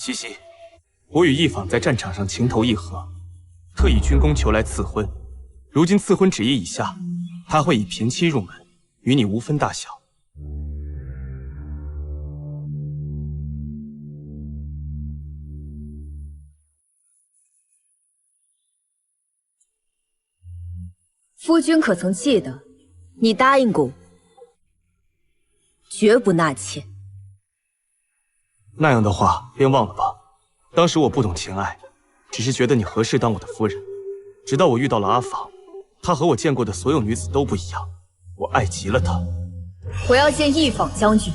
西西，我与义坊在战场上情投意合，特以军功求来赐婚。如今赐婚旨意已下，他会以平妻入门，与你无分大小。夫君可曾记得，你答应过我，绝不纳妾。那样的话便忘了吧。当时我不懂情爱，只是觉得你合适当我的夫人。直到我遇到了阿访，她和我见过的所有女子都不一样，我爱极了她。我要见义坊将军。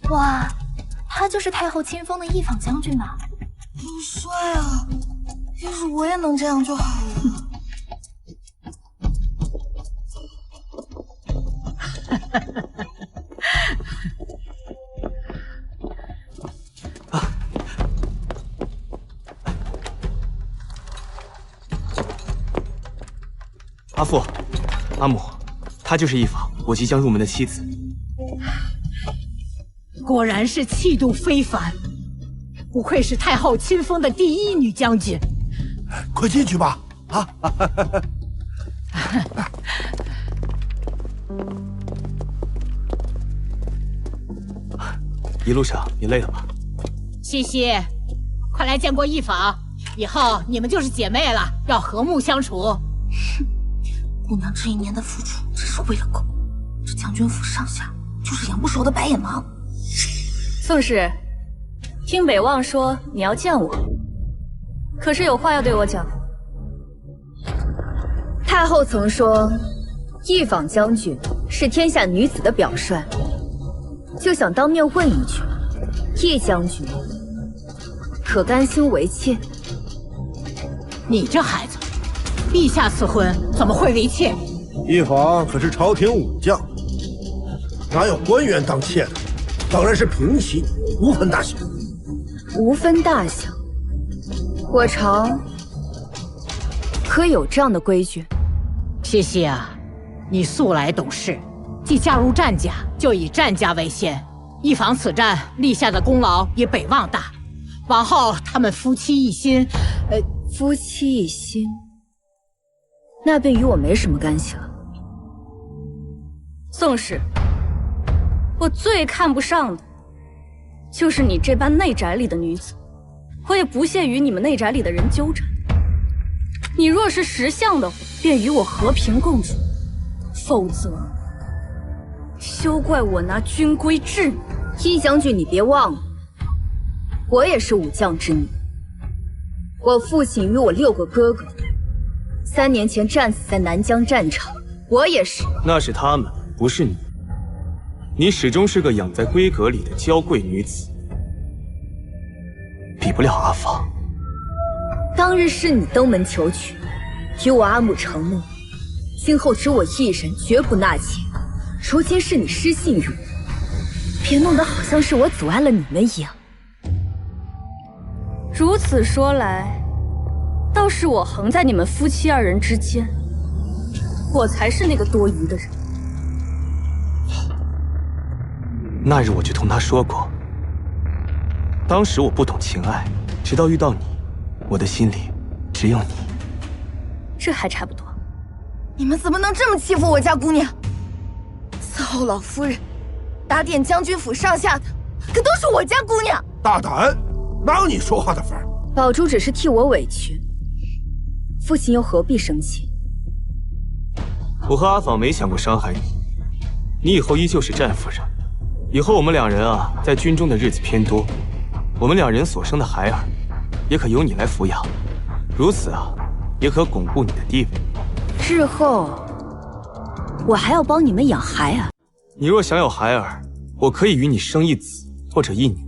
哇，他就是太后亲封的义坊将军吧？好帅啊！要是我也能这样就好了。阿父，阿母，她就是义坊，我即将入门的妻子。果然是气度非凡，不愧是太后亲封的第一女将军。快进去吧！啊！一路上你累了吧？西西，快来见过义坊，以后你们就是姐妹了，要和睦相处。哼，姑娘这一年的付出真是为了狗，这将军府上下就是养不熟的白眼狼。宋氏，听北望说你要见我，可是有话要对我讲。太后曾说，义坊将军是天下女子的表率，就想当面问一句：义将军可甘心为妾？你这孩子，陛下赐婚怎么会为妾？义坊可是朝廷武将，哪有官员当妾的？当然是平妻，无分大小。无分大小，我朝可有这样的规矩？西西啊，你素来懂事，既加入战家，就以战家为先。义坊此战立下的功劳比北望大，往后他们夫妻一心，夫妻一心，那便与我没什么干系了。宋氏，我最看不上的就是你这般内宅里的女子，我也不屑与你们内宅里的人纠缠。你若是识相的话，便与我和平共处，否则休怪我拿军规治你。义将军，你别忘了，我也是武将之女，我父亲与我6个哥哥3年前战死在南疆战场，我也是。那是他们，不是你。你始终是个养在闺阁里的娇贵女子，比不了阿芳。当日是你登门求娶，与我阿母承诺，今后只我一人，绝不纳妾。如今是你失信于我，别弄得好像是我阻碍了你们一样。如此说来，倒是我横在你们夫妻2人之间，我才是那个多余的人。那日我就同他说过，当时我不懂情爱，直到遇到你，我的心里只有你。这还差不多。你们怎么能这么欺负我家姑娘？伺候老夫人、打点将军府上下的，可都是我家姑娘。大胆，哪有你说话的份儿？宝珠只是替我委屈，父亲又何必生气？我和阿访没想过伤害你，你以后依旧是战夫人。以后我们2人啊，在军中的日子偏多，我们2人所生的孩儿，也可由你来抚养。如此啊，也可巩固你的地位。日后，我还要帮你们养孩儿。你若想有孩儿，我可以与你生1子或者1女，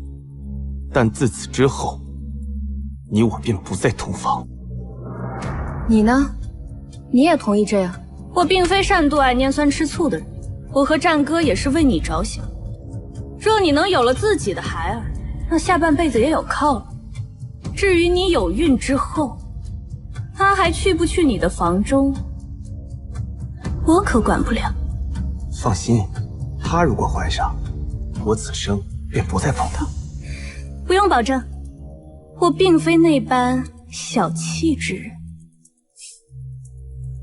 但自此之后，你我便不再同房。你呢？你也同意这样？我并非善妒爱拈酸吃醋的人，我和战哥也是为你着想。若你能有了自己的孩儿，那下半辈子也有靠了。至于你有孕之后，他还去不去你的房中，我可管不了。放心，她如果怀上，我此生便不再碰她。不用保证，我并非那般小气之人。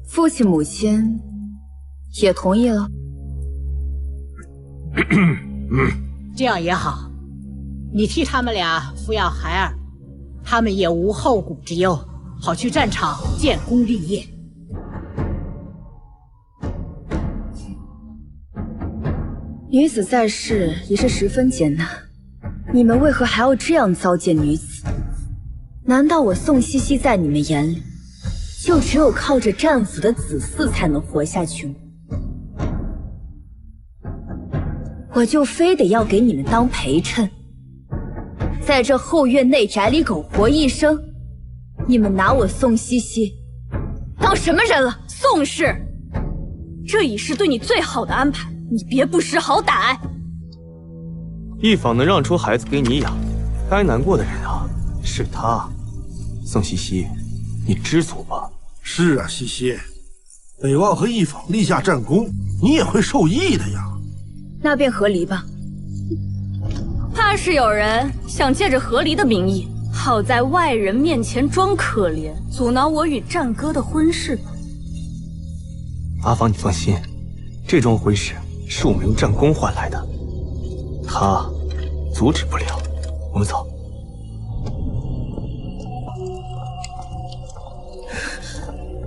父亲母亲也同意了。这样也好，你替他们俩抚养孩儿，他们也无后顾之忧，好去战场建功立业。女子在世也是十分艰难，你们为何还要这样糟践女子？难道我宋茜茜在你们眼里，就只有靠着战俘的子嗣才能活下去吗？我就非得要给你们当陪衬，在这后院内宅里苟活一生，你们拿我宋茜茜当什么人了？宋氏，这已是对你最好的安排，你别不识好歹。一坊能让出孩子给你养，该难过的人啊是他。宋茜茜，你知足吧。是啊，茜茜，北望和一坊立下战功，你也会受益的呀。那便和离吧。怕是有人想借着和离的名义，好在外人面前装可怜，阻挠我与战哥的婚事吧。阿芳，你放心，这桩婚事是我们用战功换来的，他阻止不了。我们走。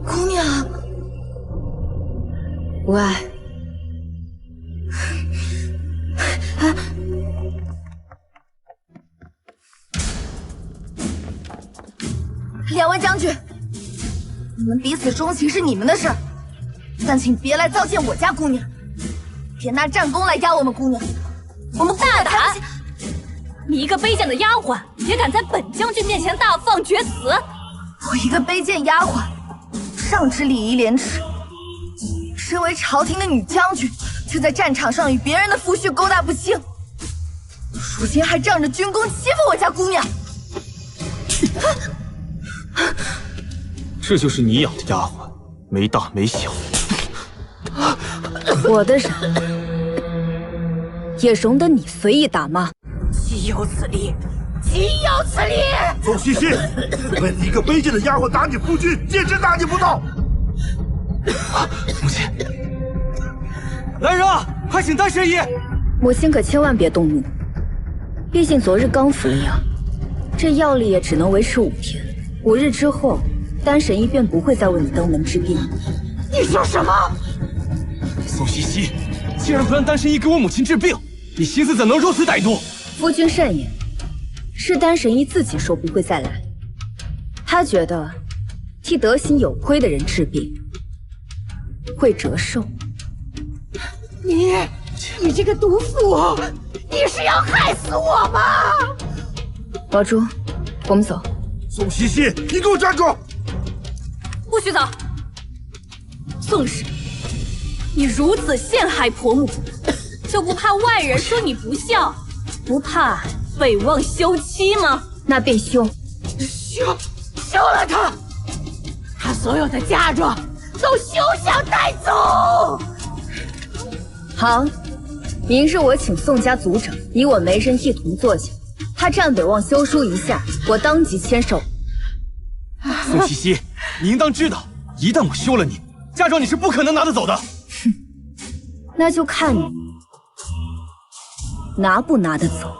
姑娘，无碍。两位将军，你们彼此钟情是你们的事，但请别来糟践我家姑娘，别拿战功来压我们姑娘。我们大胆！你一个卑贱的丫鬟，也敢在本将军面前大放厥词？我一个卑贱丫鬟，上知礼仪廉耻，身为朝廷的女将军，却在战场上与别人的夫婿勾搭不清，如今还仗着军功欺负我家姑娘。这就是你养的丫鬟，没大没小。我的人也容得你随意打骂？岂有此理！岂有此理！宋茜茜，为了一个卑贱的丫鬟打你夫君，简直大逆不道！母亲，来人啊，快请丹神医！母亲可千万别动怒，毕竟昨日刚服了药，这药力也只能维持5天，5日之后，丹神医便不会再为你登门治病。你说什么？宋茜茜，竟然不让丹神医给我母亲治病，你心思怎能如此歹毒？夫君慎言，是丹神医自己说不会再来，他觉得替德行有亏的人治病会折寿。你这个毒妇，你是要害死我吗？宝珠，我们走。宋茜茜，你给我站住！不许走！宋氏，你如此陷害婆母，就不怕外人说你不孝，不怕北望休妻吗？那便休了他，他所有的嫁妆都休想带走。好，明日我请宋家族长与我媒人一同坐下，他占北望休书一下，我当即签收。宋茜茜，你应当知道，一旦我休了你，嫁妆你是不可能拿得走的。哼，那就看你拿不拿得走。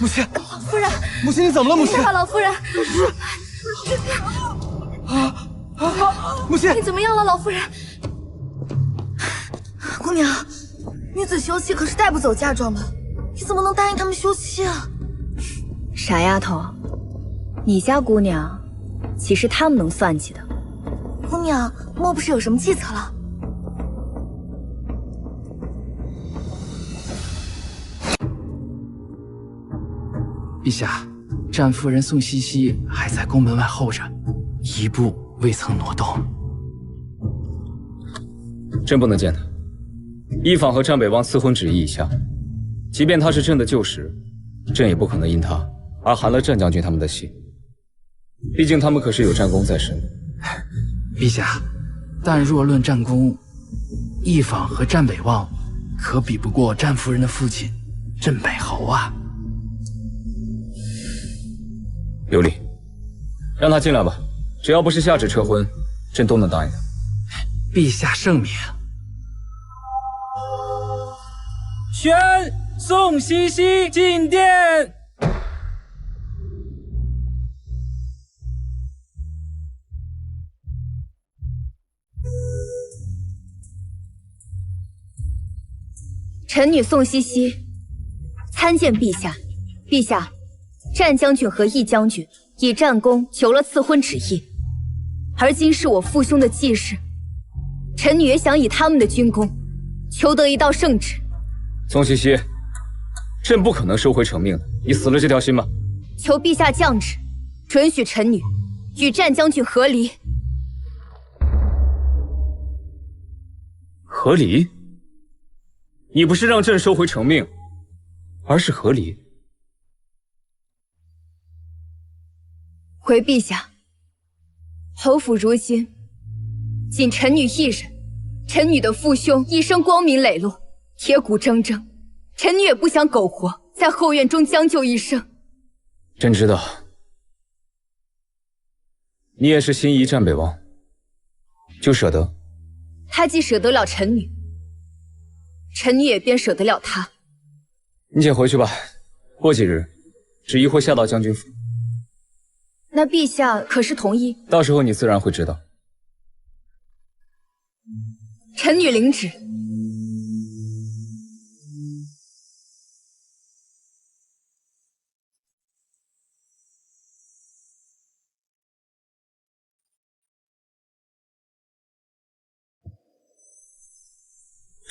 母亲，夫人，母亲，你怎么了？母亲，老夫人，母亲，你怎么样了，老夫人？姑娘，女子休妻可是带不走嫁妆的，你怎么能答应他们休妻啊？傻丫头，你家姑娘岂是他们能算计的？姑娘，莫不是有什么计策了？陛下，战夫人宋茜茜还在宫门外候着，一步未曾挪动。朕不能见他。一坊和战北王赐婚旨意已下，即便他是朕的旧识，朕也不可能因他而寒了战将军他们的心。毕竟他们可是有战功在身。陛下，但若论战功，一坊和战北望可比不过战夫人的父亲镇北侯啊。有理，让他进来吧。只要不是下旨撤婚，朕都能答应他。陛下圣明。宣宋西西进殿。臣女宋西西参见陛下。陛下，战将军和义将军以战功求了赐婚旨意，而今是我父兄的忌日，臣女也想以他们的军功求得一道圣旨。宋西西，朕不可能收回成命的，你死了这条心吗？求陛下降旨，准许臣女与战将军和离。和离？你不是让朕收回成命，而是和离。回陛下，侯府如今仅臣女一人，臣女的父兄一生光明磊落，铁骨铮铮，臣女也不想苟活在后院中将就一生。朕知道，你也是心仪战北王，就舍得。他既舍得了臣女，臣女也便舍得了他。你且回去吧，过几日旨意会下到将军府。那陛下可是同意？到时候你自然会知道。臣女领旨。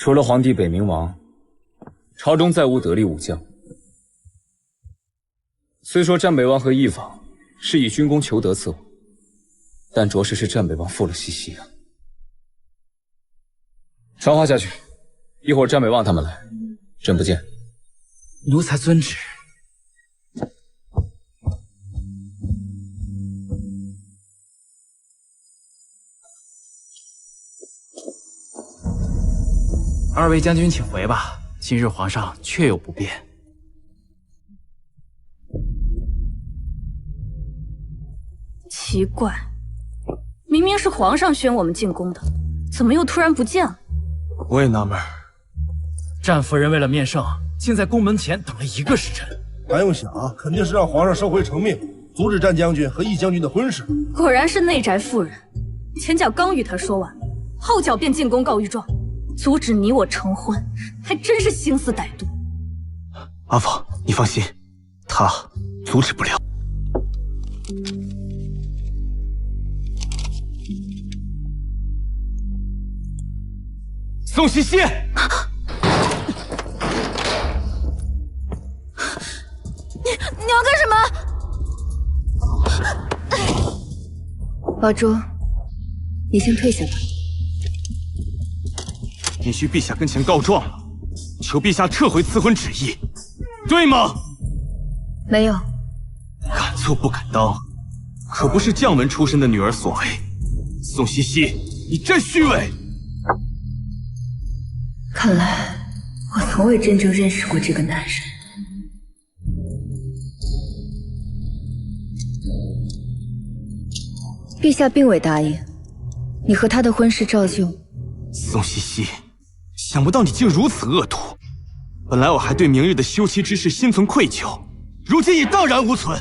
除了皇帝北冥王，朝中再无得力武将。虽说战北王和义坊是以军功求得赐我，但着实是战北王负了西西啊。传话下去，一会儿战北望他们来，朕不见。奴才遵旨。二位将军请回吧，今日皇上确有不便。奇怪，明明是皇上宣我们进宫的，怎么又突然不见了？我也纳闷，战夫人为了面圣，竟在宫门前等了1个时辰。还用想？肯定是让皇上收回成命，阻止战将军和义将军的婚事。果然是内宅妇人，前脚刚与他说完，后脚便进宫告御状，阻止你我成婚，还真是心思歹毒。阿凤，你放心，他阻止不了。宋西西，你要干什么？宝珠，你先退下吧。你去陛下跟前告状了，求陛下撤回赐婚旨意，对吗？没有。敢做不敢当，可不是将门出身的女儿所为。宋西西，你真虚伪！看来我从未真正认识过这个男人。陛下并未答应，你和他的婚事照旧。宋西西，想不到你竟如此恶毒。本来我还对明日的休妻之事心存愧疚，如今已荡然无存。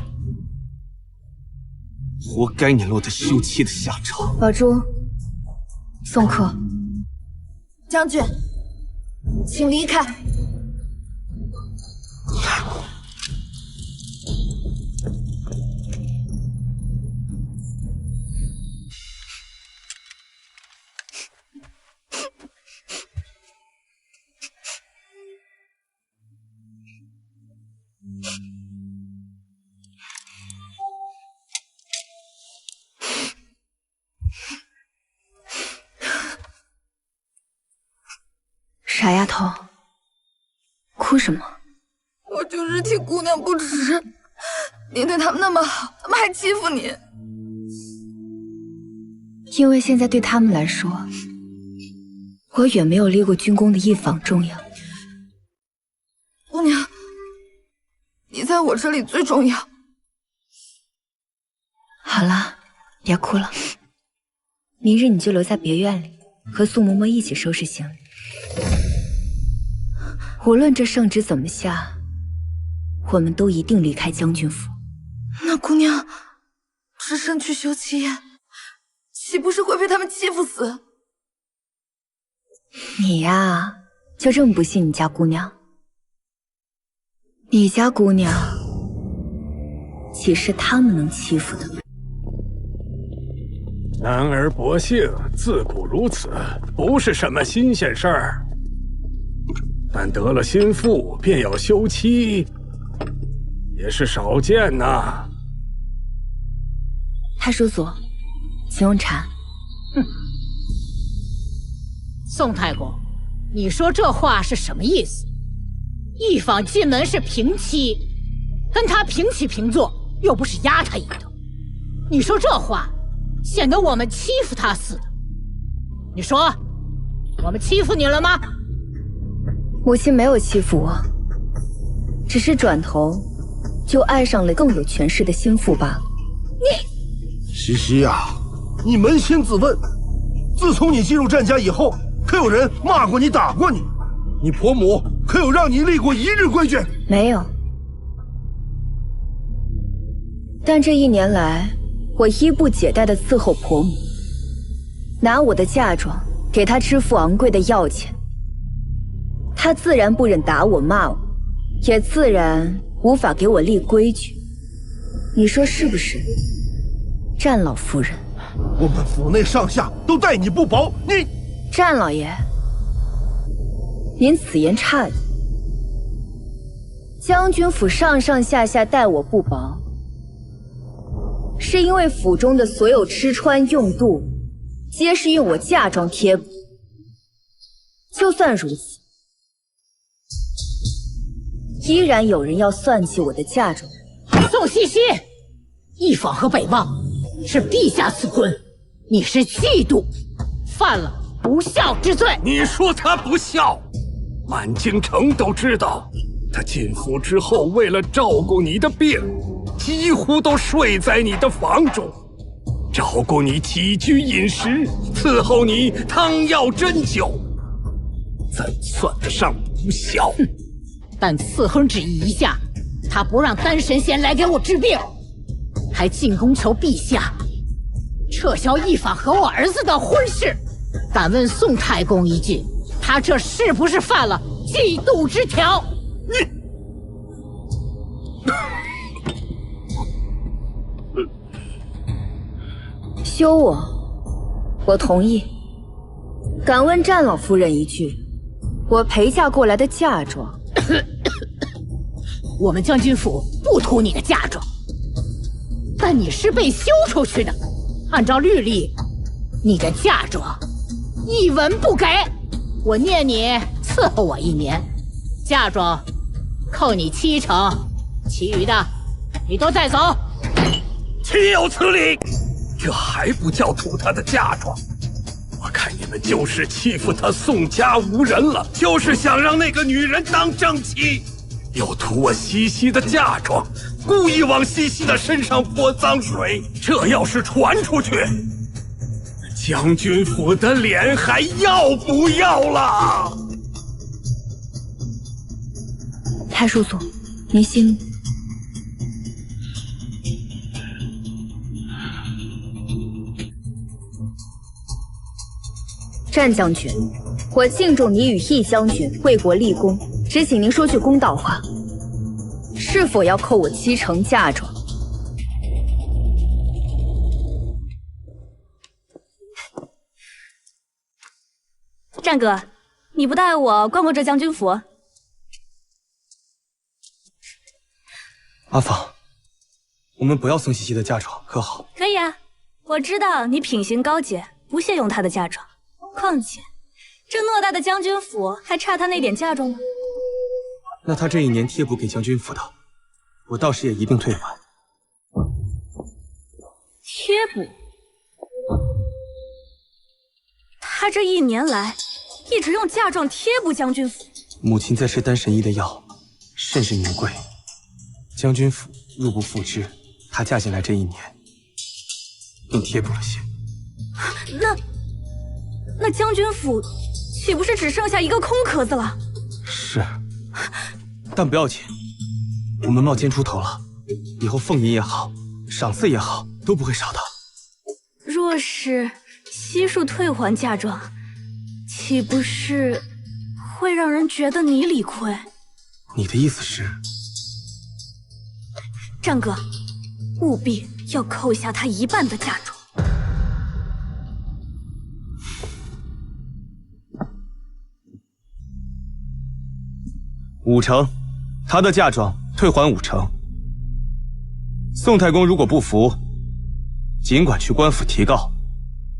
活该你落得休妻的下场。宝珠，宋客，将军，请离开。傻丫头，哭什么？我就是替姑娘不值，你对他们那么好，他们还欺负你。因为现在对他们来说，我远没有立过军功的一坊重要。姑娘，你在我这里最重要。好了，别哭了。明日你就留在别院里，和苏嬷嬷一起收拾行李。无论这圣旨怎么下，我们都一定离开将军府。那姑娘只身去修七宴，岂不是会被他们欺负死？你呀，就这么不信你家姑娘？你家姑娘岂是他们能欺负的？男儿薄幸，自古如此，不是什么新鲜事儿。但得了心腹便要休妻，也是少见呐。太叔祖，请用茶。哼，宋太公，你说这话是什么意思？一坊进门是平妻，跟他平起平坐，又不是压他一头。你说这话，显得我们欺负他似的。你说，我们欺负你了吗？母亲没有欺负我，只是转头就爱上了更有权势的心腹罢了。西西呀，你扪心自问，自从你进入战家以后，可有人骂过你、打过你？你婆母可有让你立过一日规矩？没有。但这1年来，我衣不解带地伺候婆母，拿我的嫁妆给她支付昂贵的药钱。她自然不忍打我骂我，也自然无法给我立规矩。你说是不是，战老夫人？我们府内上下都待你不薄，你……战老爷，您此言差矣。将军府上上下下待我不薄，是因为府中的所有吃穿用度，皆是用我嫁妆贴补。就算如此，依然有人要算计我的嫁妆。宋西西，一坊和北望是陛下赐婚，你是嫉妒，犯了不孝之罪。你说他不孝，满京城都知道，他进府之后为了照顾你的病，几乎都睡在你的房中，照顾你起居饮食，伺候你汤药针灸，怎算得上不孝？但赐婚旨意一下，他不让丹神仙来给我治病，还进宫求陛下撤销一坊和我儿子的婚事。敢问宋太公一句，他这是不是犯了嫉妒之条？休我同意。敢问战老夫人一句，我陪嫁过来的嫁妆？我们将军府不图你的嫁妆，但你是被休出去的，按照律例，你的嫁妆一文不给。我念你伺候我1年，嫁妆扣你70%，其余的你都带走。岂有此理！这还不叫图他的嫁妆？我看你们就是欺负他宋家无人了，就是想让那个女人当正妻，又图我西西的嫁妆，故意往西西的身上泼脏水。这要是传出去，将军府的脸还要不要了？太叔祖，您息怒。战将军，我敬重你与义将军为国立功，只请您说句公道话，是否要扣我70%嫁妆？战哥，你不带我逛逛这将军府？阿芳，我们不要宋西西的嫁妆，可好？可以啊，我知道你品行高洁，不屑用她的嫁妆。况且，这偌大的将军府还差他那点嫁妆吗？那他这一年贴补给将军府的，我到时也一并退还。贴补？他这一年来一直用嫁妆贴补将军府。母亲在吃丹神医的药，甚是名贵，将军府入不敷支。她嫁进来这一年，便贴补了些。那将军府岂不是只剩下一个空壳子了？是，但不要紧，我们冒尖出头了，以后俸银也好，赏赐也好，都不会少的。若是悉数退还嫁妆，岂不是会让人觉得你理亏？你的意思是？战哥，务必要扣下他一半的嫁妆。5成，他的嫁妆退还5成。宋太公如果不服，尽管去官府提告，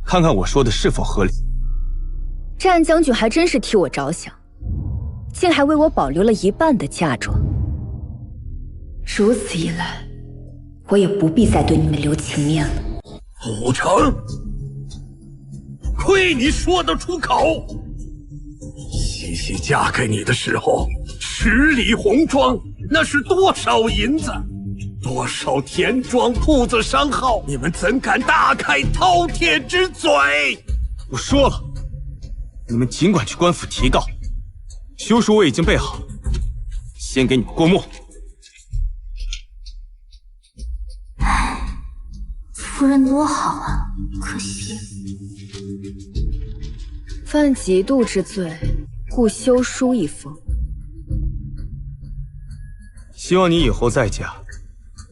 看看我说的是否合理。战将军还真是替我着想，竟还为我保留了一半的嫁妆。如此一来，我也不必再对你们留情面了。5成，亏你说得出口！西西嫁给你的时候，10里红妆，那是多少银子，多少田庄铺子商号，你们怎敢大开饕餮之嘴？我说了，你们尽管去官府提告，休书我已经备好，先给你们过目。夫人多好啊，可惜犯嫉妒之罪，故休书一封。希望你以后再嫁，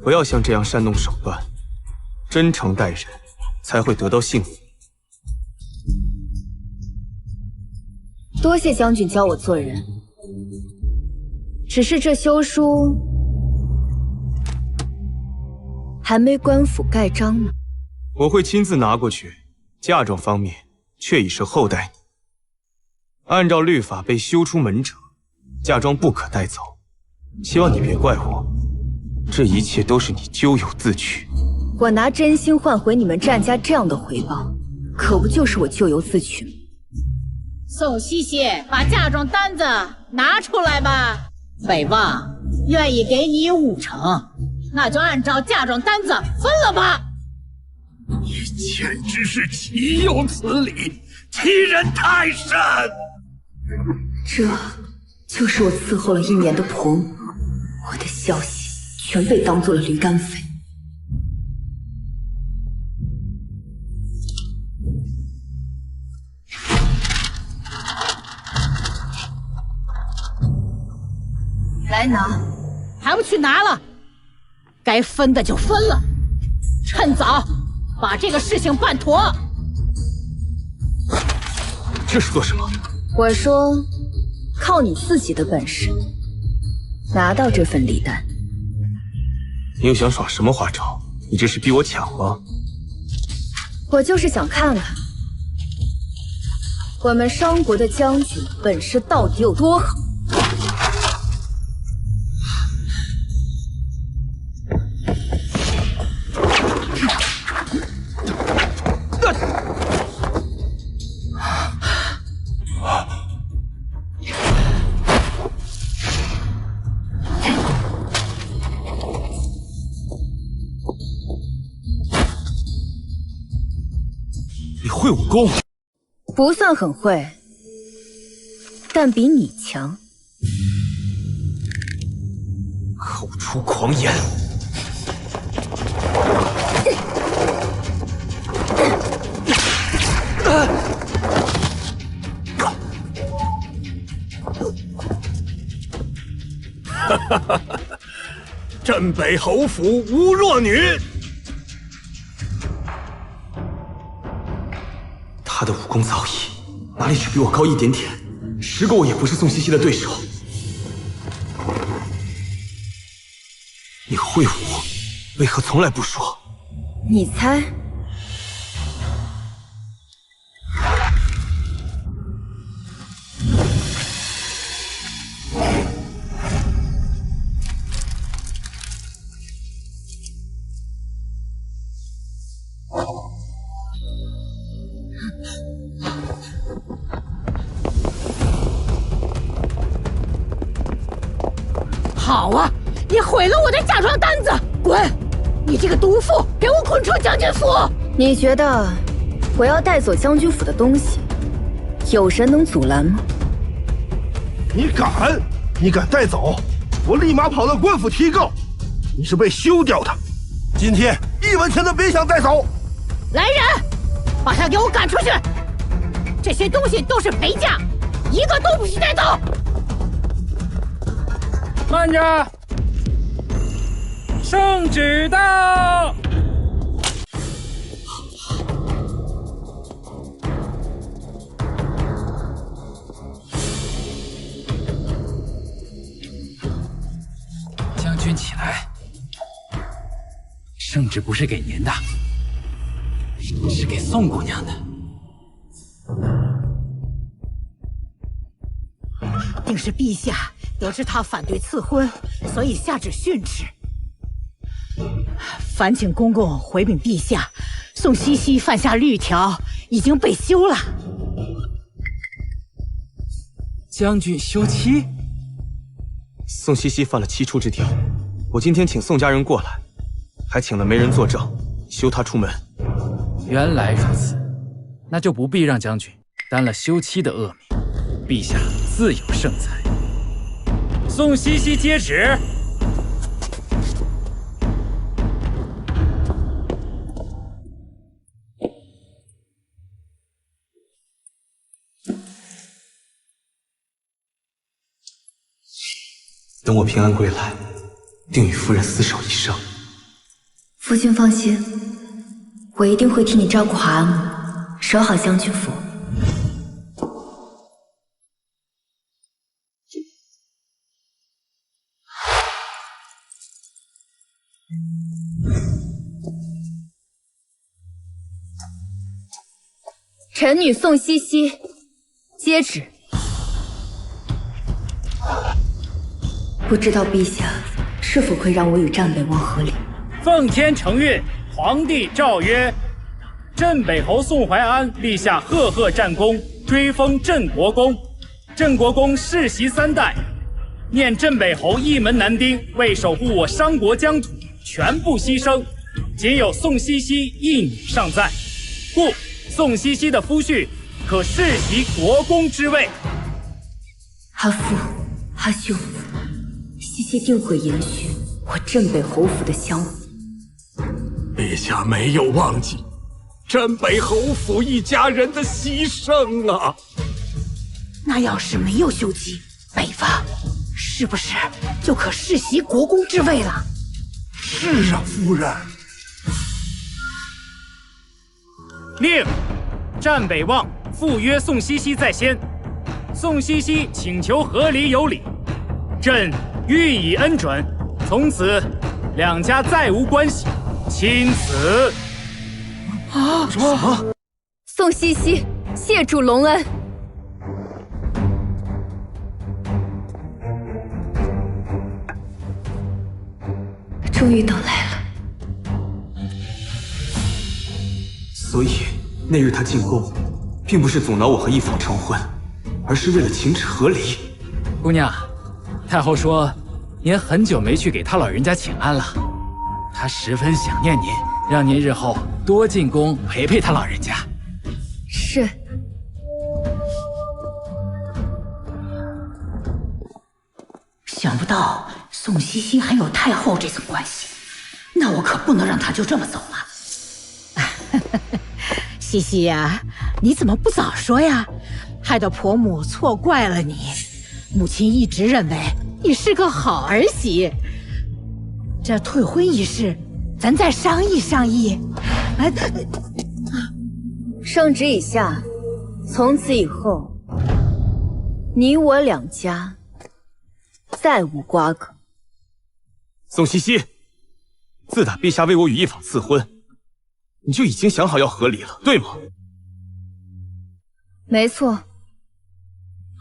不要像这样煽动手段，真诚待人，才会得到幸福。多谢将军教我做人，只是这休书还没官府盖章呢。我会亲自拿过去，嫁妆方面却已是厚待你。按照律法，被休出门者，嫁妆不可带走。希望你别怪我，这一切都是你咎由自取。我拿真心换回你们战家这样的回报，可不就是我咎由自取吗？宋西西，把嫁妆单子拿出来吧。北望愿意给你5成，那就按照嫁妆单子分了吧。你简直是岂有此理，欺人太甚！这就是我伺候了1年的婆母，我的消息全被当做了驴肝肺。来拿，还不去拿了？该分的就分了，趁早把这个事情办妥。这是做什么？我说，靠你自己的本事拿到这份礼单。你又想耍什么花招？你这是逼我抢吗？我就是想看看我们商国的将军本事到底有多好。会武功？不算很会，但比你强。口出狂言！哈哈哈！镇北侯府无弱女。他的武功造诣，哪里只比我高一点点，10个我也不是宋西西的对手。你会武，为何从来不说？你猜？好啊！你毁了我的嫁妆单子，滚！你这个毒妇，给我滚出将军府！你觉得我要带走将军府的东西，有人能阻拦吗？你敢？你敢带走？我立马跑到官府提告，你是被休掉的。今天1文钱都别想带走！来人，把他给我赶出去！这些东西都是陪嫁，一个都不许带走！慢着，圣旨到！将军起来，圣旨不是给您的，是给宋姑娘的。定是陛下得知他反对赐婚，所以下旨训斥。烦请公公回禀陛下，宋西西犯下律条，已经被休了。将军休妻？宋西西犯了7出之条，我今天请宋家人过来，还请了媒人作证，休她出门。原来如此，那就不必让将军担了休妻的恶名。陛下自有圣裁。宋西西接旨。等我平安归来，定与夫人厮守一生。夫君放心，我一定会替你照顾好阿母，守好将军府。臣女宋西西接旨。不知道陛下是否会让我与战北王和离？奉天承运，皇帝诏曰：镇北侯宋怀安立下赫赫战功，追封镇国公。镇国公世袭3代，念镇北侯一门男丁为守护我商国疆土，全部牺牲，仅有宋西西一女尚在，故宋西西的夫婿可世袭国公之位。阿父，阿兄，西西定会延续我镇北侯府的香火。陛下没有忘记镇北侯府一家人的牺牲啊！那要是没有休妻，北方是不是就可世袭国公之位了？是啊，夫人。令战北望赴约宋西西在先，宋西西请求和离有礼，朕予以恩准，从此两家再无关系，钦此。啊！什么？宋西西，谢主隆恩。终于等来了。所以那日他进宫，并不是阻挠我和一坊成婚，而是为了请旨和离。姑娘，太后说您很久没去给他老人家请安了，他十分想念您，让您日后多进宫陪陪他老人家。是。想不到宋西西还有太后这层关系，那我可不能让她就这么走了。西西呀，你怎么不早说呀？害得婆母错怪了你。母亲一直认为你是个好儿媳，这退婚一事，咱再商议商议。圣旨已下，从此以后，你我两家再无瓜葛。宋西西，自打陛下为我与一坊赐婚，你就已经想好要和离了，对吗？没错。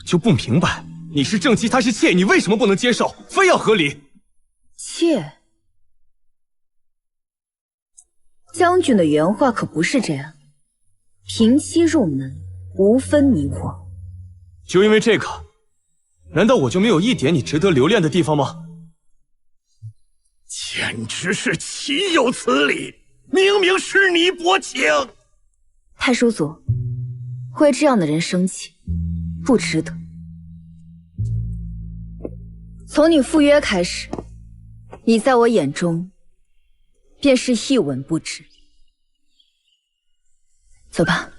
就不明白，你是正妻，她是妾，你为什么不能接受，非要和离？妾？将军的原话可不是这样，平妻入门，无分你我。就因为这个，难道我就没有一点你值得留恋的地方吗？简直是岂有此理！明明是你薄情。太叔祖，为这样的人生气，不值得。从你赴约开始，你在我眼中便是一文不值。走吧。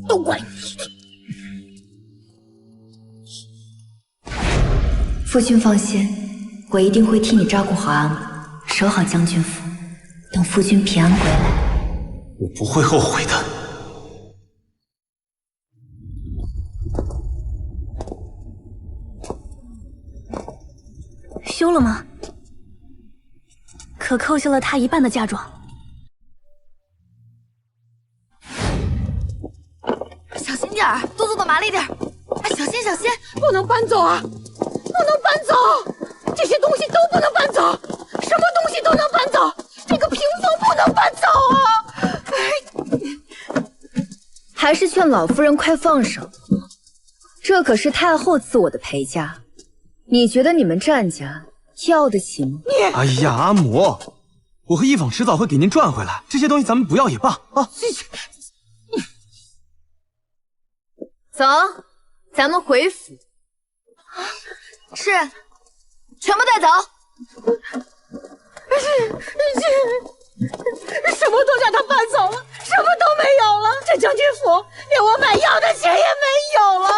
都怪你！夫君放心，我一定会替你照顾好阿母，守好将军府，等夫君平安归来。我不会后悔的。休了吗？可扣下了他一半的嫁妆。小心点儿，动作麻利点儿。哎，小心小心，不能搬走啊！不能搬走！这些东西都不能搬走，什么东西都能搬走，这个屏风不能搬走啊！还是劝老夫人快放手，这可是太后赐我的陪嫁，你觉得你们战家要得起吗？哎呀，阿母，我和一坊迟早会给您赚回来，这些东西咱们不要也罢啊。走，咱们回府。是，全部带走。什么都让他搬走了，什么都没有了。这将军府连我买药的钱也没有了。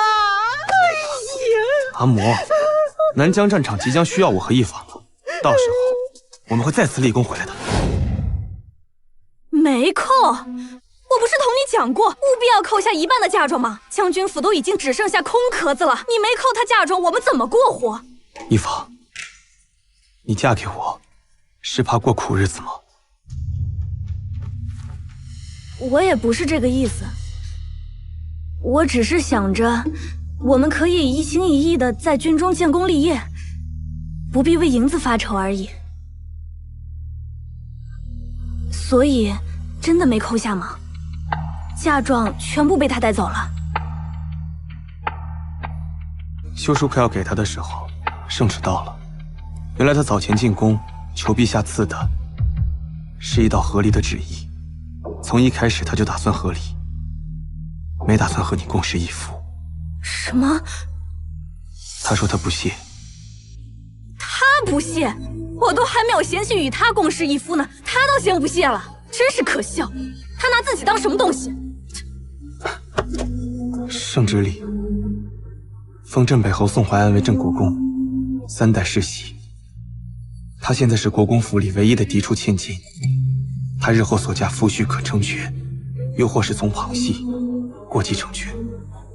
哎呀，阿母，南疆战场即将需要我和一坊了，到时候我们会再次立功回来的。没扣，我不是同你讲过，务必要扣下一半的嫁妆吗？将军府都已经只剩下空壳子了，你没扣他嫁妆，我们怎么过活？一坊，你嫁给我，是怕过苦日子吗？我也不是这个意思，我只是想着，我们可以一心一意的在军中建功立业，不必为银子发愁而已。所以，真的没扣下吗？嫁妆全部被他带走了。休书快要给他的时候，圣旨到了。原来他早前进宫求陛下赐的，是一道和离的旨意。从一开始他就打算和离，没打算和你共侍一夫。什么？他说他不屑。他不屑？我都还没有嫌弃与他共侍一夫呢，他倒先不屑了，真是可笑。他拿自己当什么东西？圣旨里封镇北侯宋怀安为镇国公，3代世袭。他现在是国公府里唯一的嫡出千金，他日后所嫁夫婿可承爵，又或是从旁系过继承爵。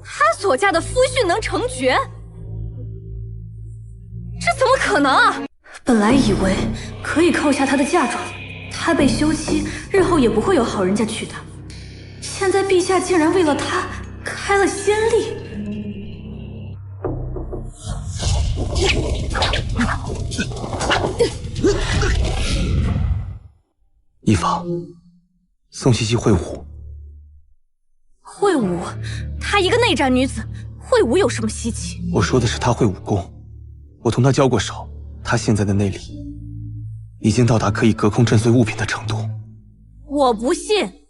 他所嫁的夫婿能承爵？这怎么可能啊！本来以为可以扣下他的嫁妆，他被休妻，日后也不会有好人家娶她。现在陛下竟然为了他开了先例。一坊，宋茜茜会武。会武？她一个内战女子，会武有什么稀奇？我说的是她会武功，我同她交过手，她现在的内力已经到达可以隔空震碎物品的程度。我不信！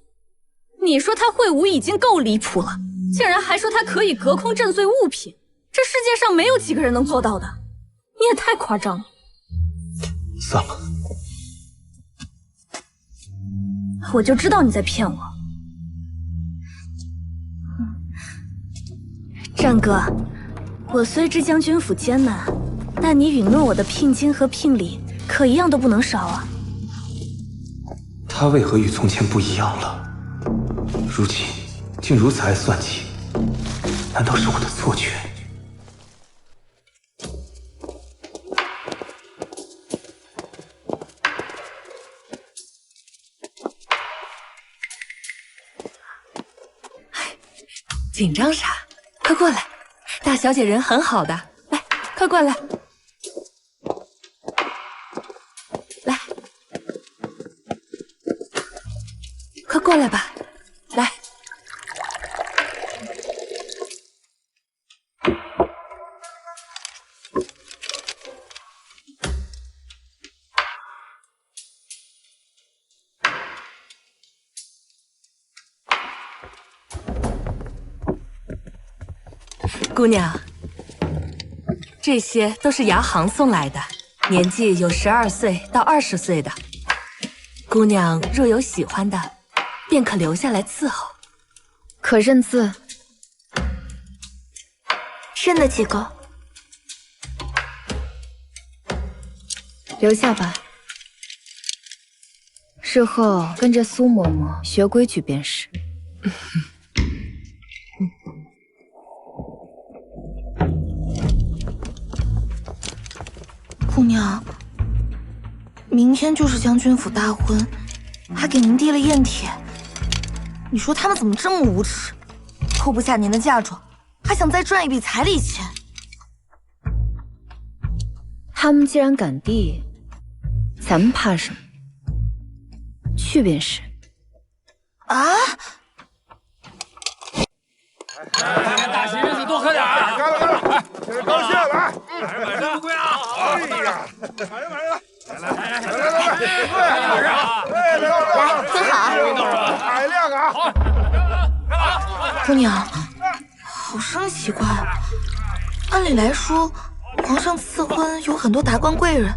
你说她会武已经够离谱了，竟然还说她可以隔空震碎物品，这世界上没有几个人能做到的，你也太夸张了。算了，我就知道你在骗我。战哥，我虽知将军府艰难，但你允诺我的聘金和聘礼可一样都不能少啊。他为何与从前不一样了？如今竟如此爱算计，难道是我的错觉？紧张啥？快过来，大小姐人很好的，来，快过来，来，快过来吧，来，姑娘，这些都是牙行送来的，年纪有12岁到20岁的。姑娘若有喜欢的，便可留下来伺候。可认字？认得几个？留下吧，日后跟着苏嬷嬷学规矩便是。姑娘，明天就是将军府大婚，还给您递了宴帖。你说他们怎么这么无耻，扣不下您的嫁妆，还想再赚一笔彩礼钱？他们既然敢递，咱们怕什么？去便是。啊！大喜日子多喝点啊！干了，高兴来！真不贵啊！哎呀，买了！来！分好，海量啊！姑娘，好生奇怪。按理来说，皇上赐婚有很多达官贵人，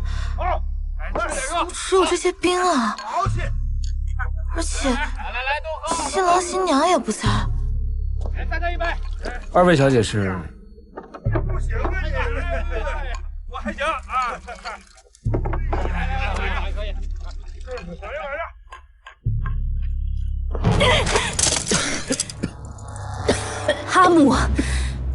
怎么只有这些兵啊？而且新郎新娘也不在。再干一杯！二位小姐是？不行啊你！我还行啊！可以。哈姆，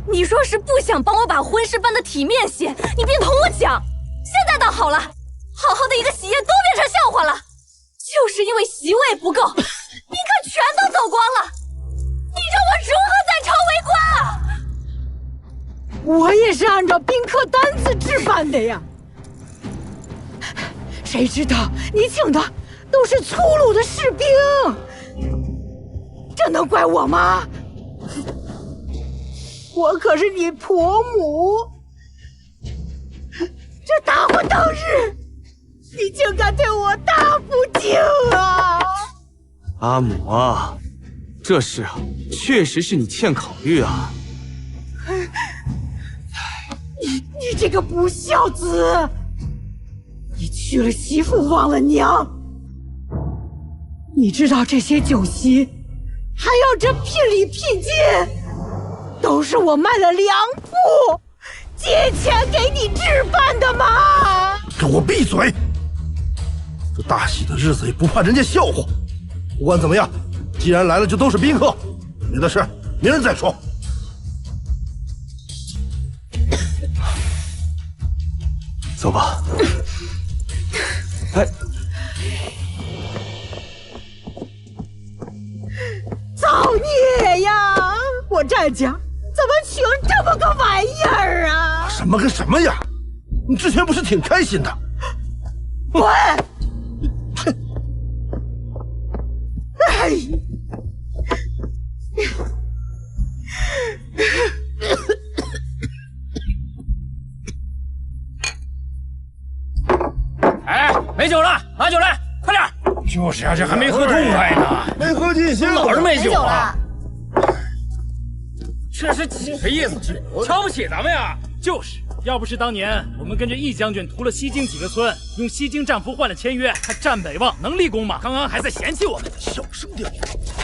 你若是不想帮我把婚事办得体面些，你便同我讲。现在倒好了，好好的一个喜宴都变成笑话了，就是因为席位不够，宾客全都走光了。你让我如何在朝为官啊？我也是按照宾客单子置办的呀。谁知道你请的都是粗鲁的士兵，这能怪我吗？我可是你婆母，这大婚当日，你竟敢对我大不敬啊！阿母啊，这事啊，确实是你欠考虑啊。你这个不孝子，你娶了媳妇忘了娘。你知道这些酒席，还要这聘礼聘金，都是我卖了粮铺，借钱给你置办的吗？给我闭嘴！这大喜的日子也不怕人家笑话。不管怎么样，既然来了，就都是宾客，别的事明儿再说。走吧。哎，造孽呀！我战家怎么请这么个玩意儿啊？什么跟什么呀？你之前不是挺开心的？滚！哎！哎，没酒了，拿酒来，快点！就是啊，这还没喝痛快呢，没喝尽兴，老是没酒啊。这是几个意思？瞧不起咱们呀？就是，要不是当年我们跟着易将军屠了西京几个村，用西京战俘换了签约，他战北望能立功吗？刚刚还在嫌弃我们。小声点！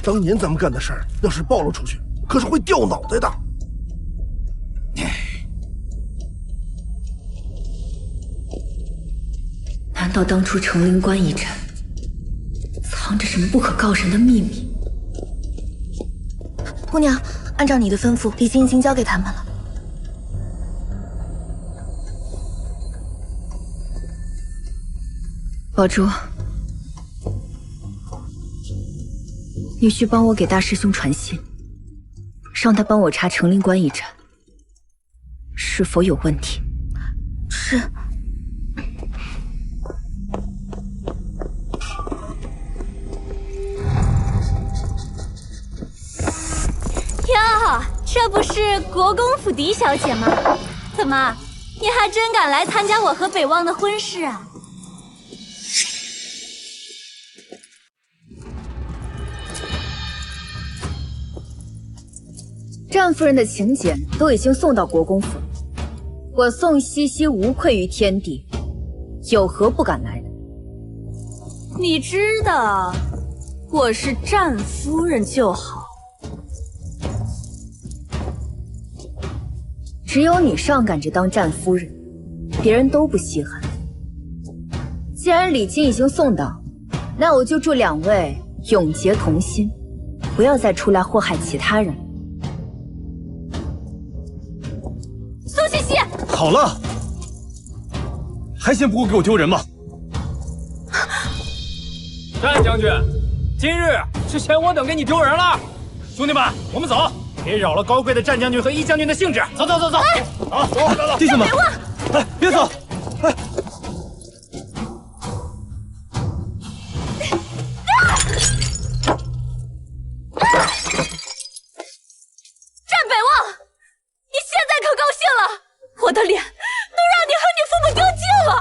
当年咱们干的事儿，要是暴露出去，可是会掉脑袋的。难道当初成灵关一战，藏着什么不可告人的秘密？姑娘，按照你的吩咐，礼金已经交给他们了。宝珠，你去帮我给大师兄传信，让他帮我查成灵关一战是否有问题。是。哟，这不是国公府嫡小姐吗？怎么，你还真敢来参加我和北望的婚事啊？这战夫人的请柬都已经送到国公府，我宋西西无愧于天地，有何不敢来的？你知道我是战夫人就好。只有你上赶着当战夫人，别人都不稀罕。既然礼金已经送到，那我就祝两位永结同心，不要再出来祸害其他人。苏西西，好了，还嫌不够给我丢人吗？战将军，今日是嫌我等给你丢人了。兄弟们，我们走，别扰了高贵的战将军和一将军的兴致。走走走走，好，走，弟兄们，哎，别走，哎。战北望，你现在可高兴了？我的脸都让你和你父母丢尽了。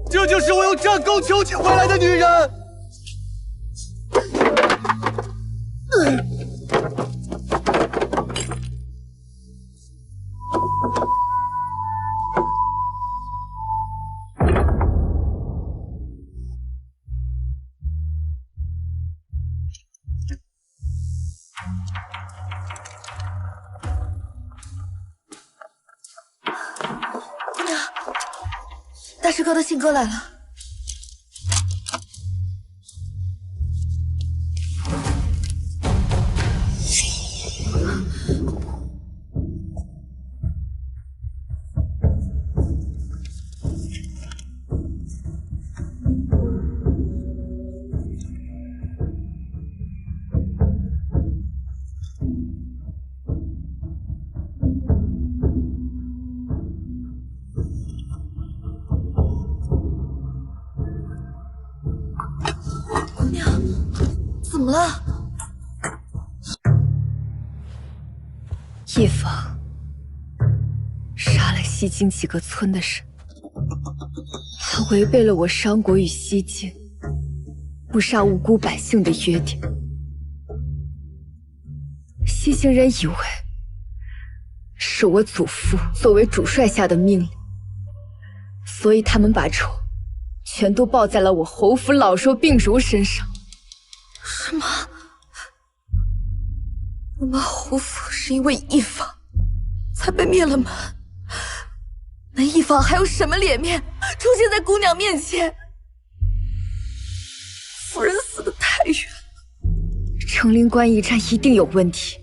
这就是我用战功求娶回来的女人。姑娘，大师哥的信鸽来了。怎么了？叶枫杀了西京几个村的人，还违背了我商国与西京不杀无辜百姓的约定。西京人以为是我祖父作为主帅下的命令，所以他们把仇全都报在了我侯府老弱病孺身上。什么？我们侯府是因为一方才被灭了门？那一方还有什么脸面出现在姑娘面前？夫人死得太冤了。成陵关一战一定有问题。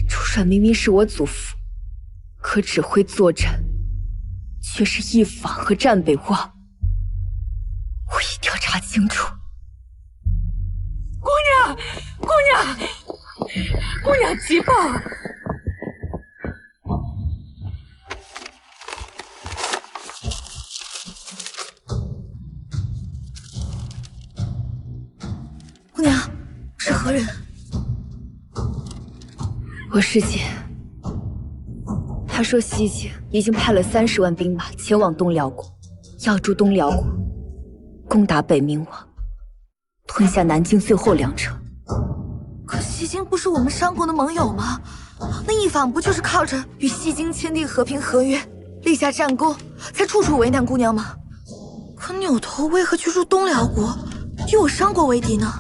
主帅明明是我祖父，可指挥作战却是一方和战北望。我一定要查清楚。姑娘，姑娘，姑娘急报！姑娘是何人？我师姐。她说西京已经派了30万兵马前往东辽国，要助东辽国攻打北冥王，吞下南京最后2城。可西京不是我们商国的盟友吗？那一方不就是靠着与西京签订和平合约，立下战功，才处处为难姑娘吗？可扭头为何去入东辽国，与我商国为敌呢？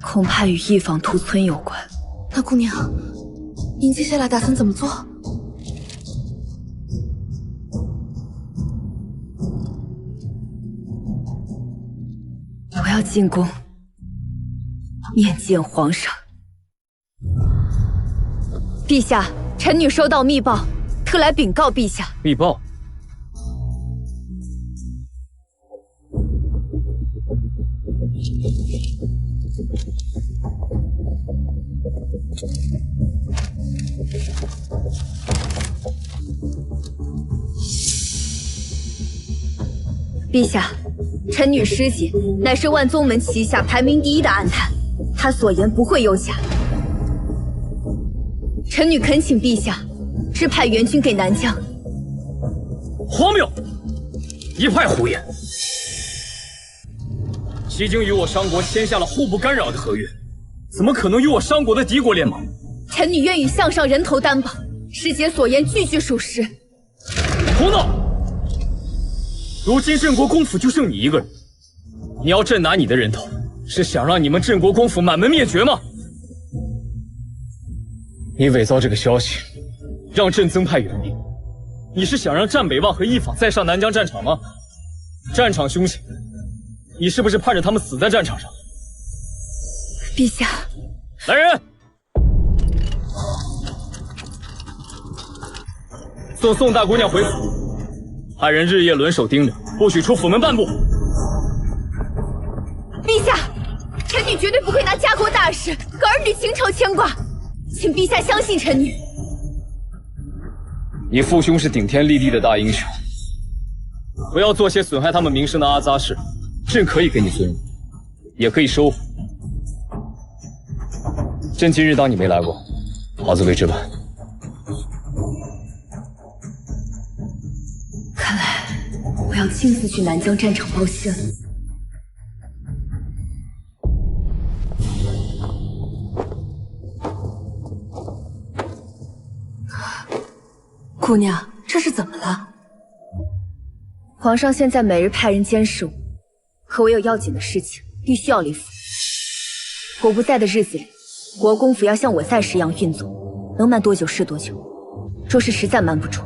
恐怕与一方屠村有关。那姑娘，您接下来打算怎么做？我要进宫面见皇上。陛下，臣女收到密报，特来禀告陛下。密报？陛下，臣女师姐乃是万宗门旗下排名第1的暗探，她所言不会有假。臣女恳请陛下支派援军给南疆。荒谬！一派胡言！西京与我商国签下了互不干扰的合约，怎么可能与我商国的敌国联盟？臣女愿与项上人头担保，师姐所言句句属实。胡闹！如今镇国公府就剩你一个人，你要朕拿你的人头，是想让你们镇国公府满门灭绝吗？你伪造这个消息，让朕增派援兵，你是想让战北望和一坊再上南疆战场吗？战场凶险，你是不是盼着他们死在战场上？陛下，来人，送宋大姑娘回府，派人日夜轮守盯着，不许出府门半步。陛下，臣女绝对不会拿家国大事和儿女情仇牵挂，请陛下相信臣女。你父兄是顶天立地的大英雄，不要做些损害他们名声的阿杂事。朕可以给你尊荣，也可以收服。朕今日当你没来过，好自为之吧。看来我要亲自去南疆战场报信了。姑娘，这是怎么了？皇上现在每日派人监视我，可我有要紧的事情，必须要离府。我不在的日子里，国公府要像我在时一样运作，能瞒多久是多久。若是实在瞒不住，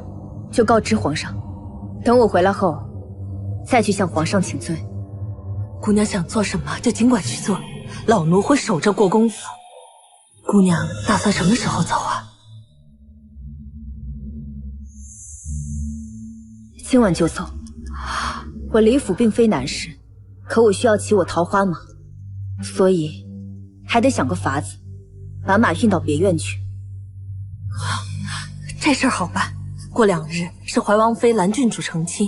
就告知皇上，等我回来后，再去向皇上请罪。姑娘想做什么就尽管去做，老奴会守着国公府。姑娘打算什么时候走啊？今晚就走。我离府并非难事，可我需要骑我桃花马，所以还得想个法子，把马运到别院去。这事儿好办，过2日是怀王妃兰郡主成亲，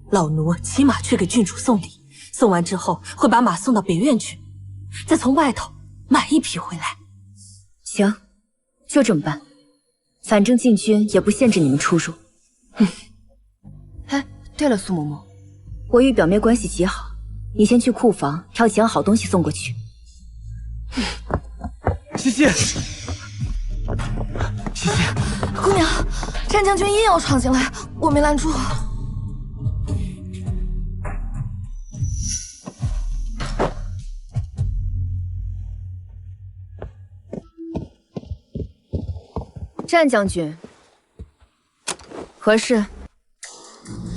老奴骑马去给郡主送礼，送完之后会把马送到别院去，再从外头买一匹回来。行，就这么办。反正禁军也不限制你们出入。哎，对了，苏嬷嬷，我与表妹关系极好，你先去库房挑几样好东西送过去。西西，西西，姑娘，战将军硬要闯进来，我没拦住。战将军，何事？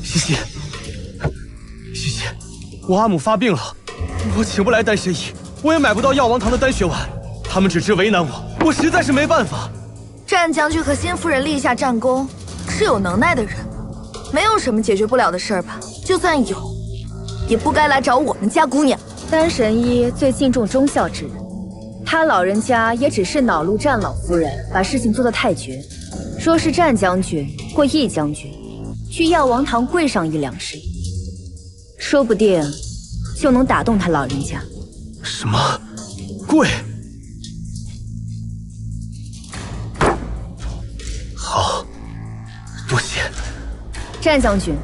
西西，西西，我阿母发病了，我请不来丹神医，我也买不到药王堂的丹血丸，他们只知为难我，我实在是没办法。战将军和新夫人立下战功，是有能耐的人，没有什么解决不了的事儿吧？就算有，也不该来找我们家姑娘。丹神医最敬重忠孝之人，他老人家也只是恼怒战老夫人把事情做得太绝。若是战将军或易将军去药王堂跪上1-2时，说不定就能打动他老人家。什么？跪？好，多谢。战将军，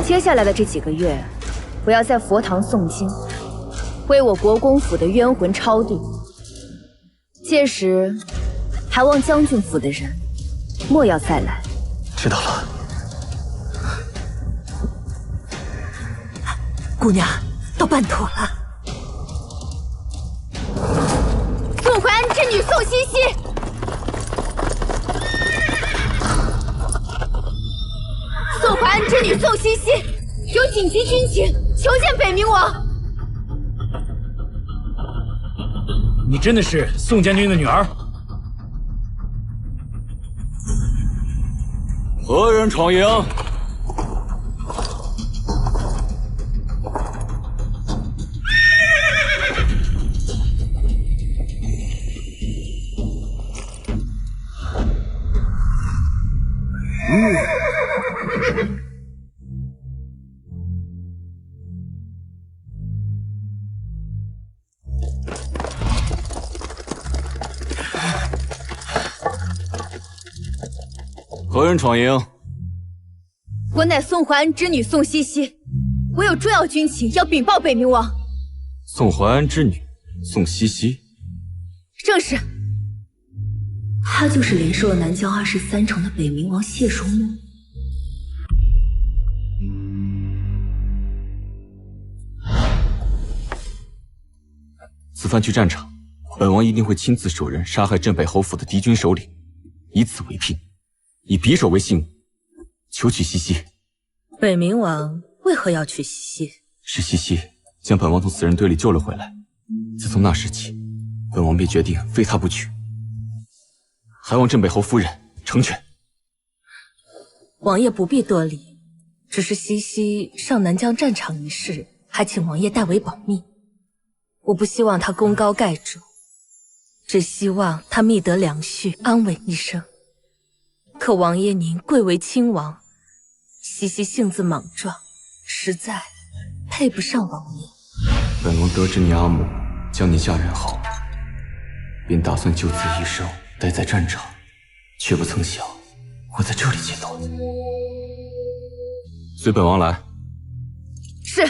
接下来的这几个月，我要在佛堂诵经，为我国公府的冤魂超度。届时，还望将军府的人莫要再来。知道了。姑娘，都办妥了。宋怀安之女宋茜茜，宋怀安之女宋茜茜有紧急军情，求见北冥王。你真的是宋将军的女儿？何人闯营？何人闯营？我乃宋淮安之女宋茜茜，我有重要军情要禀报北冥王。宋淮安之女宋茜茜，正是。她就是连胜了南疆23城的北冥王谢守母。此番去战场，本王一定会亲自手人杀害镇北侯府的敌军首领，以此为聘，以匕首为信物，求娶茜茜。北冥王为何要娶茜茜？是茜茜将本王从死人堆里救了回来。自从那时起，本王便决定非她不娶。还望镇北侯夫人成全。王爷不必多礼，只是茜茜上南疆战场一事，还请王爷代为保密。我不希望她功高盖主，只希望她觅得良婿，安稳一生。可王爷您贵为亲王，茜茜性子莽撞，实在配不上王爷。本王得知你阿母将你嫁人后，便打算就此一生待在战场，却不曾想会在这里见到你。随本王来。是。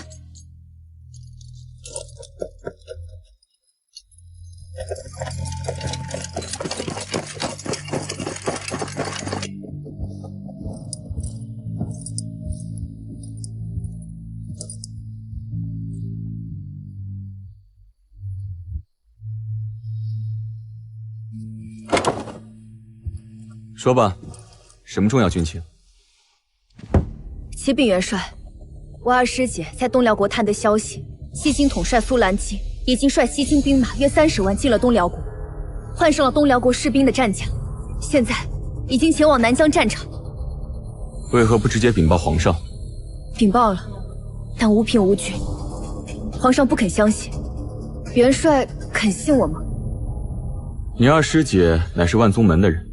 说吧，什么重要军情？启禀元帅，我二师姐在东辽国探得消息，西京统帅苏兰济已经率西京兵马约30万进了东辽国，换上了东辽国士兵的战甲，现在已经前往南疆战场。为何不直接禀报皇上？禀报了，但无凭无据，皇上不肯相信。元帅肯信我吗？你二师姐乃是万宗门的人，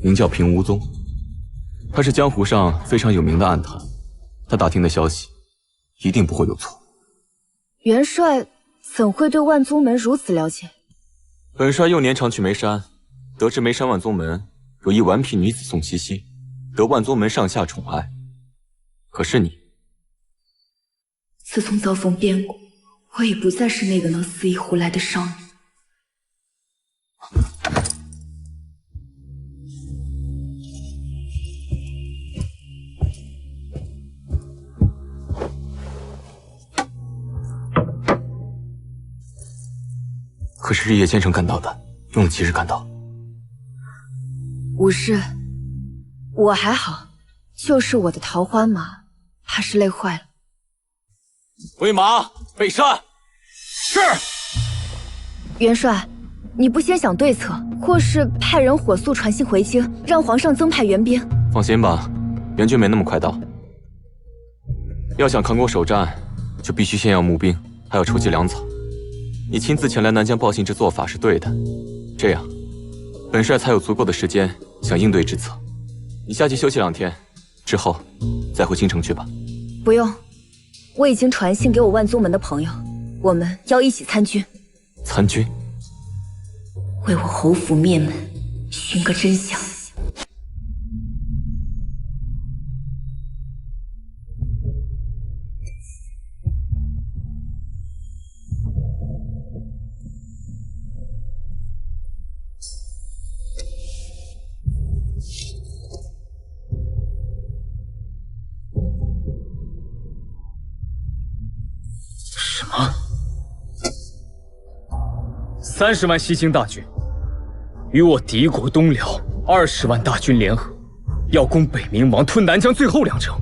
名叫平无宗，她是江湖上非常有名的暗探，她打听的消息一定不会有错。元帅怎会对万宗门如此了解？本帅幼年常去眉山，得知眉山万宗门有一顽皮女子宋茜茜，得万宗门上下宠爱。可是你，自从遭逢变故，我已不再是那个能肆意胡来的少女。可是日夜兼程赶到的，用了几日赶到？无事，我还好，就是我的桃花马，怕是累坏了。回马北上。是。元帅，你不先想对策，或是派人火速传信回京，让皇上增派援兵？放心吧，援军没那么快到。要想扛过首战，就必须先要募兵，还要筹集粮草。你亲自前来南疆报信，这做法是对的，这样，本帅才有足够的时间想应对之策。你下去休息2天，之后再回京城去吧。不用，我已经传信给我万宗门的朋友，我们要一起参军。参军？为我侯府灭门，寻个真相。什么？30万西京大军与我敌国东辽20万大军联合，要攻北冥王，吞南疆最后2城。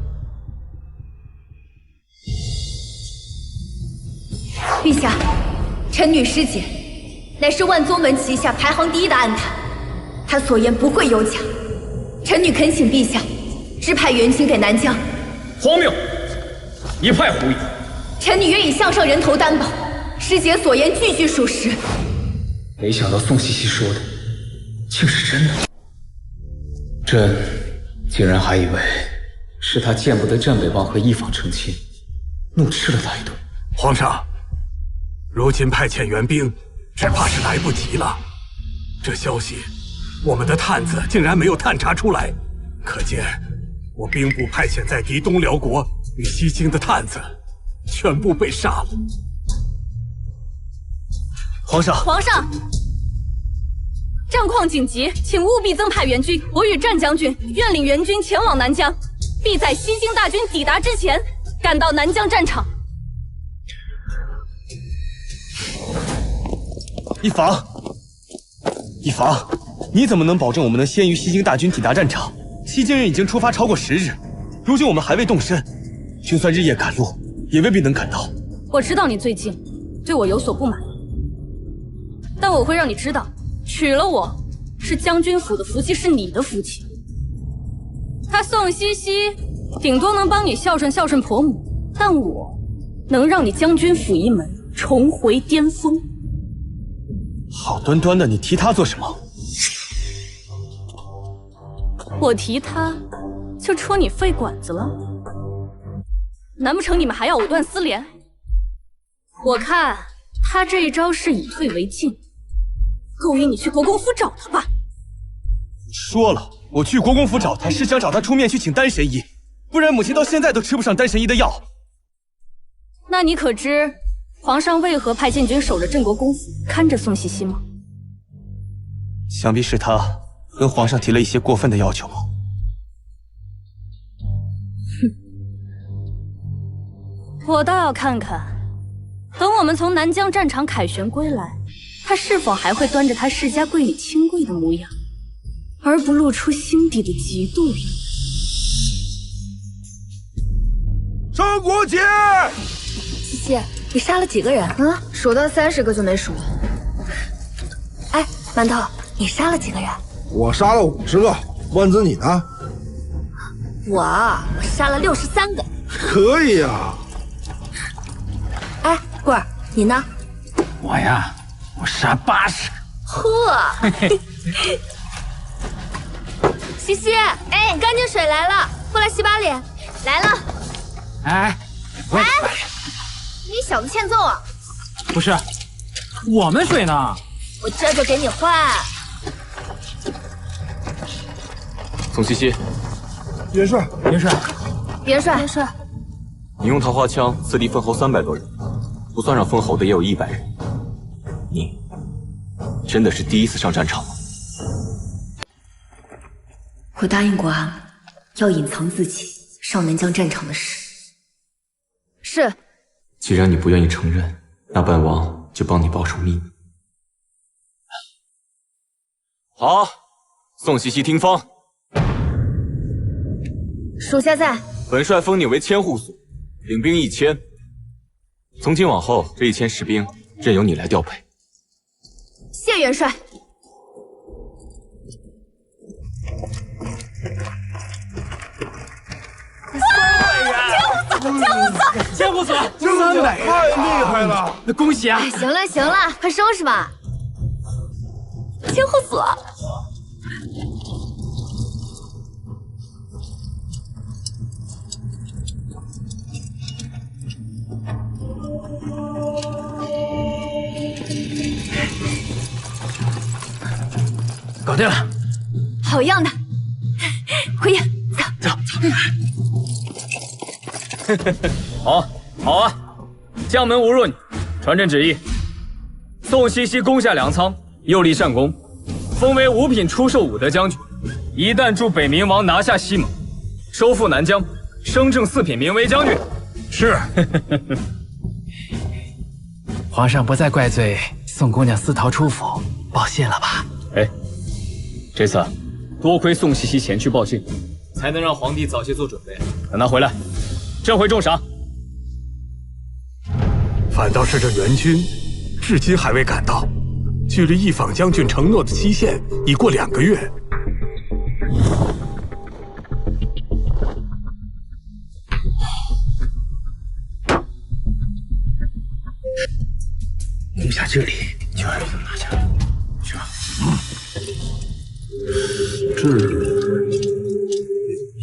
陛下，臣女师姐乃是万宗门旗下排行第1的暗探，她所言不会有假。臣女恳请陛下支派援军给南疆。荒谬！一派胡言！臣女愿以项上人头担保，师姐所言句句属实。没想到宋茜茜说的竟是真的，朕竟然还以为是他见不得镇北王和一坊成亲，怒斥了他一顿。皇上，如今派遣援兵，只怕是来不及了。这消息，我们的探子竟然没有探查出来，可见我兵部派遣在敌东辽国与西京的探子全部被杀了。皇上，皇上，战况紧急，请务必增派援军。我与战将军愿领援军前往南疆，必在西京大军抵达之前赶到南疆战场。一房，你怎么能保证我们能先于西京大军抵达战场？西京人已经出发超过10日，如今我们还未动身，就算日夜赶路，也未必能赶到。我知道你最近对我有所不满，但我会让你知道，娶了我是将军府的福气，是你的福气。他宋西西顶多能帮你孝顺孝顺婆母，但我能让你将军府一门重回巅峰。好端端的，你提他做什么？我提他就戳你肺管子了？难不成你们还要藕断丝连？我看他这一招是以退为进，勾引你去国公府找他吧。说了，我去国公府找他是想找他出面去请丹神医，不然母亲到现在都吃不上丹神医的药。那你可知皇上为何派禁军守着镇国公府，看着宋西西吗？想必是他跟皇上提了一些过分的要求吗？我倒要看看，等我们从南疆战场凯旋归来，他是否还会端着他世家贵女清贵的模样，而不露出心底的嫉妒意。张国杰，西西，你杀了几个人？数到30个就没数。哎，馒头，你杀了几个人？我杀了50个。万子你呢？我杀了63个。可以呀。哎，棍儿，你呢？我呀，我杀80个。呵，西西，哎，干净水来了，过来洗把脸。来了。哎，喂，你小子欠揍啊！不是，我们水呢？我这就给你换。宋西西，元帅，元帅，元帅，你用桃花枪刺敌封侯300多人，不算上封侯的也有100人。你真的是第一次上战场吗？我答应过安，要隐藏自己上南疆战场的事。是。既然你不愿意承认，那本王就帮你保守秘密。好，宋西西听封。属下在。本帅封你为千户所，领兵1000。从今往后，这1000士兵任由你来调配。谢元帅。千户所300人，太厉害了！那恭喜啊！哎，行了，快收拾吧。千户所。搞定了。好样的！回营，走。好啊！将门无润，传朕旨意：宋西西攻下粮仓，又立战功，封为五品出售武德将军。一旦助北冥王拿下西蒙，收复南疆，升正4品明威将军。是。皇上不再怪罪宋姑娘私逃出府，报信了吧？哎，这次多亏宋西西前去报信，才能让皇帝早些做准备。等他回来，朕会重赏。反倒是这援军，至今还未赶到，距离一坊将军承诺的期限已过2个月。攻下这里，就要拿下。去吧。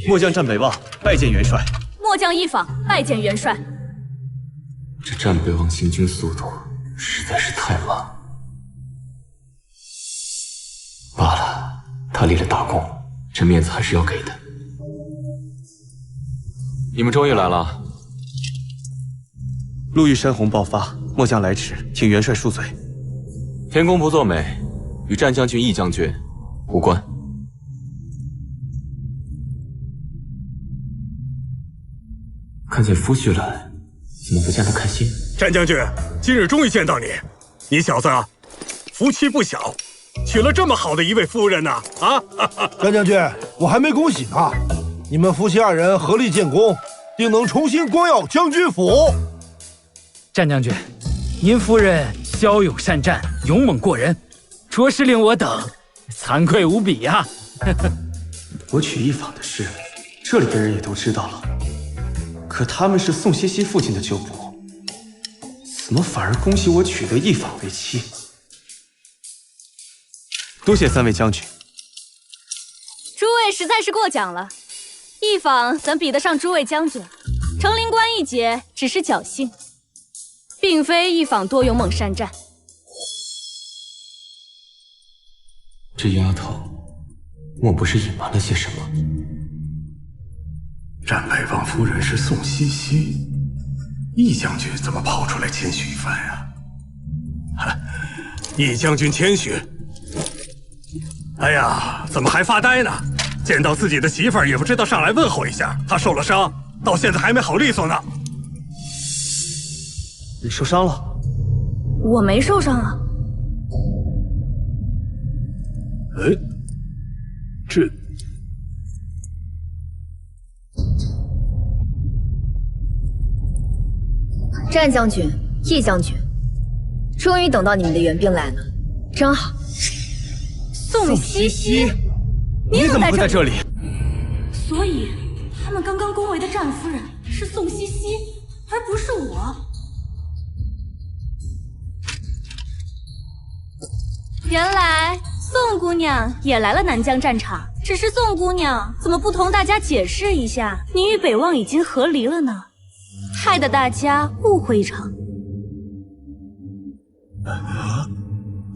末将战北望，拜见元帅。末将一访，拜见元帅。这战北望行军速度实在是太慢。罢了，他立了大功，这面子还是要给的。你们终于来了。路遇山洪爆发，末将来迟，请元帅恕罪。天公不作美，与战将军、义将军无关。看见夫婿了，怎么不见得开心？战将军，今日终于见到你，你小子福气不小，娶了这么好的一位夫人呢！啊，战将军，我还没恭喜呢。你们夫妻二人合力建功，定能重新光耀将军府。战将军，您夫人骁勇善战，勇猛过人，着实令我等惭愧无比呀。我娶一坊的事，这里的人也都知道了。可他们是宋西西父亲的旧部，怎么反而恭喜我娶得一坊为妻？多谢三位将军。诸位实在是过奖了，一坊怎比得上诸位将军？成灵关一劫只是侥幸，并非一坊多勇猛善战。这丫头，莫不是隐瞒了些什么？战北王夫人是宋西西，义将军怎么跑出来谦虚一番呀？义将军谦虚。哎呀，怎么还发呆呢？见到自己的媳妇儿也不知道上来问候一下。她受了伤，到现在还没好利索呢。你受伤了？我没受伤啊。哎，这……战将军、义将军，终于等到你们的援兵来了，真好。宋西西，你怎么会在这里？所以，他们刚刚恭维的战夫人是宋西西，而不是我。原来宋姑娘也来了南疆战场，只是宋姑娘怎么不同大家解释一下，你与北望已经和离了呢？害得大家误会一场。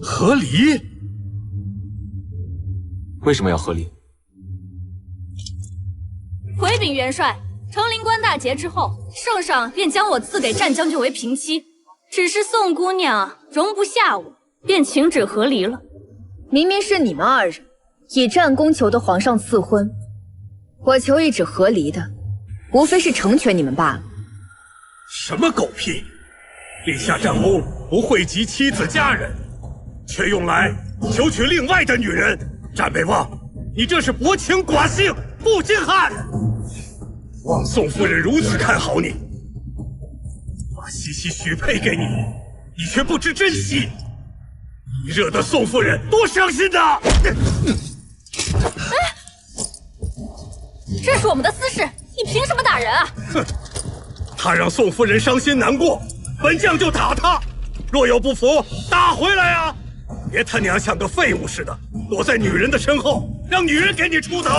和离？为什么要和离？回禀元帅，成灵关大捷之后，圣上便将我赐给战将军为平妻，只是宋姑娘容不下我，便请旨和离了。明明是你们二人以战功求得皇上赐婚，我求一纸和离的，无非是成全你们罢了。什么狗屁！立下战功不惠及妻子家人，却用来求娶另外的女人。战北望，你这是薄情寡性，不经汉。望宋夫人如此看好你，把西西许配给你，你却不知珍惜，你惹得宋夫人多伤心呐！这是我们的私事，你凭什么打人啊？哼！他让宋夫人伤心难过，本将就打他。若有不服，打回来啊！别他娘像个废物似的，躲在女人的身后，让女人给你出头。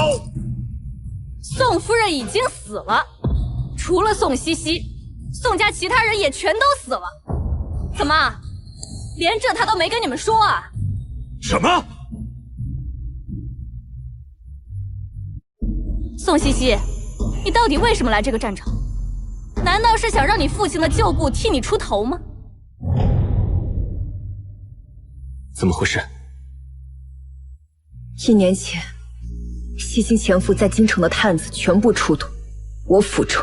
宋夫人已经死了，除了宋西西，宋家其他人也全都死了。怎么，连这他都没跟你们说啊？什么？宋西西，你到底为什么来这个战场？难道是想让你父亲的旧部替你出头吗？怎么回事？1年前，西京潜伏在京城的探子全部出土，我府中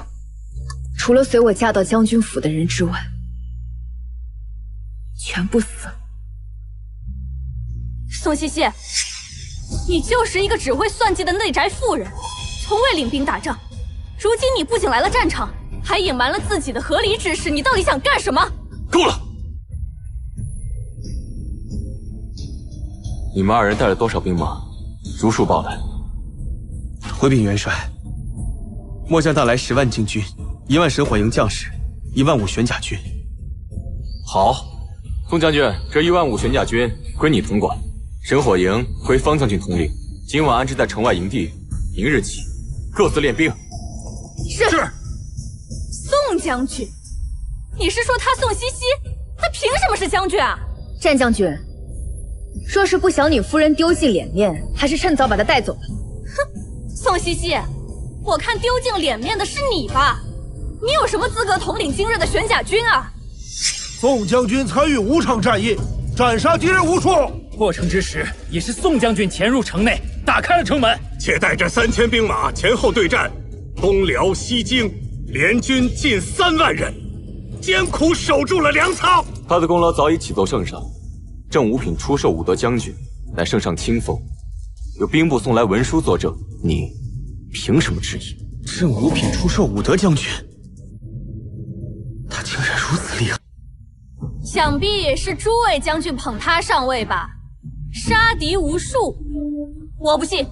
除了随我嫁到将军府的人之外，全部死了。宋西西，你就是一个只会算计的内宅妇人，从未领兵打仗。如今你不仅来了战场，还隐瞒了自己的和离之事，你到底想干什么？够了！你们二人带了多少兵马？如数报来。回禀元帅，末将带来10万精军，1万神火营将士，1万5玄甲军。好，宋将军，这1万5玄甲军归你统管，神火营归方将军统领。今晚安置在城外营地，明日起各自练兵。是。宋将军，你是说他宋西西，他凭什么是将军啊？战将军，若是不想你夫人丢尽脸面，还是趁早把她带走吧。哼，宋西西，我看丢尽脸面的是你吧？你有什么资格统领今日的玄甲军啊？宋将军参与5场战役，斩杀敌人无数。破城之时，也是宋将军潜入城内，打开了城门，且带着3000兵马前后对战，东辽西京联军近3万人，艰苦守住了粮仓。他的功劳早已启奏圣上，正五品出售武德将军，乃圣上亲封，有兵部送来文书作证，你凭什么质疑？正五品出售武德将军，他竟然如此厉害！想必是诸位将军捧他上位吧？杀敌无数，我不信。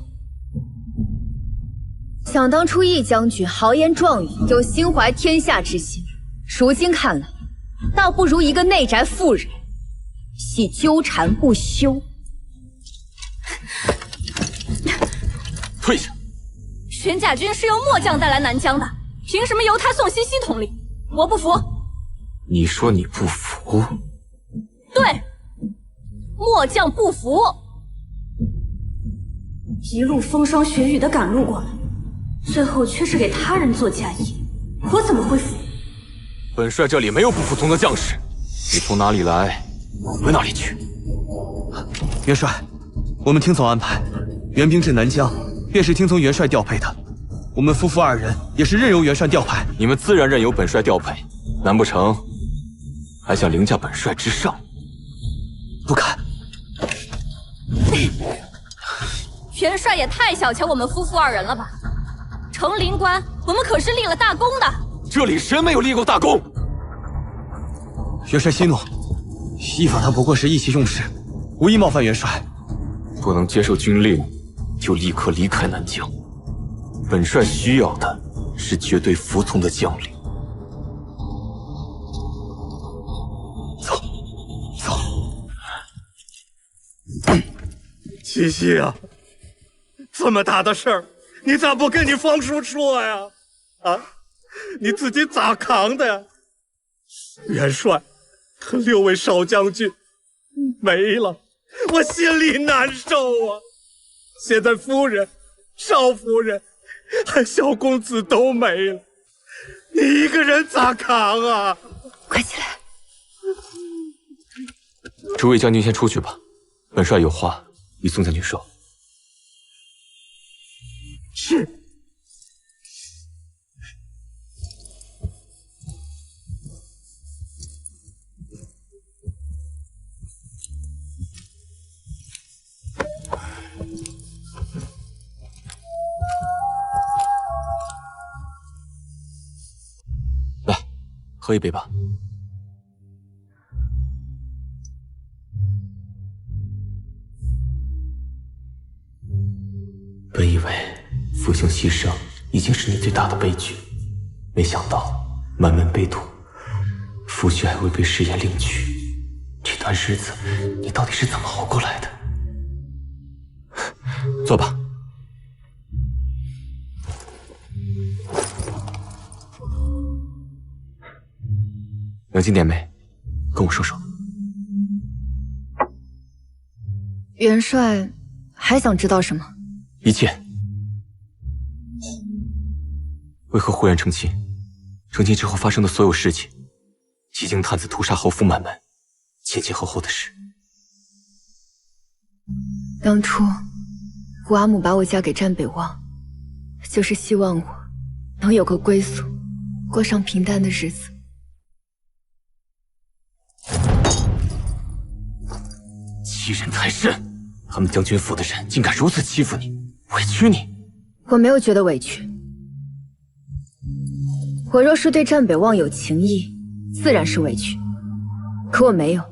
想当初易将军豪言壮语，有心怀天下之心，如今看来，倒不如一个内宅妇人，系纠缠不休。退下！玄甲军是由末将带来南疆的，凭什么由他宋西西统领？我不服！你说你不服？对，末将不服。一路风霜雪雨的赶路过来，最后却是给他人做嫁衣，我怎么会服？本帅这里没有不服从的将士，你从哪里来，回哪里去。元帅，我们听从安排，援兵至南疆，便是听从元帅调配的。我们夫妇2人也是任由元帅调派。你们自然任由本帅调配，难不成还想凌驾本帅之上？不敢。元帅也太小瞧我们夫妇2人了吧？成灵关，我们可是立了大功的。这里谁没有立过大功？元帅息怒，一法他不过是意气用事，无意冒犯元帅。不能接受军令，就立刻离开南疆。本帅需要的是绝对服从的将领。走，走。西西啊，这么大的事儿，你咋不跟你方叔说呀？啊，你自己咋扛的呀？元帅和6位少将军没了，我心里难受啊。现在夫人、少夫人还小公子都没了，你一个人咋扛啊？快起来！诸位将军先出去吧，本帅有话与宋将军说。是。来，喝一杯吧。本以为父兄牺牲已经是你最大的悲剧，没想到满门被屠，父婿还未被食言领取，这段日子你到底是怎么熬过来的？坐吧。冷静点没？跟我说说。元帅还想知道什么？一切。为何忽然成亲？成亲之后发生的所有事情，西京探子屠杀侯府满门，前后的事。当初我阿母把我嫁给战北望，就是希望我能有个归宿，过上平淡的日子。欺人太甚！他们将军府的人竟敢如此欺负你，委屈你。我没有觉得委屈。我若是对战北望有情意，自然是委屈。可我没有。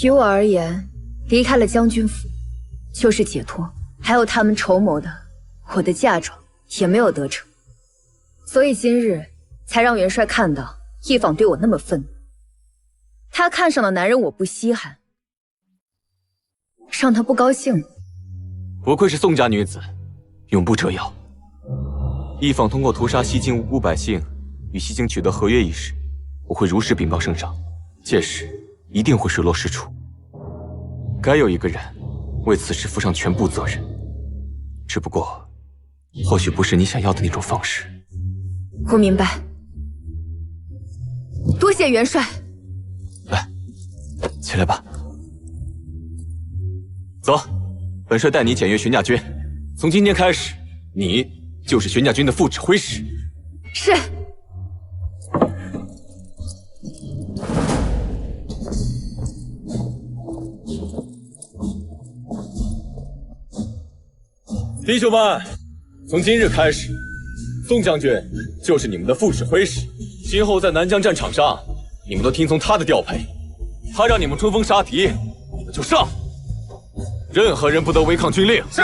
于我而言，离开了将军府，就是解脱。还有他们筹谋的，我的嫁妆也没有得逞。所以今日才让元帅看到一坊对我那么愤怒。他看上的男人我不稀罕，让他不高兴了。不愧是宋家女子，永不折腰。一坊通过屠杀西京无辜百姓，与西京取得合约一事，我会如实禀报圣上，届时一定会水落石出。该有一个人为此事负上全部责任。只不过或许不是你想要的那种方式。我明白，多谢元帅。来，起来吧。走，本帅带你检阅玄甲军。从今天开始，你就是玄甲军的副指挥使。是。弟兄们，从今日开始，宋将军就是你们的副指挥使。今后在南疆战场上，你们都听从他的调配。他让你们冲锋杀敌，你们就上。任何人不得违抗军令。是。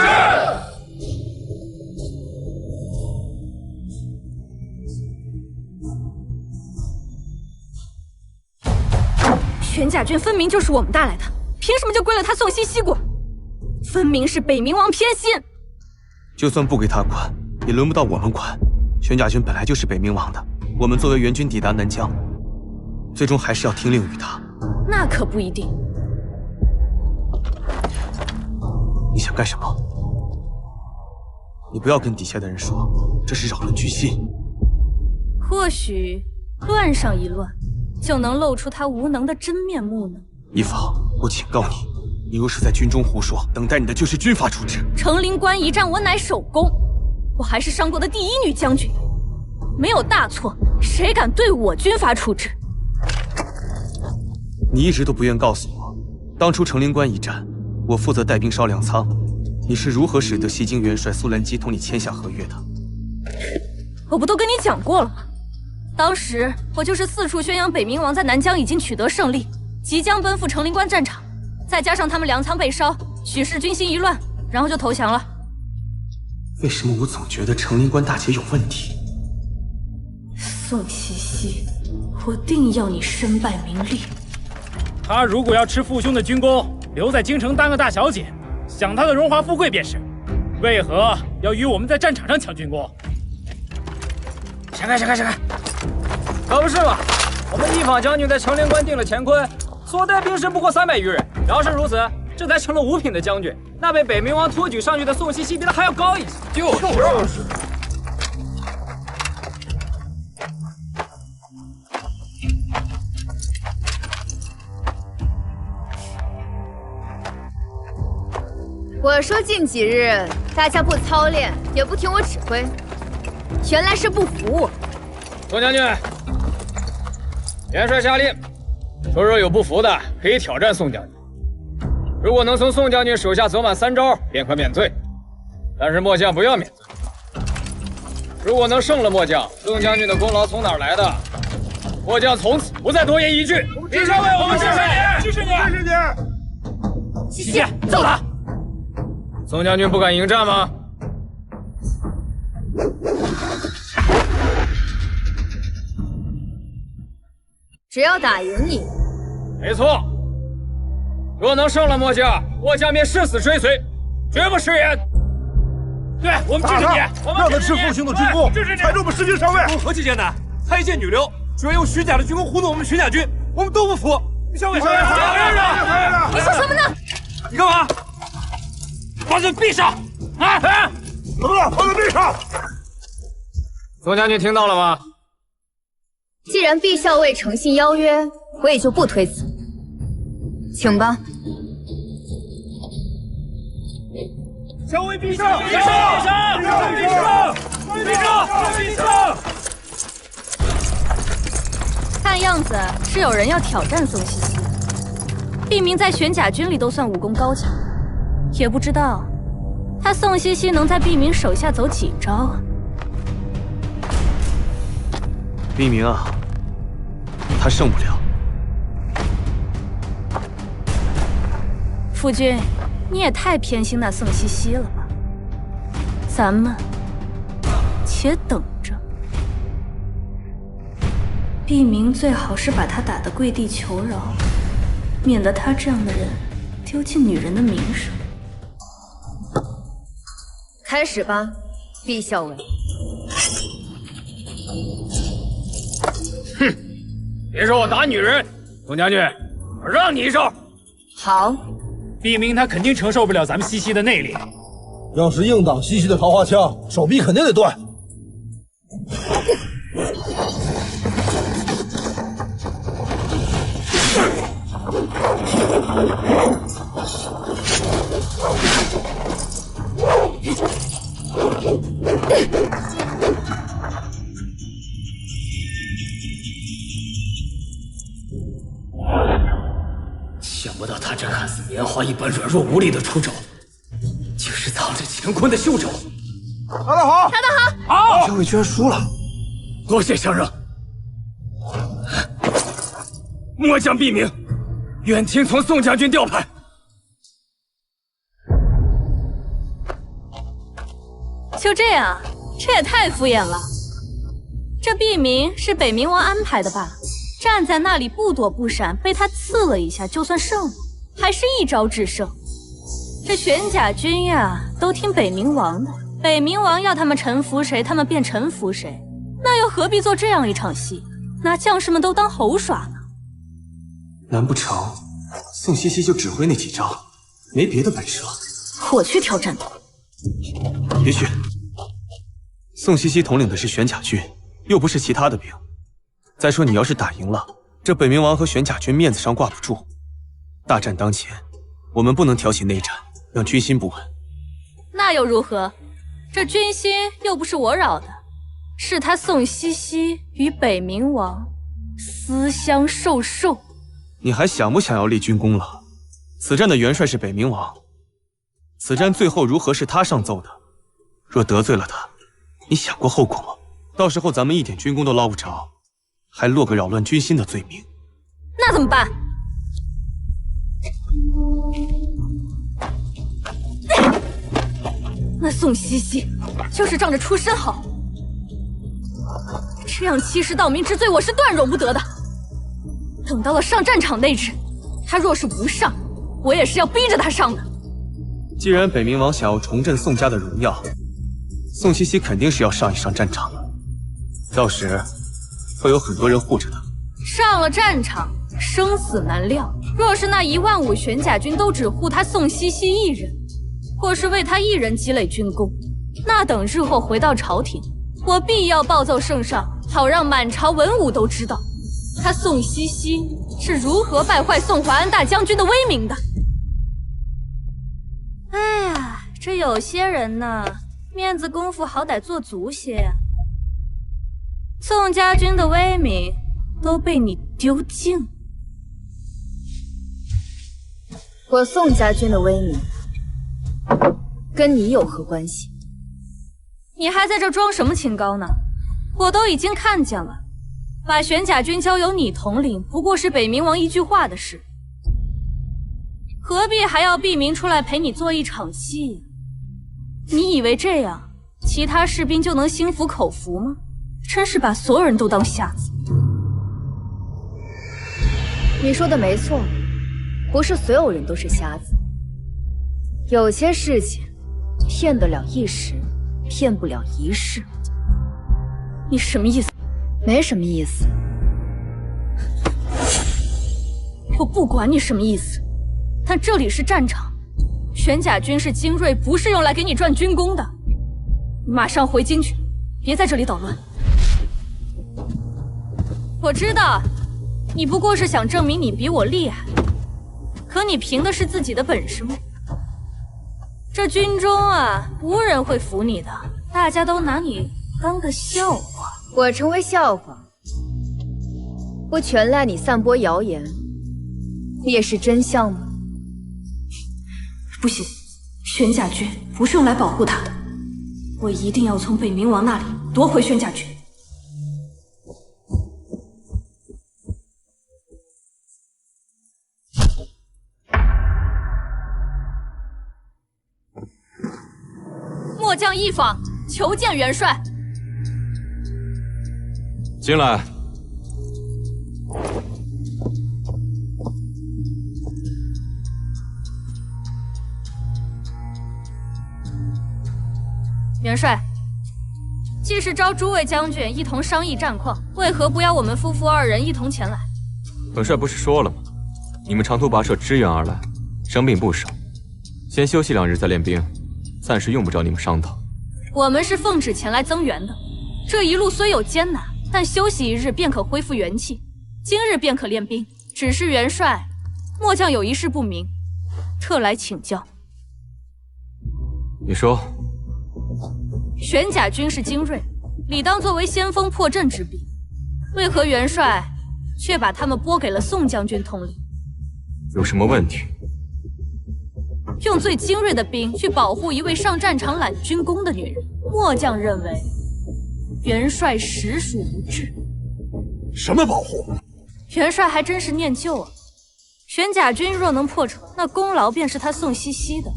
玄甲军分明就是我们带来的，凭什么就归了他宋西西管？分明是北冥王偏心。就算不给他管，也轮不到我们管。玄甲军本来就是北冥王的，我们作为援军抵达南疆，最终还是要听令于他。那可不一定。你想干什么？你不要跟底下的人说，这是扰乱军心。或许乱上一乱，就能露出他无能的真面目呢。一房，我警告你，你若是在军中胡说，等待你的就是军法处置。成陵关一战，我乃首功，我还是伤国的第1女将军，没有大错，谁敢对我军法处置？你一直都不愿告诉我，当初成陵关一战，我负责带兵烧粮仓，你是如何使得西京元帅苏兰基同你签下合约的？我不都跟你讲过了吗？当时我就是四处宣扬北冥王在南疆已经取得胜利，即将奔赴成陵关战场，再加上他们粮仓被烧，许是军心一乱，然后就投降了。为什么我总觉得成陵关大捷有问题？宋西西，我定要你身败名裂。他如果要吃父兄的军功，留在京城当个大小姐，享他的荣华富贵便是。为何要与我们在战场上抢军功？闪开！可不是嘛！我们一坊将军在成陵关定了乾坤，所带兵士不过300余人。要是如此，这才成了5品的将军，那被北冥王托举上去的宋西西比他还要高一些。就是。我说近几日大家不操练，也不听我指挥，原来是不服我。宋将军，元帅下令，说若有不服的，可以挑战宋将军。如果能从宋将军手下走满3招，便可免罪。但是末将不要免罪。如果能胜了末将，宋将军的功劳从哪儿来的？末将从此不再多言一句。李少尉，我们支持你，支持你，支持你。西西，揍他！宋将军不敢迎战吗？只要打赢你。没错。若能胜了末将，末将便誓死追随，绝不食言。对，我们支持你，让他吃父兄的军功，才这么士兵上位。何其艰难！他一介女流，居然用虚假的军功糊弄我们玄甲军，我们都不服。小伟，你说什么呢？你干嘛？把嘴闭上！怎么了？把嘴闭上！宋将军听到了吗？既然毕校尉诚信邀约，我也就不推辞。请吧。校尉闭上！闭上！看样子是有人要挑战宋西西。毕明在玄甲军里都算武功高强，也不知道他宋西西能在毕明手下走几招啊？毕明啊，他胜不了。夫君，你也太偏心那宋西西了吧？咱们且等着。毕明最好是把他打得跪地求饶，免得他这样的人丢尽女人的名声。开始吧，毕校尉。哼，别说我打女人，宋将军，我让你一招。好。毕明他肯定承受不了咱们西西的内力，要是硬挡西西的桃花枪，手臂肯定得断。想不到他这看似棉花一般软弱无力的出手，竟是藏着乾坤的袖手。打得好，打得好！好，小伟居然输了，多谢相让。末将毕明，愿听从宋将军调派。就这样，这也太敷衍了。这毕明是北冥王安排的吧？站在那里不躲不闪，被他刺了一下就算胜了，还是一招制胜。这玄甲军呀，都听北冥王的，北冥王要他们臣服谁，他们便臣服谁，那又何必做这样一场戏，拿将士们都当猴耍呢？难不成宋西西就只会那几招，没别的本事了？我去挑战他。别去，宋西西统领的是玄甲军，又不是其他的兵。再说你要是打赢了，这北冥王和玄甲军面子上挂不住。大战当前，我们不能挑起内战，让军心不稳。那又如何？这军心又不是我扰的，是他宋西西与北冥王私相授受。你还想不想要立军功了？此战的元帅是北冥王，此战最后如何是他上奏的。若得罪了他，你想过后果吗？到时候咱们一点军功都捞不着，还落个扰乱军心的罪名。那怎么办？那宋西西就是仗着出身好，这样欺师盗名之罪，我是断容不得的。等到了上战场那日，他若是不上，我也是要逼着他上的。既然北冥王想要重振宋家的荣耀，宋西西肯定是要上一上战场的，到时会有很多人护着他。上了战场，生死难料。若是那15000玄甲军都只护他宋西西一人，或是为他一人积累军功，那等日后回到朝廷，我必要报奏圣上，好让满朝文武都知道，他宋西西是如何败坏宋淮安大将军的威名的。哎呀，这有些人呢，面子功夫好歹做足些呀。宋家军的威名都被你丢尽了。我宋家军的威名跟你有何关系？你还在这装什么清高呢？我都已经看见了，把玄甲军交由你统领，不过是北冥王一句话的事，何必还要毕明出来陪你做一场戏？你以为这样其他士兵就能心服口服吗？真是把所有人都当瞎子。你说的没错，不是所有人都是瞎子，有些事情骗得了一时，骗不了一世。你什么意思？没什么意思。我不管你什么意思，但这里是战场，玄甲军是精锐，不是用来给你赚军功的。马上回京去，别在这里捣乱。我知道，你不过是想证明你比我厉害，可你凭的是自己的本事吗？这军中啊，无人会服你的，大家都拿你当个笑话。我成为笑话，不全赖你散播谣言，也是真相吗？不行，玄甲军不是用来保护他的，我一定要从北冥王那里夺回玄甲军。末将一访，求见元帅。进来。元帅，既是召诸位将军一同商议战况，为何不邀我们夫妇二人一同前来？本帅不是说了吗？你们长途跋涉支援而来，伤病不少，先休息2日再练兵。暂时用不着你们商讨。我们是奉旨前来增援的，这一路虽有艰难，但休息一日便可恢复元气，今日便可练兵。只是元帅，末将有一事不明，特来请教。你说。玄甲军是精锐，理当作为先锋破阵之兵，为何元帅却把他们拨给了宋将军统领？有什么问题？用最精锐的兵去保护一位上战场揽军功的女人，末将认为元帅实属无智。什么保护？元帅还真是念旧啊！玄甲军若能破城，那功劳便是他宋西西的，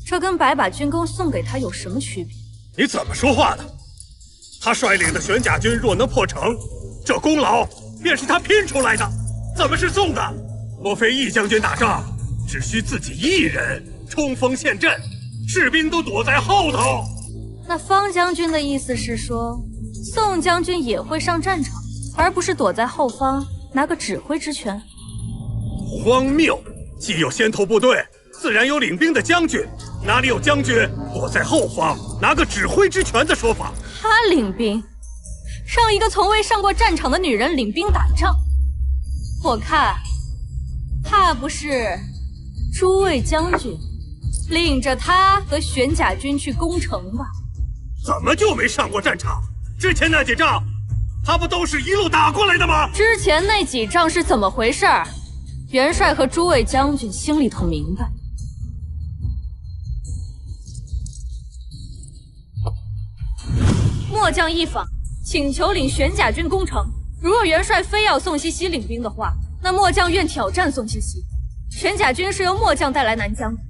这跟白把军功送给他有什么区别？你怎么说话的？他率领的玄甲军若能破城，这功劳便是他拼出来的，怎么是送的？莫非易将军打仗只需自己一人冲锋陷阵，士兵都躲在后头？那方将军的意思是说，宋将军也会上战场，而不是躲在后方拿个指挥之权？荒谬！既有先头部队，自然有领兵的将军，哪里有将军躲在后方拿个指挥之权的说法？他领兵，让一个从未上过战场的女人领兵打仗，我看怕不是诸位将军领着他和玄甲军去攻城吧？怎么就没上过战场？之前那几仗，他不都是一路打过来的吗？之前那几仗是怎么回事？元帅和诸位将军心里头明白。末将一访，请求领玄甲军攻城。如若元帅非要宋西西领兵的话，那末将愿挑战宋西西。玄甲军是由末将带来南疆的，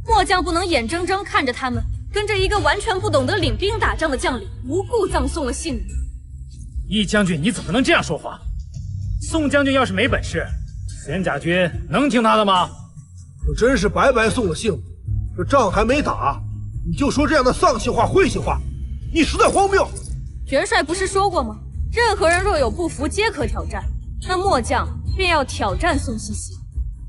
末将不能眼睁睁看着他们跟着一个完全不懂得领兵打仗的将领无故葬送了性命。易将军，你怎么能这样说话？宋将军要是没本事，玄甲军能听他的吗？我真是白白送了性命，这仗还没打，你就说这样的丧气话、晦气话，你实在荒谬！元帅不是说过吗？任何人若有不服，皆可挑战。那末将便要挑战宋西西。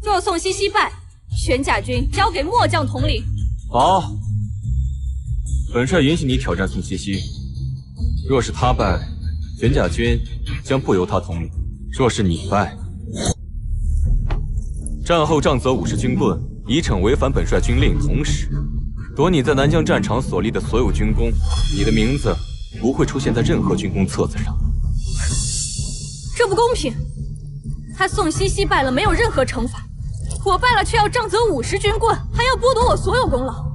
若宋西西败，玄甲军交给末将统领。好，本帅允许你挑战宋西西。若是他败，玄甲军将不由他统领；若是你败，战后杖责50军棍，以惩违反本帅军令，同时夺你在南疆战场所立的所有军功。你的名字不会出现在任何军功册子上。这不公平！他宋西西败了，没有任何惩罚；我败了，却要杖责50军棍，还要剥夺我所有功劳。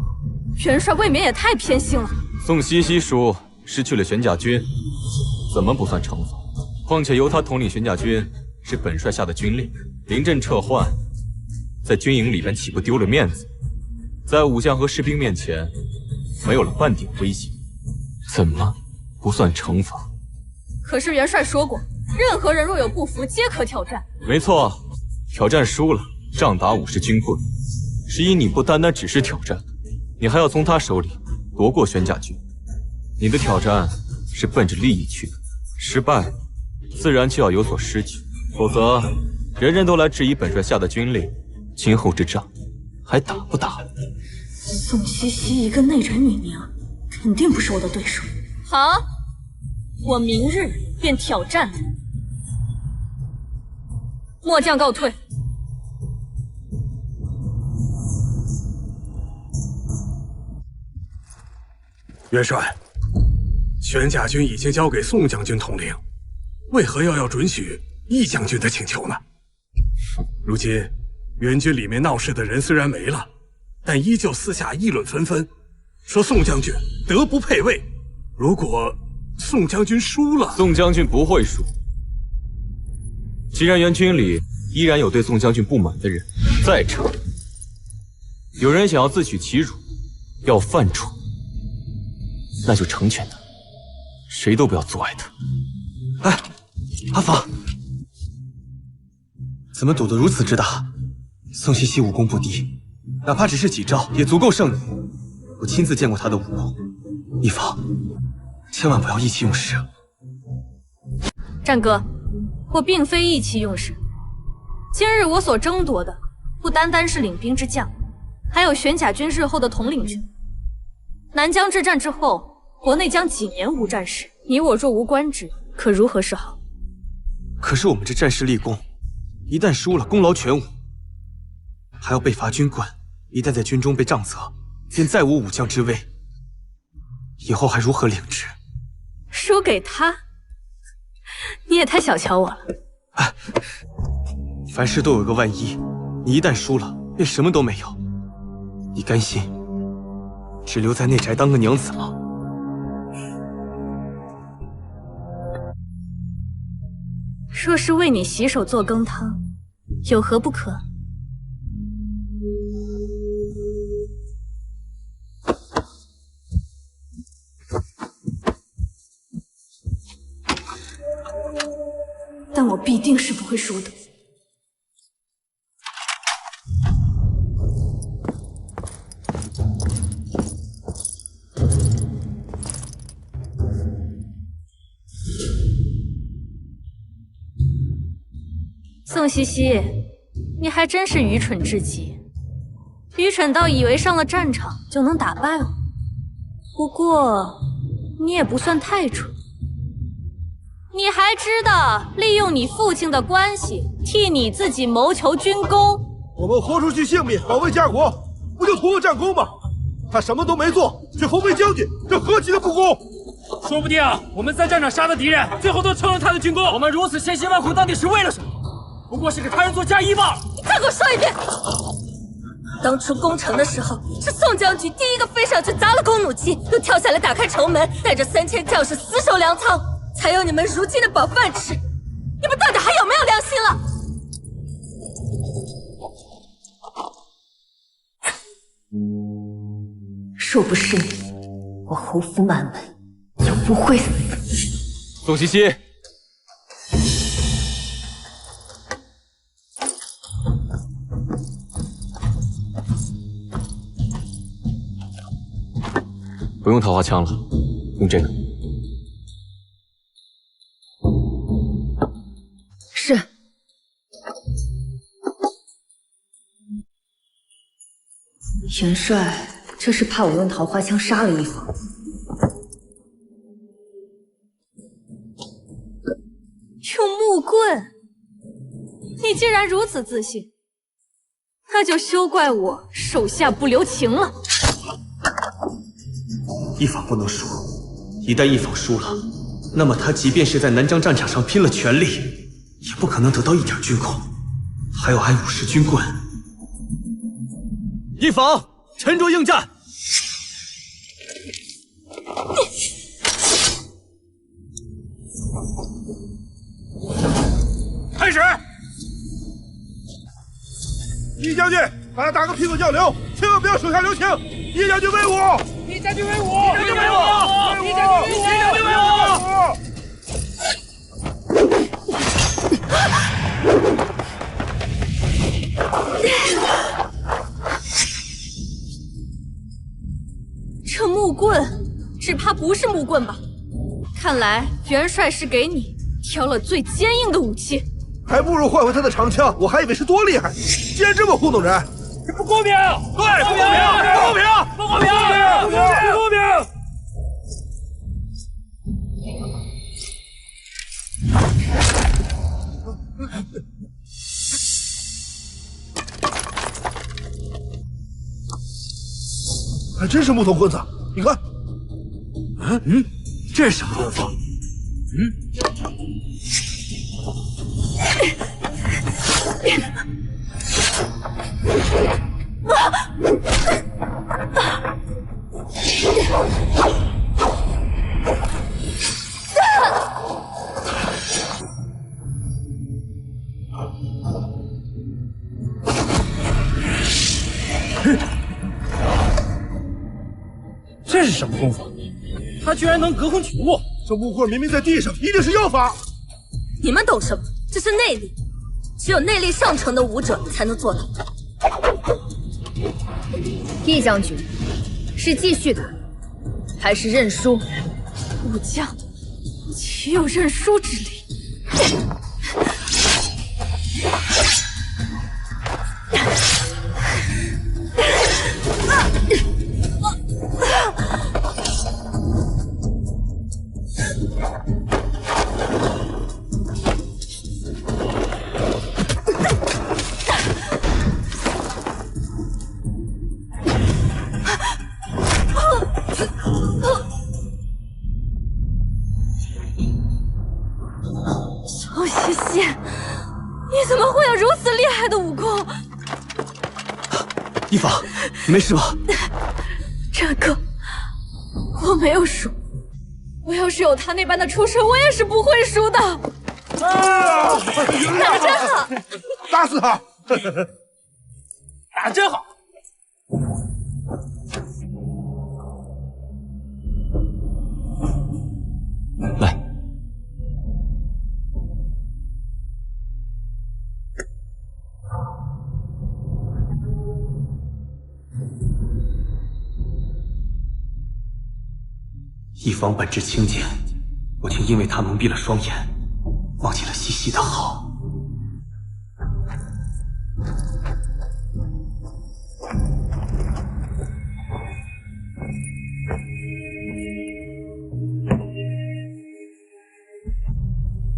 元帅未免也太偏心了。宋西西叔失去了玄甲军，怎么不算惩罚？况且由他统领玄甲军是本帅下的军令，临阵撤换，在军营里边岂不丢了面子？在武将和士兵面前，没有了半点威胁，怎么不算惩罚？可是元帅说过，任何人若有不服，皆可挑战。没错，挑战输了，杖打50军棍。是因你不单单只是挑战，你还要从他手里夺过玄甲军。你的挑战是奔着利益去的，失败自然就要有所失去，否则人人都来质疑本帅下的军令，今后之仗还打不打？宋西西一个内人女娘，肯定不是我的对手。好，我明日便挑战他。末将告退。元帅，玄甲军已经交给宋将军统领，为何要准许易将军的请求呢？如今援军里面闹事的人虽然没了，但依旧私下议论纷纷，说宋将军德不配位。如果宋将军输了，宋将军不会输。既然援军里依然有对宋将军不满的人，再者有人想要自取其辱，要犯楚，那就成全他，谁都不要阻碍他。哎，阿房，怎么赌得如此之大？宋西西武功不低，哪怕只是几招也足够胜你。我亲自见过他的武功，一房，千万不要意气用事。战哥，我并非意气用事。今日我所争夺的，不单单是领兵之将，还有玄甲军日后的统领权。南疆之战之后，国内将几年无战事，你我若无官职，可如何是好？可是我们这战士立功，一旦输了，功劳全无，还要被罚军冠。一旦在军中被杖责，便再无武将之位，以后还如何领职？输给他，你也太小瞧我了。哎，凡事都有个万一，你一旦输了，便什么都没有。你甘心只留在内宅当个娘子吗？若是为你洗手做羹汤，有何不可？但我必定是不会输的。宋茜茜，你还真是愚蠢至极，愚蠢到以为上了战场就能打败我。不过，你也不算太蠢。你还知道利用你父亲的关系，替你自己谋求军功。我们豁出去性命保卫家国，不就图个战功吗？他什么都没做，却封为将军，这何其的不公！说不定我们在战场杀的敌人，最后都成了他的军功。我们如此千辛万苦，到底是为了什么？不过是给他人做嫁衣罢了。你再给我说一遍！当初攻城的时候，是宋将军第一个飞上去砸了弓弩机，又跳下来打开城门，带着3000将士死守粮仓，才有你们如今的饱饭吃。你们到底还有没有良心了？若不是你，我侯府满门就不会死。宋茜茜，不用桃花枪了，用这个。是。元帅，这是怕我用桃花枪杀了一方。用木棍？你既然如此自信，那就休怪我手下不留情了。一坊不能输，一旦一坊输了，那么他即便是在南疆战场上拼了全力，也不可能得到一点军功，还要挨50军棍。一坊沉着应战！开始！一将军，把他打个屁滚尿流，千万不要手下留情！一将军威武！一将军威武！一将军威武！一将军威武！这木棍，只怕不是木棍吧？看来元帅是给你挑了最坚硬的武器，还不如换回他的长枪，我还以为是多厉害，竟然这么糊弄人！这不公平！对，不公平！不公平！不公平！不公平！还真是木头棍子，你看。这是什么功夫？这是什么功夫？他居然能隔空取物！这木棍明明在地上，一定是妖法。你们懂什么？这是内力，只有内力上乘的武者才能做到。易将军，是继续打，还是认输？武将岂有认输之理？么会有如此厉害的武功？一芳，你没事吧？战哥，我没有输。我要是有他那般的出身，我也是不会输的。打得真好，打死他！打得真好。来。一方本质清简，我竟因为他蒙蔽了双眼，忘记了西西的好。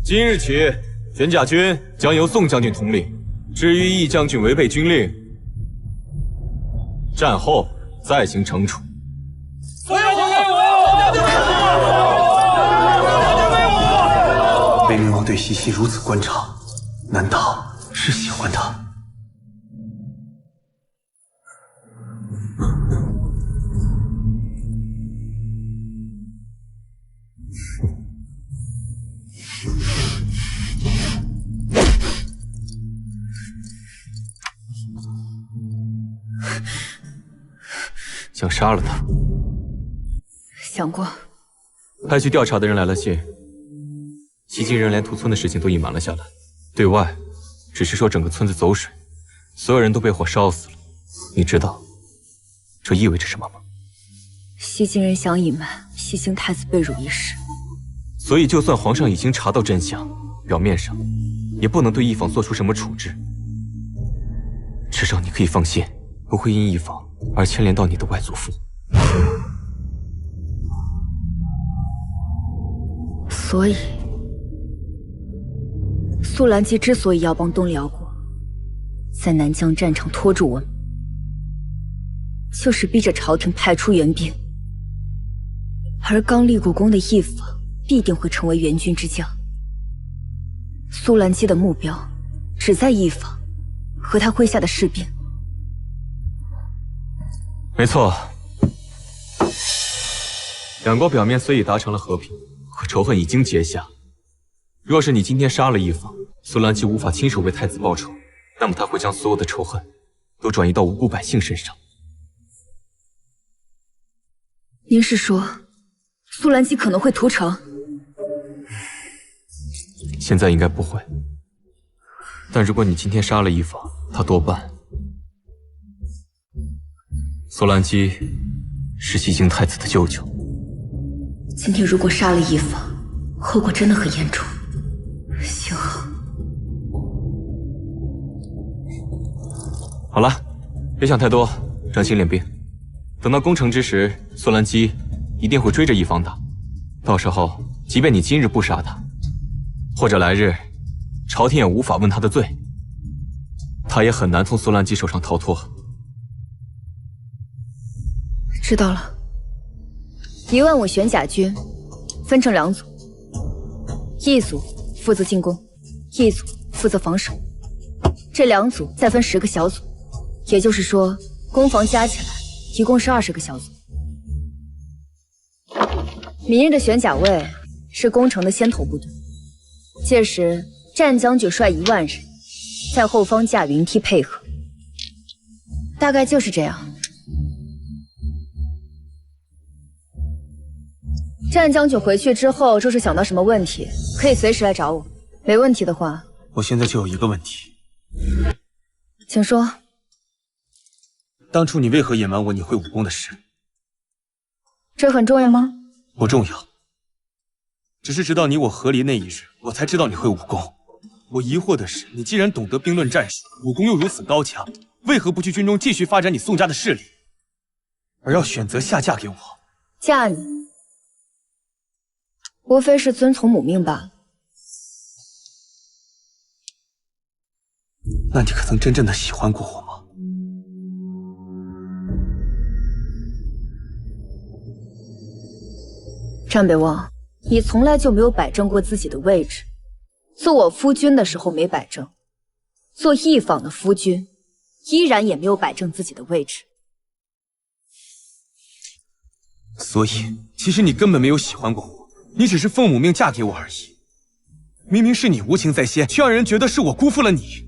今日起，玄甲军将由宋将军统领。至于易将军违背军令，战后再行惩处。魏明王对西西如此关照，难道是喜欢他？想杀了他？想过。派去调查的人来了信，西京人连屠村的事情都隐瞒了下来，对外只是说整个村子走水，所有人都被火烧死了。你知道这意味着什么吗？西京人想隐瞒西京太子被辱一事，所以就算皇上已经查到真相，表面上也不能对一坊做出什么处置。至少你可以放心，不会因一坊而牵连到你的外祖父。所以，苏兰姬之所以要帮东辽国在南疆战场拖住我们，就是逼着朝廷派出援兵，而刚立过功的一坊必定会成为援军之将。苏兰姬的目标只在一坊和他麾下的士兵。没错，两国表面虽已达成了和平，可仇恨已经结下。若是你今天杀了一坊，苏兰姬无法亲手为太子报仇，那么他会将所有的仇恨都转移到无辜百姓身上。您是说，苏兰姬可能会屠城？现在应该不会，但如果你今天杀了一坊，他多半……苏兰姬是西京太子的舅舅。今天如果杀了一坊，后果真的很严重。幸好。好了，别想太多，专心练兵。等到攻城之时，苏兰姬一定会追着一坊打。到时候，即便你今日不杀他，或者来日，朝廷也无法问他的罪，他也很难从苏兰姬手上逃脱。知道了。1万5玄甲军分成2组，一组负责进攻，一组负责防守。这2组再分10个小组，也就是说，攻防加起来一共是20个小组。明日的玄甲卫是攻城的先头部队，届时战将军率1万人在后方架云梯配合，大概就是这样。战将军回去之后，若是想到什么问题，可以随时来找我。没问题的话，我现在就有一个问题，请说。当初你为何隐瞒我你会武功的事？这很重要吗？不重要，只是直到你我和离那一日，我才知道你会武功。我疑惑的是，你既然懂得兵论战术，武功又如此高强，为何不去军中继续发展你宋家的势力，而要选择下嫁给我？嫁你，无非是遵从母命罢了。那你可曾真正的喜欢过我吗？战北望，你从来就没有摆正过自己的位置。做我夫君的时候没摆正，做一坊的夫君，依然也没有摆正自己的位置。所以，其实你根本没有喜欢过我，你只是奉母命嫁给我而已。明明是你无情在先，却让人觉得是我辜负了你。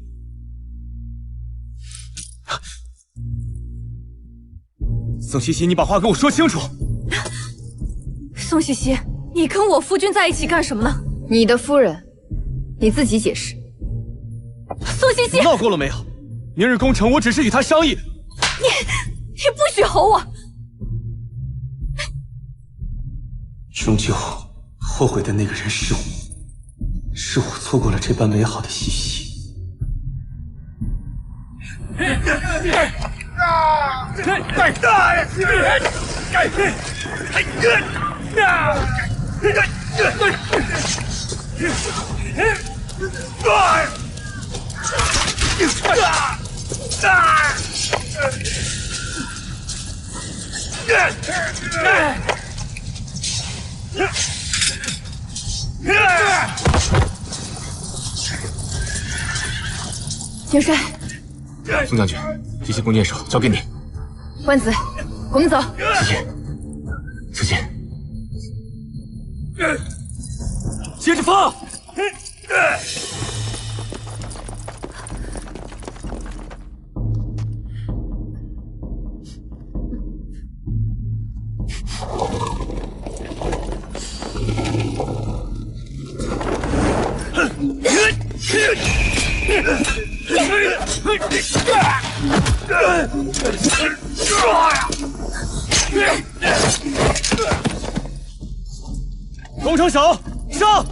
宋茜茜，你把话给我说清楚。宋茜茜，你跟我夫君在一起干什么呢？你的夫人，你自己解释。宋茜茜，闹够了没有？明日攻城，我只是与他商议。你不许吼我！终究后悔的那个人是我，是我错过了这般美好的西西。元帅，宋将军，这些弓箭手交给你。万子，我们走。此剑，接着放。攻城手上！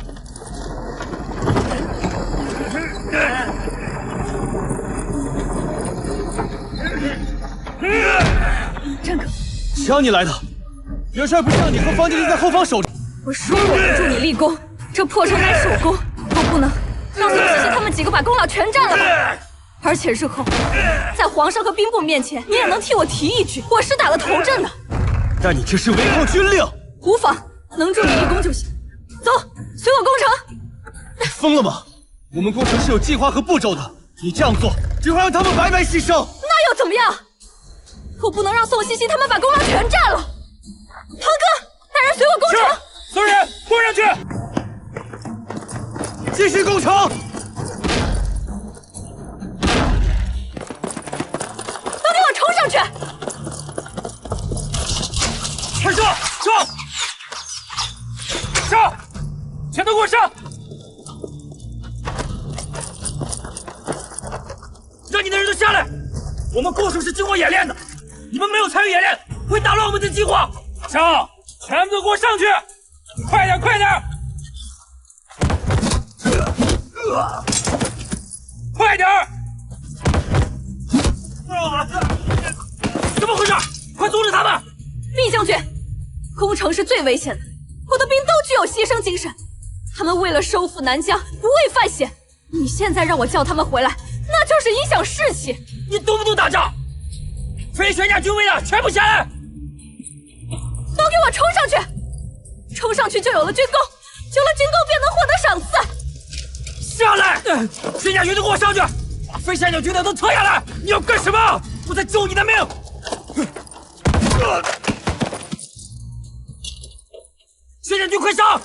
战哥，谁让你来的？元帅不是让你和方继林在后方守着？我说过不助你立功，这破城乃是我功，我不能让宋茜茜他们几个把功劳全占了吧？而且日后在皇上和兵部面前，你也能替我提一句，我是打了头阵的。但你这是违抗军令。无妨，能助你立功就行。走，随我攻城。疯了吗？我们攻城是有计划和步骤的，你这样做只会让他们白白牺牲。那又怎么样？我不能让宋茜茜他们把功劳全占了。堂哥，带人随我攻城。所有人攻上去！继续攻城！都给我冲上去！快上！上！上！全都给我上！让你的人都下来！我们攻城是经过演练的，你们没有参与演练，会打乱我们的计划。上！全部都给我上去！快点，快点！快点！怎么回事？快阻止他们！厉将军，攻城是最危险的，我的兵都具有牺牲精神，他们为了收复南疆，不畏犯险。你现在让我叫他们回来，那就是影响士气。你懂不懂打仗？非玄甲军威的全部下来！都给我冲上去！冲上去就有了军功，有了军功便能获得赏赐。下来！玄甲军都给我上去！把非玄甲军的都撤下来！你要干什么？我在救你的命！玄甲军快上！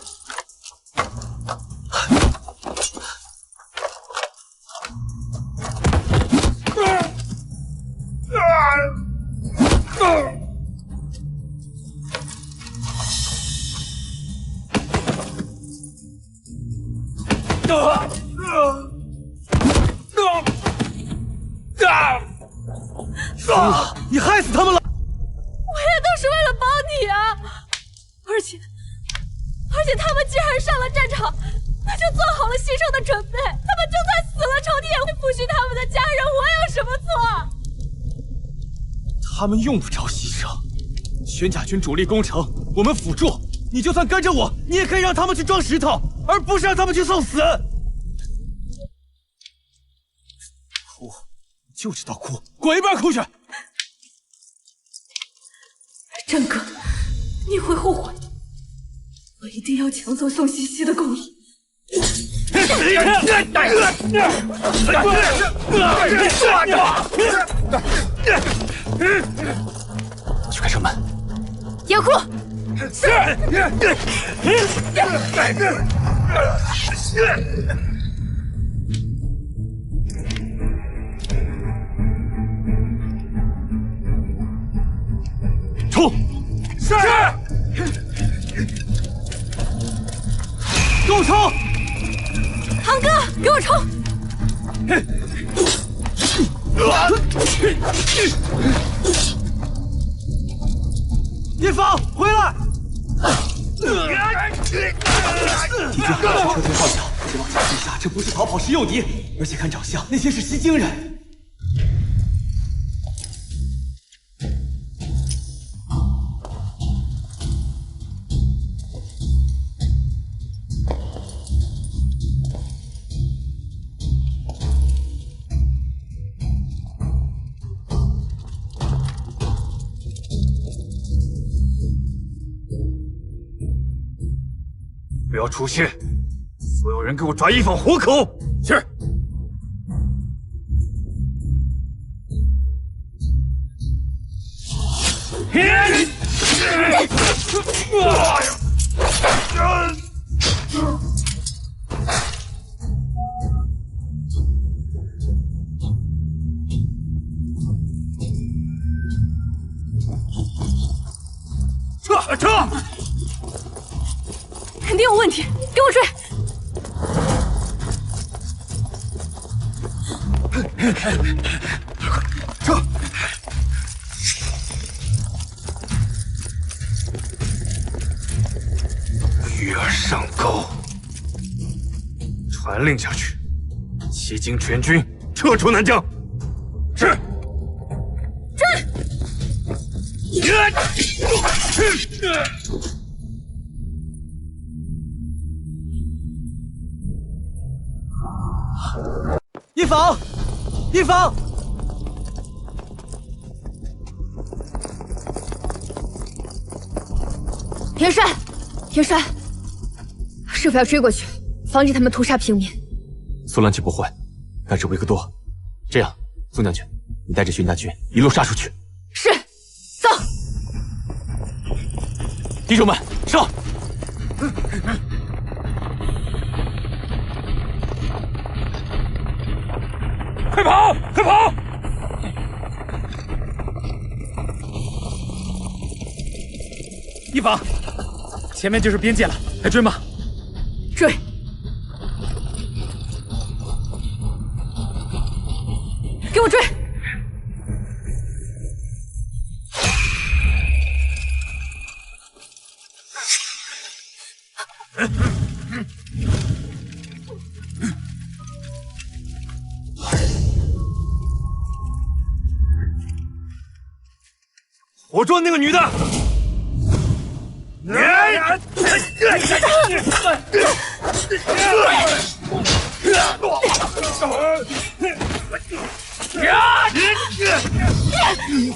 疯了！你害死他们了！我也都是为了帮你啊！而且他们既然上了战场，那就做好了牺牲的准备。他们就算死了，朝廷也会抚恤他们的家人。我有什么错？他们用不着牺牲。玄甲军主力攻城，我们辅助。你就算跟着我，你也可以让他们去装石头，而不是让他们去送死。哭，就知道哭，滚一边哭去！战哥，你会后悔。我一定要抢走宋茜茜的功劳。去开城门。严护，是。冲！是。给我冲！堂哥，给我冲！叶芳，回来！敌军还有车推号角，这往下击杀，这不是逃跑是诱敌，而且看长相，那些是西京人。不要出现！所有人给我抓一坊活口！是。撤！肯定有问题，给我追！撤！鱼儿上钩，传令下去，西京全军撤出南疆。是。一坊，一坊！田帅，田帅，是否要追过去，防止他们屠杀平民？苏兰奇不会，但是维克多，这样，宋将军，你带着徐大军一路杀出去。是，走！弟兄们，上！快跑！快跑！一坊，前面就是边界了，还追吗？追！给我追！活捉那个女的！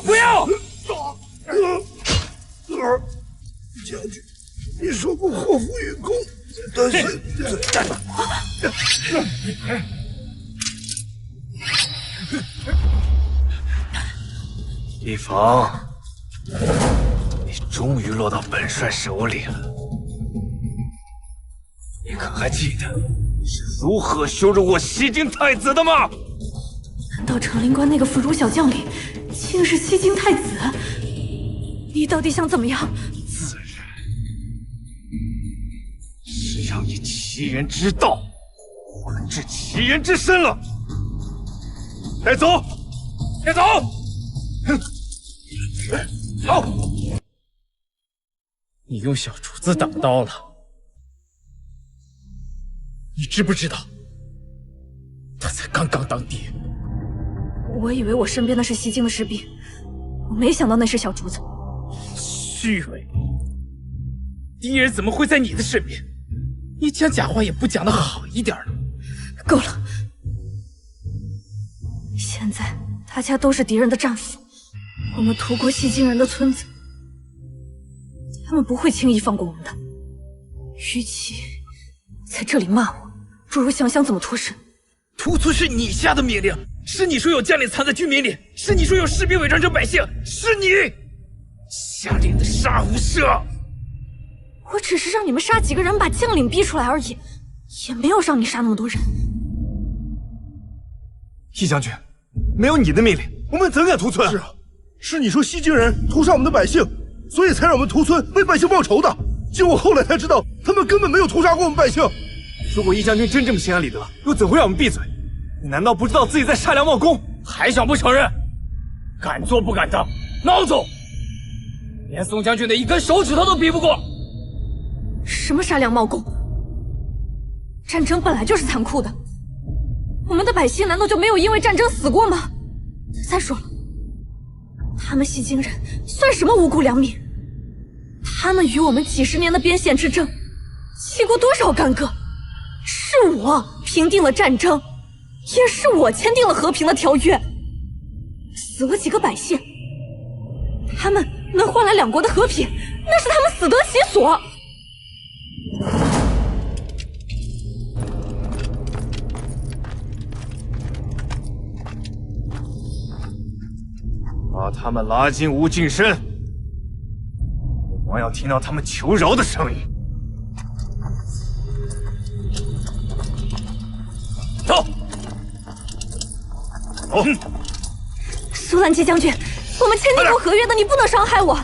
不要！将军，你说过祸福与共，但是一坊，你终于落到本帅手里了。你可还记得你是如何羞辱我西京太子的吗？难道长陵关那个腐儒小将领竟是西京太子？你到底想怎么样？自然是要以其人之道还治其人之身了。带走，带走！走！你用小厨子挡刀了，你知不知道？他才刚刚当爹。我以为我身边的是西京的士兵，我没想到那是小竹子。虚伪！敌人怎么会在你的身边？你讲假话也不讲得好一点呢。够了！现在大家都是敌人的战俘，我们屠过西京人的村子，他们不会轻易放过我们的。与其在这里骂我、不如想想怎么脱身。屠村是你下的命令，是你说有将领藏在军民里，是你说有士兵伪装成百姓，是你下令的杀无赦。我只是让你们杀几个人，把将领逼出来而已，也没有让你杀那么多人。易将军，没有你的命令，我们怎敢屠村？是啊，是你说西京人屠杀我们的百姓，所以才让我们屠村为百姓报仇的。结果后来才知道，他们根本没有屠杀过我们百姓。如果易将军真这么心安理得，又怎会让我们闭嘴？你难道不知道自己在杀良冒功？还想不承认？敢做不敢当，孬种！连宋将军的一根手指头都比不过。什么杀良冒功？战争本来就是残酷的，我们的百姓难道就没有因为战争死过吗？再说了，他们西京人算什么无辜良民？他们与我们几十年的边线之争，起过多少干戈？是我平定了战争，也是我签订了和平的条约。死了几个百姓，他们能换来两国的和平，那是他们死得其所。把他们拉进无尽深，我要听到他们求饶的声音。走，走！舒兰吉将军，我们签订过合约的，你不能伤害我。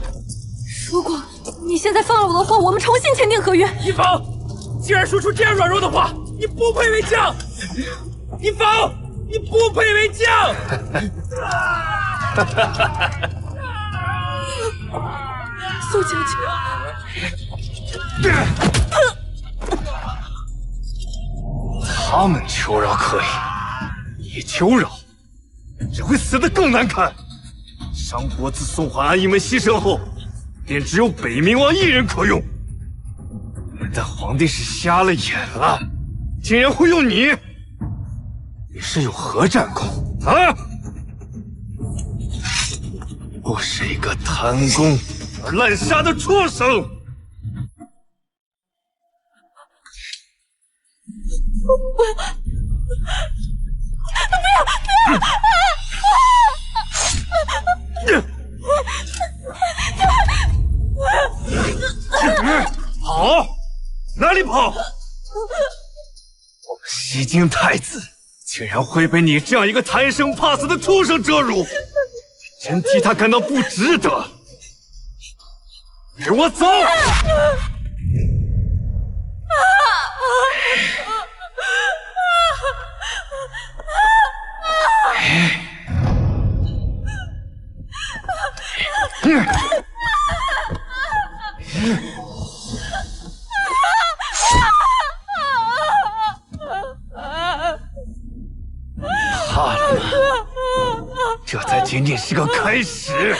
如果你现在放了我的话，我们重新签订合约。一房，竟然说出这样软弱的话，你不配为将！一房，你不配为将！苏将军，他们求饶可以，你求饶，只会死得更难看。商国自宋淮安一门牺牲后，便只有北冥王一人可用。我们的皇帝是瞎了眼了，竟然会用你！你是有何战功啊？不是一个贪功而滥杀的畜生！跑！哪里跑？我们西京太子竟然会被你这样一个贪生怕死的畜生折辱！真替他感到不值得！给我走！怕了吗？这才仅仅是个开始。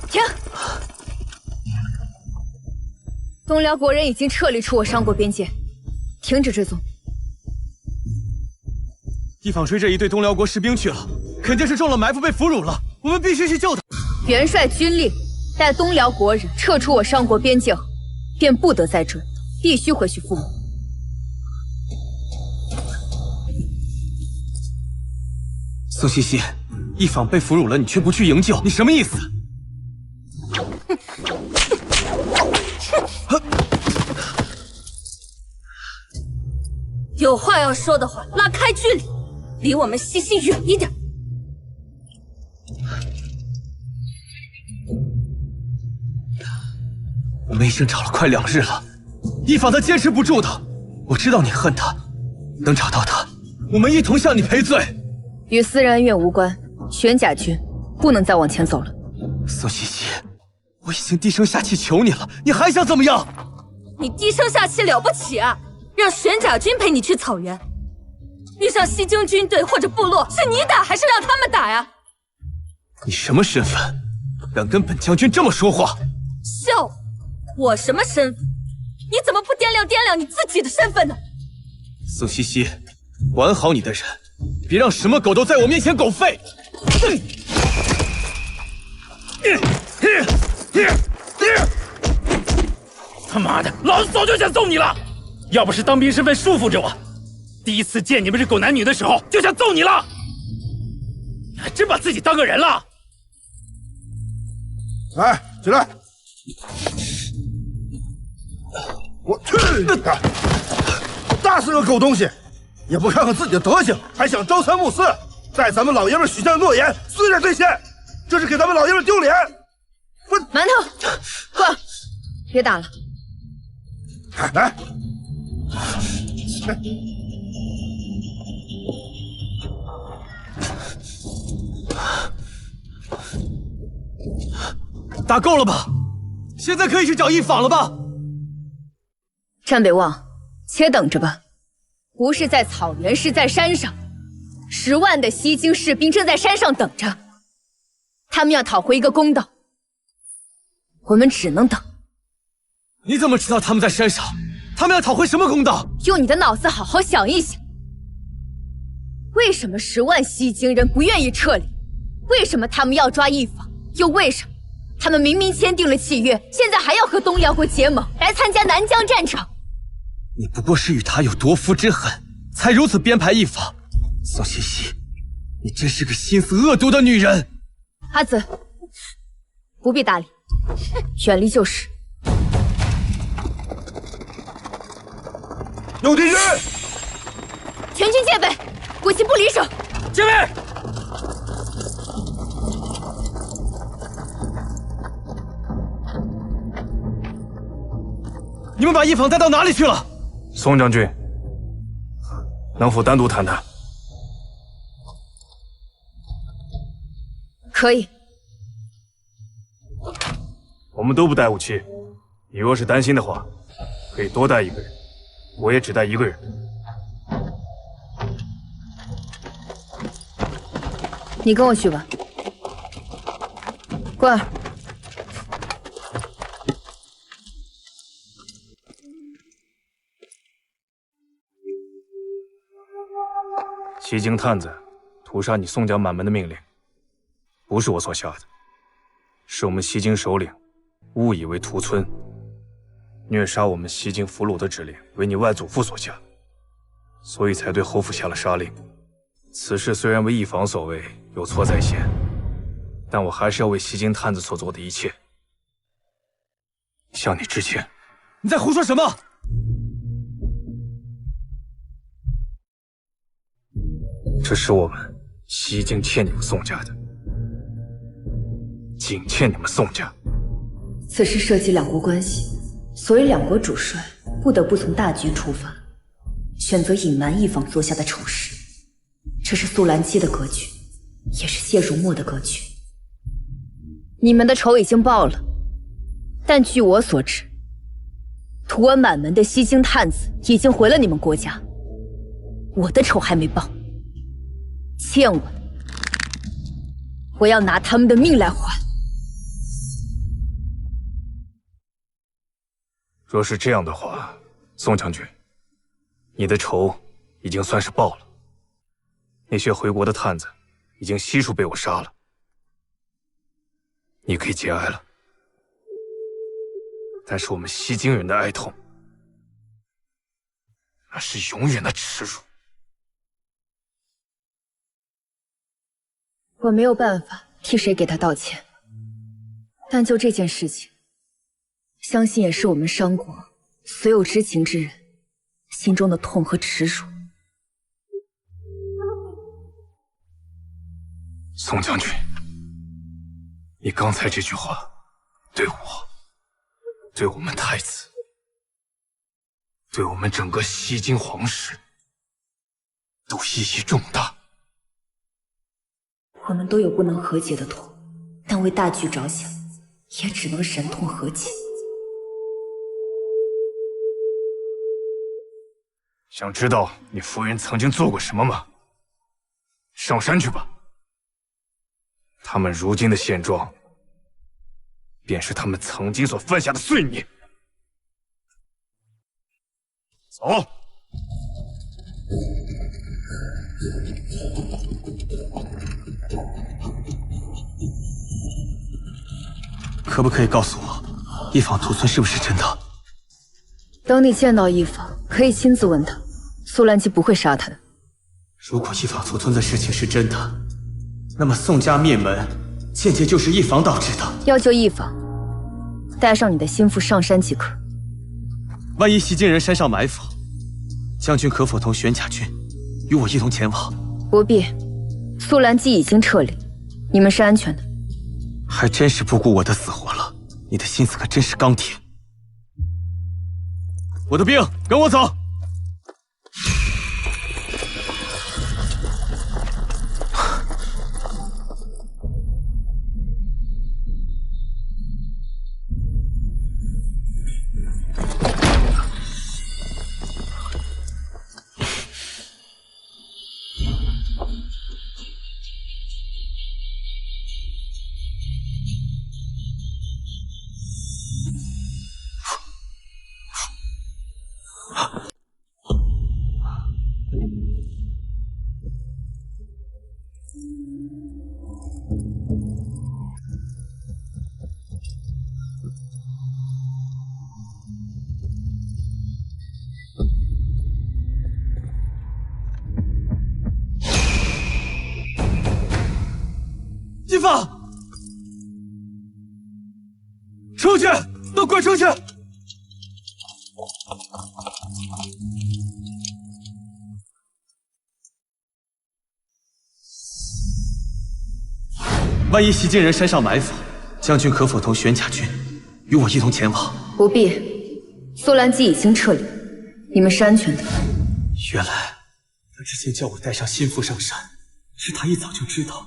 停！东辽国人已经撤离出我商国边界，停止追踪。一坊追着一队东辽国士兵去了，肯定是中了埋伏被俘虏了，我们必须去救他。元帅军令，待东辽国人撤出我商国边界后，便不得再追，必须回去复命。苏西西，一坊被俘虏了，你却不去营救，你什么意思？有话要说的话，拉开距离，离我们西西远一点。我们已经找了快2日了，一坊他坚持不住的。我知道你恨他，能找到他，我们一同向你赔罪。与私人恩怨无关，玄甲军不能再往前走了。苏西西，我已经低声下气求你了，你还想怎么样？你低声下气了不起啊！让玄甲军陪你去草原，遇上西京军队或者部落，是你打还是让他们打呀？你什么身份，敢跟本将军这么说话？笑，我什么身份？你怎么不掂量你自己的身份呢？宋西西，管好你的人，别让什么狗都在我面前狗吠。他妈的，老子早就想揍你了！要不是当兵身份束缚着我，第一次见你们这狗男女的时候就想揍你了。你还真把自己当个人了？来，起来！我去你的！大是个狗东西，也不看看自己的德行，还想朝三暮四，在咱们老爷们许下的诺言私人兑现，这是给咱们老爷们丢脸！馒头，过来，别打了。来，打够了吧？现在可以去找一坊了吧？战北望，且等着吧。不是在草原，是在山上。10万的西京士兵正在山上等着，他们要讨回一个公道。我们只能等。你怎么知道他们在山上？他们要讨回什么公道？用你的脑子好好想一想，为什么10万西京人不愿意撤离？为什么他们要抓一坊？又为什么他们明明签订了契约，现在还要和东辽国结盟，来参加南疆战场？你不过是与他有夺夫之恨，才如此编排一坊。宋西西，你真是个心思恶毒的女人。阿紫，不必搭理，远离就是。有敌军！全军戒备，国旗不离手。戒备！你们把一坊带到哪里去了？宋将军，能否单独谈谈？可以。我们都不带武器，你若是担心的话，可以多带一个人，我也只带一个人。你跟我去吧。过来。西京探子屠杀你宋家满门的命令，不是我所下的，是我们西京首领误以为屠村，虐杀我们西京俘虏的指令为你外祖父所下，所以才对侯府下了杀令。此事虽然为一坊所为，有错在先，但我还是要为西京探子所做的一切向你致歉。你在胡说什么？这是我们西京欠你们宋家的，仅欠你们宋家。此事涉及两国关系，所以两国主帅不得不从大局出发，选择隐瞒一坊做下的丑事。这是苏兰姬的格局，也是谢如墨的格局。你们的仇已经报了，但据我所知，屠完满门的西京探子已经回了你们国家，我的仇还没报。欠我的，我要拿他们的命来还。若是这样的话，宋将军，你的仇已经算是报了。那些回国的探子已经悉数被我杀了，你可以节哀了。但是我们西京人的哀痛，那是永远的耻辱。我没有办法替谁给他道歉，但就这件事情，相信也是我们商国所有知情之人心中的痛和耻辱。宋将军，你刚才这句话，对我，对我们太子，对我们整个西京皇室，都意义重大。我们都有不能和解的痛，但为大局着想，也只能忍痛和解。想知道你夫人曾经做过什么吗？上山去吧。他们如今的现状，便是他们曾经所犯下的罪孽。走。可不可以告诉我，一坊屠村是不是真的？等你见到一坊，可以亲自问他，苏兰姬不会杀他的。如果一坊屠村的事情是真的，那么宋家灭门，间接就是一坊导致的。要救一坊，带上你的心腹上山即可。万一袭金人山上埋伏，将军可否同玄甲军与我一同前往？不必，苏兰姬已经撤离，你们是安全的。还真是不顾我的死活了，你的心思可真是钢铁。我的兵，跟我走。一坊，出去，都滚出去！万一袭金人山上埋伏，将军可否同玄甲军与我一同前往？不必，苏兰姬已经撤离，你们是安全的。原来他之前叫我带上心腹上山，是他一早就知道，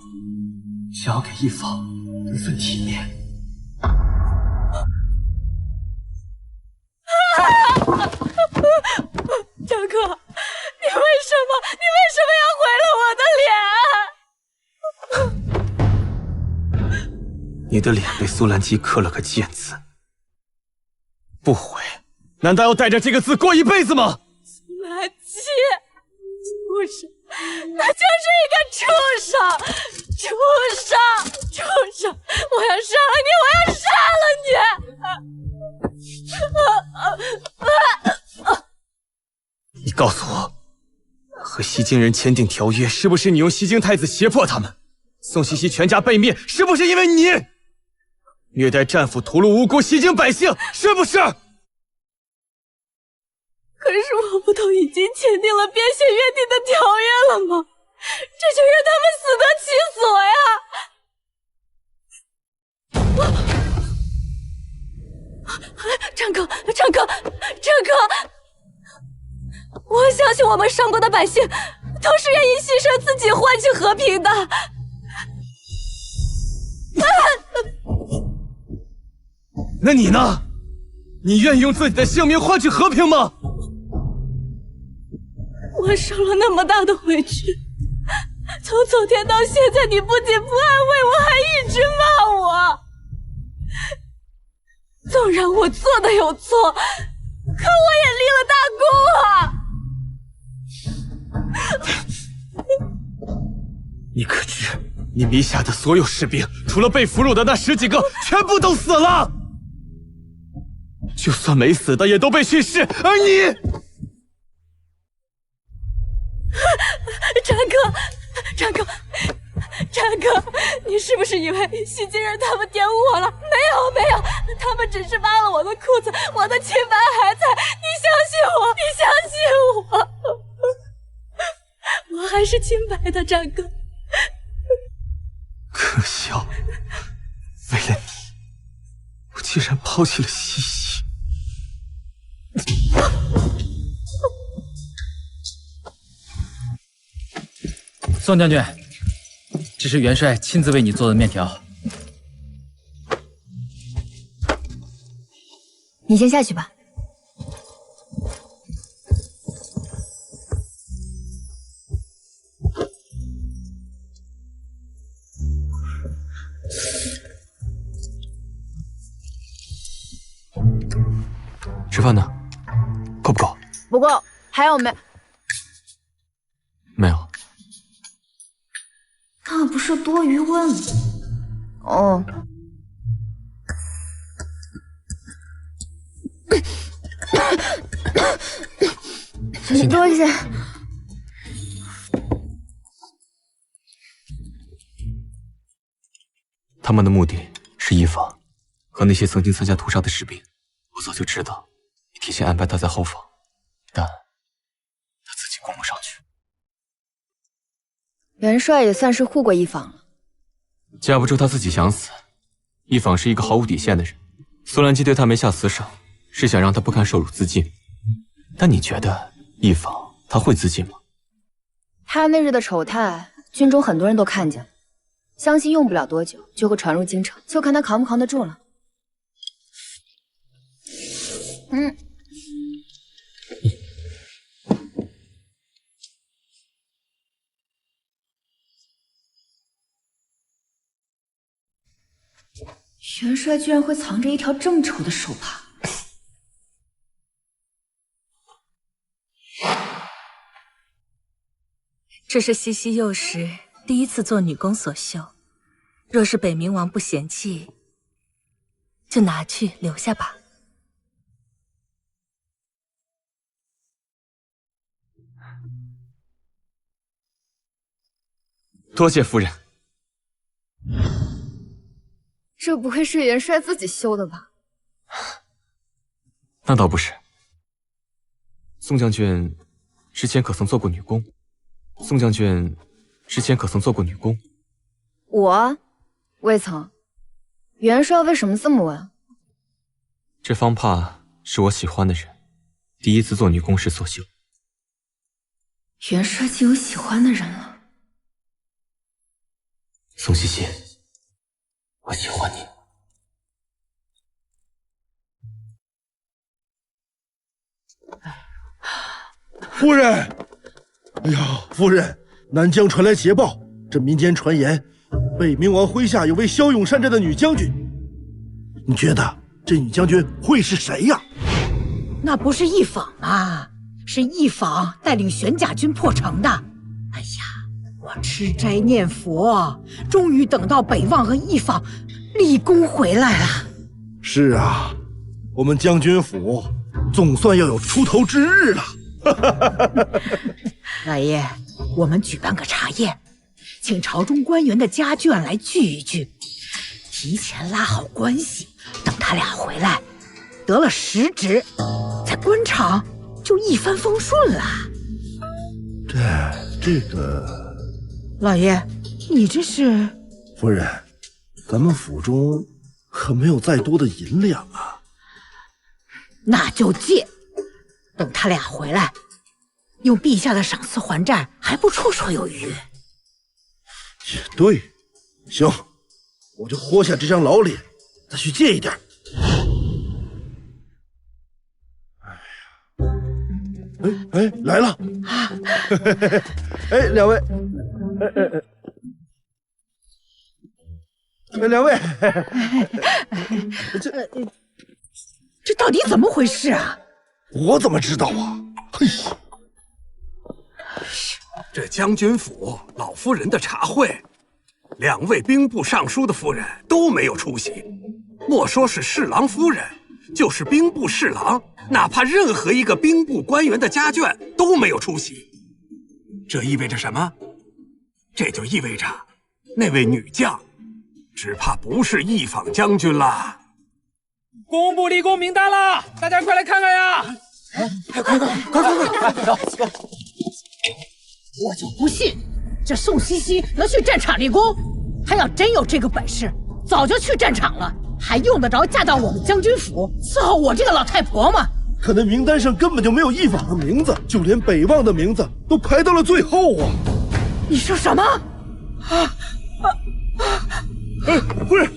想要给一坊一份体面。张哥，你为什么要毁了我的脸？你的脸被苏兰姬刻了个剑字，不悔，难道要带着这个字过一辈子吗？苏兰姬，畜生，那就是一个畜生！畜生！我要杀了你！我要杀了你！你告诉我，和西京人签订条约，是不是你用西京太子胁迫他们？宋西溪全家被灭，是不是因为你虐待战俘、屠戮无辜西京百姓？是不是？可是我不都已经签订了边线约定的条约了吗？这就让他们死得其所呀！张哥，我相信我们上国的百姓都是愿意牺牲自己换取和平的。那你呢？你愿意用自己的性命换取和平吗？我受了那么大的委屈，从昨天到现在，你不仅不安慰我，还一直骂我。纵然我做的有错，可我也立了大功啊！你可知，你迷下的所有士兵，除了被俘虏的那10几个，全部都死了。就算没死的，也都被训斥，而你……张哥，你是不是以为西京人他们玷污我了？没有，他们只是扒了我的裤子，我的清白还在。你相信我，我还是清白的，张哥。可笑，为了你，我竟然抛弃了西溪。宋将军，这是元帅亲自为你做的面条。你先下去吧。吃饭呢？够不够？不够，还有没？没有。那不是多余问吗？哦。多谢。他们的目的是一房和那些曾经参加屠杀的士兵。我早就知道，你提前安排他在后方，但他自己攻不上去。元帅也算是护过一房了。架不住他自己想死。一坊是一个毫无底线的人，苏兰基对他没下死手，是想让他不堪受辱自尽。但你觉得一坊他会自尽吗？他那日的丑态，军中很多人都看见了，相信用不了多久就会传入京城，就看他扛不扛得住了。元帅居然会藏着一条这么丑的手帕。这是西西幼时第一次做女工所绣，若是北冥王不嫌弃，就拿去留下吧。多谢夫人。这不会是元帅自己修的吧？那倒不是。宋将军之前可曾做过女工？宋将军之前可曾做过女工？我未曾。元帅为什么这么问？这方帕是我喜欢的人第一次做女工时所绣。元帅竟有喜欢的人了。宋西西，我喜欢你。夫人，哎呀，夫人，南疆传来捷报，这民间传言，北冥王麾下有位骁勇善战的女将军。你觉得这女将军会是谁呀？那不是一坊吗？是一坊带领玄甲军破城的。哎呀，我吃斋念佛，终于等到北望和一坊立功回来了。是啊，我们将军府总算要有出头之日了。老爷，我们举办个茶宴，请朝中官员的家眷来聚一聚，提前拉好关系，等他俩回来得了实职，在官场就一帆风顺了。这个，老爷，你这是？夫人，咱们府中可没有再多的银两啊。那就借，等他俩回来，用陛下的赏赐还债，还不绰绰有余。也对，行，我就豁下这张老脸，再去借一点。哎，来了！哎，两位，两位，这到底怎么回事啊？我怎么知道啊？嘿，这将军府老夫人的茶会，2位兵部尚书的夫人都没有出席，莫说是侍郎夫人，就是兵部侍郎，哪怕任何一个兵部官员的家眷都没有出席。这意味着什么？这就意味着那位女将只怕不是一坊将军啦。公布立功名单了，大家快来看看呀！快！我就不信这宋西西能去战场立功，她要真有这个本事，早就去战场了，还用得着嫁到我们将军府伺候我这个老太婆吗？可那名单上根本就没有一坊的名字，就连北望的名字都排到了最后啊！你说什么？夫人！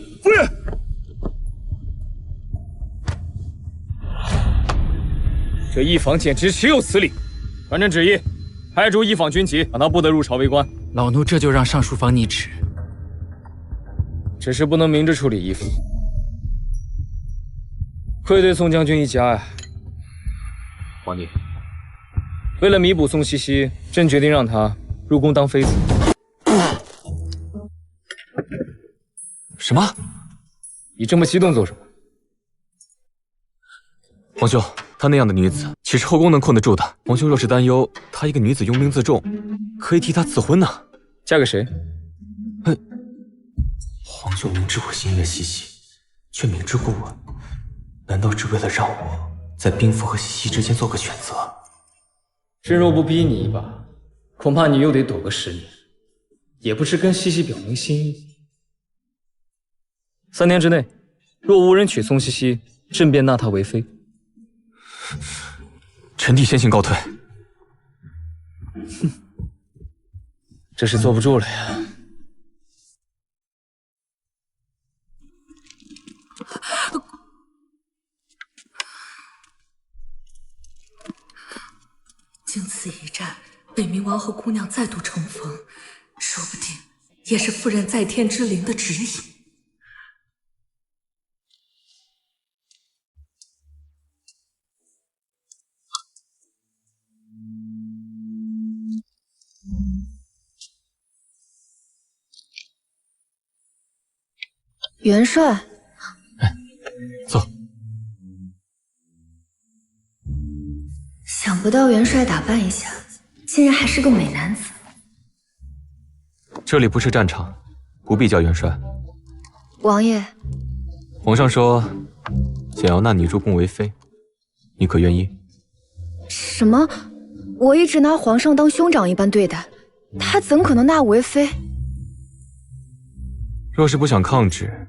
这一坊简直岂有此理！传朕旨意，派出一坊军旗，让他不得入朝为官。老奴这就让尚书房拟旨。只是不能明着处理一坊，愧对宋将军一家呀！皇帝，为了弥补宋茜茜，朕决定让她入宫当妃子。什么？你这么激动做什么？皇兄，她那样的女子，岂是后宫能控得住的？皇兄若是担忧她一个女子拥兵自重，可以替她赐婚呢。嫁给谁？皇兄明知我心悦西西，却明知故问，难道只为了让我在兵符和西西之间做个选择？朕若不逼你一把，恐怕你又得躲个10年，也不知跟西西表明心意。3年之内，若无人娶宋茜茜，朕便纳她为妃。臣弟先行告退。哼，这是坐不住了呀。经此一战，北冥王和姑娘再度重逢，说不定也是夫人在天之灵的指引。元帅，坐。想不到元帅打扮一下，竟然还是个美男子。这里不是战场，不必叫元帅。王爷，皇上说想要纳你入宫为妃，你可愿意？什么？我一直拿皇上当兄长一般对待，他怎可能纳我为妃？若是不想抗旨，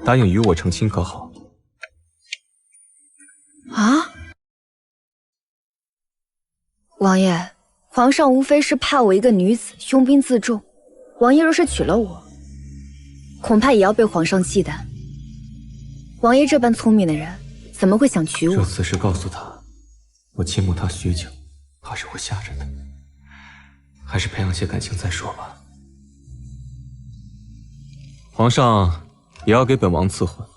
答应与我成亲可好？啊？王爷，皇上无非是怕我一个女子拥兵自重，王爷若是娶了我，恐怕也要被皇上忌惮。王爷这般聪明的人，怎么会想娶我？若此时告诉他，我倾慕他许久，怕是会吓着的。还是培养些感情再说吧。皇上也要给本王赐婚，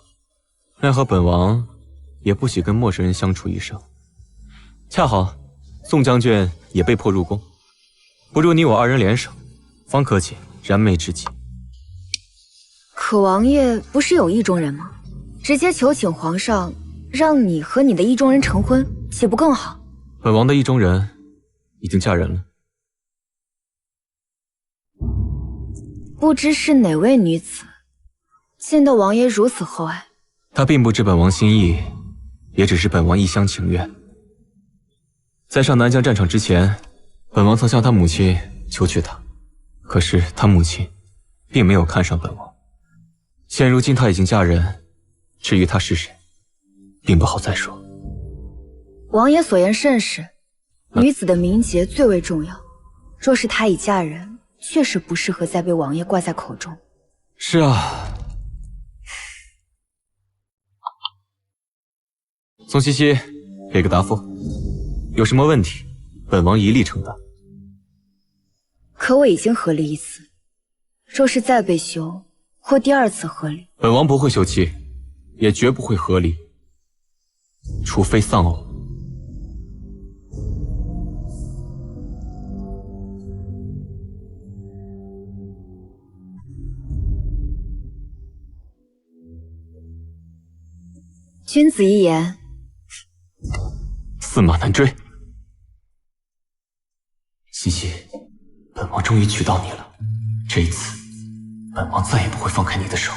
奈何本王也不喜跟陌生人相处一生。恰好宋将军也被迫入宫，不如你我2人联手，方可解燃眉之急。可王爷不是有意中人吗？直接求请皇上，让你和你的意中人成婚，岂不更好？本王的意中人已经嫁人了。不知是哪位女子，见得王爷如此厚爱。她并不知本王心意，也只是本王一厢情愿。在上南疆战场之前，本王曾向她母亲求娶她，可是她母亲并没有看上本王。现如今她已经嫁人，至于她是谁，并不好再说。王爷所言甚是，女子的名节最为重要。若是她已嫁人，确实不适合再被王爷挂在口中。是啊。宋茜茜，给个答复，有什么问题，本王一力承担。可我已经合离一次，若是再被休，或第2次合离，本王不会休妻，也绝不会合离，除非丧偶。君子一言，驷马难追。茜茜，本王终于娶到你了，这一次，本王再也不会放开你的手。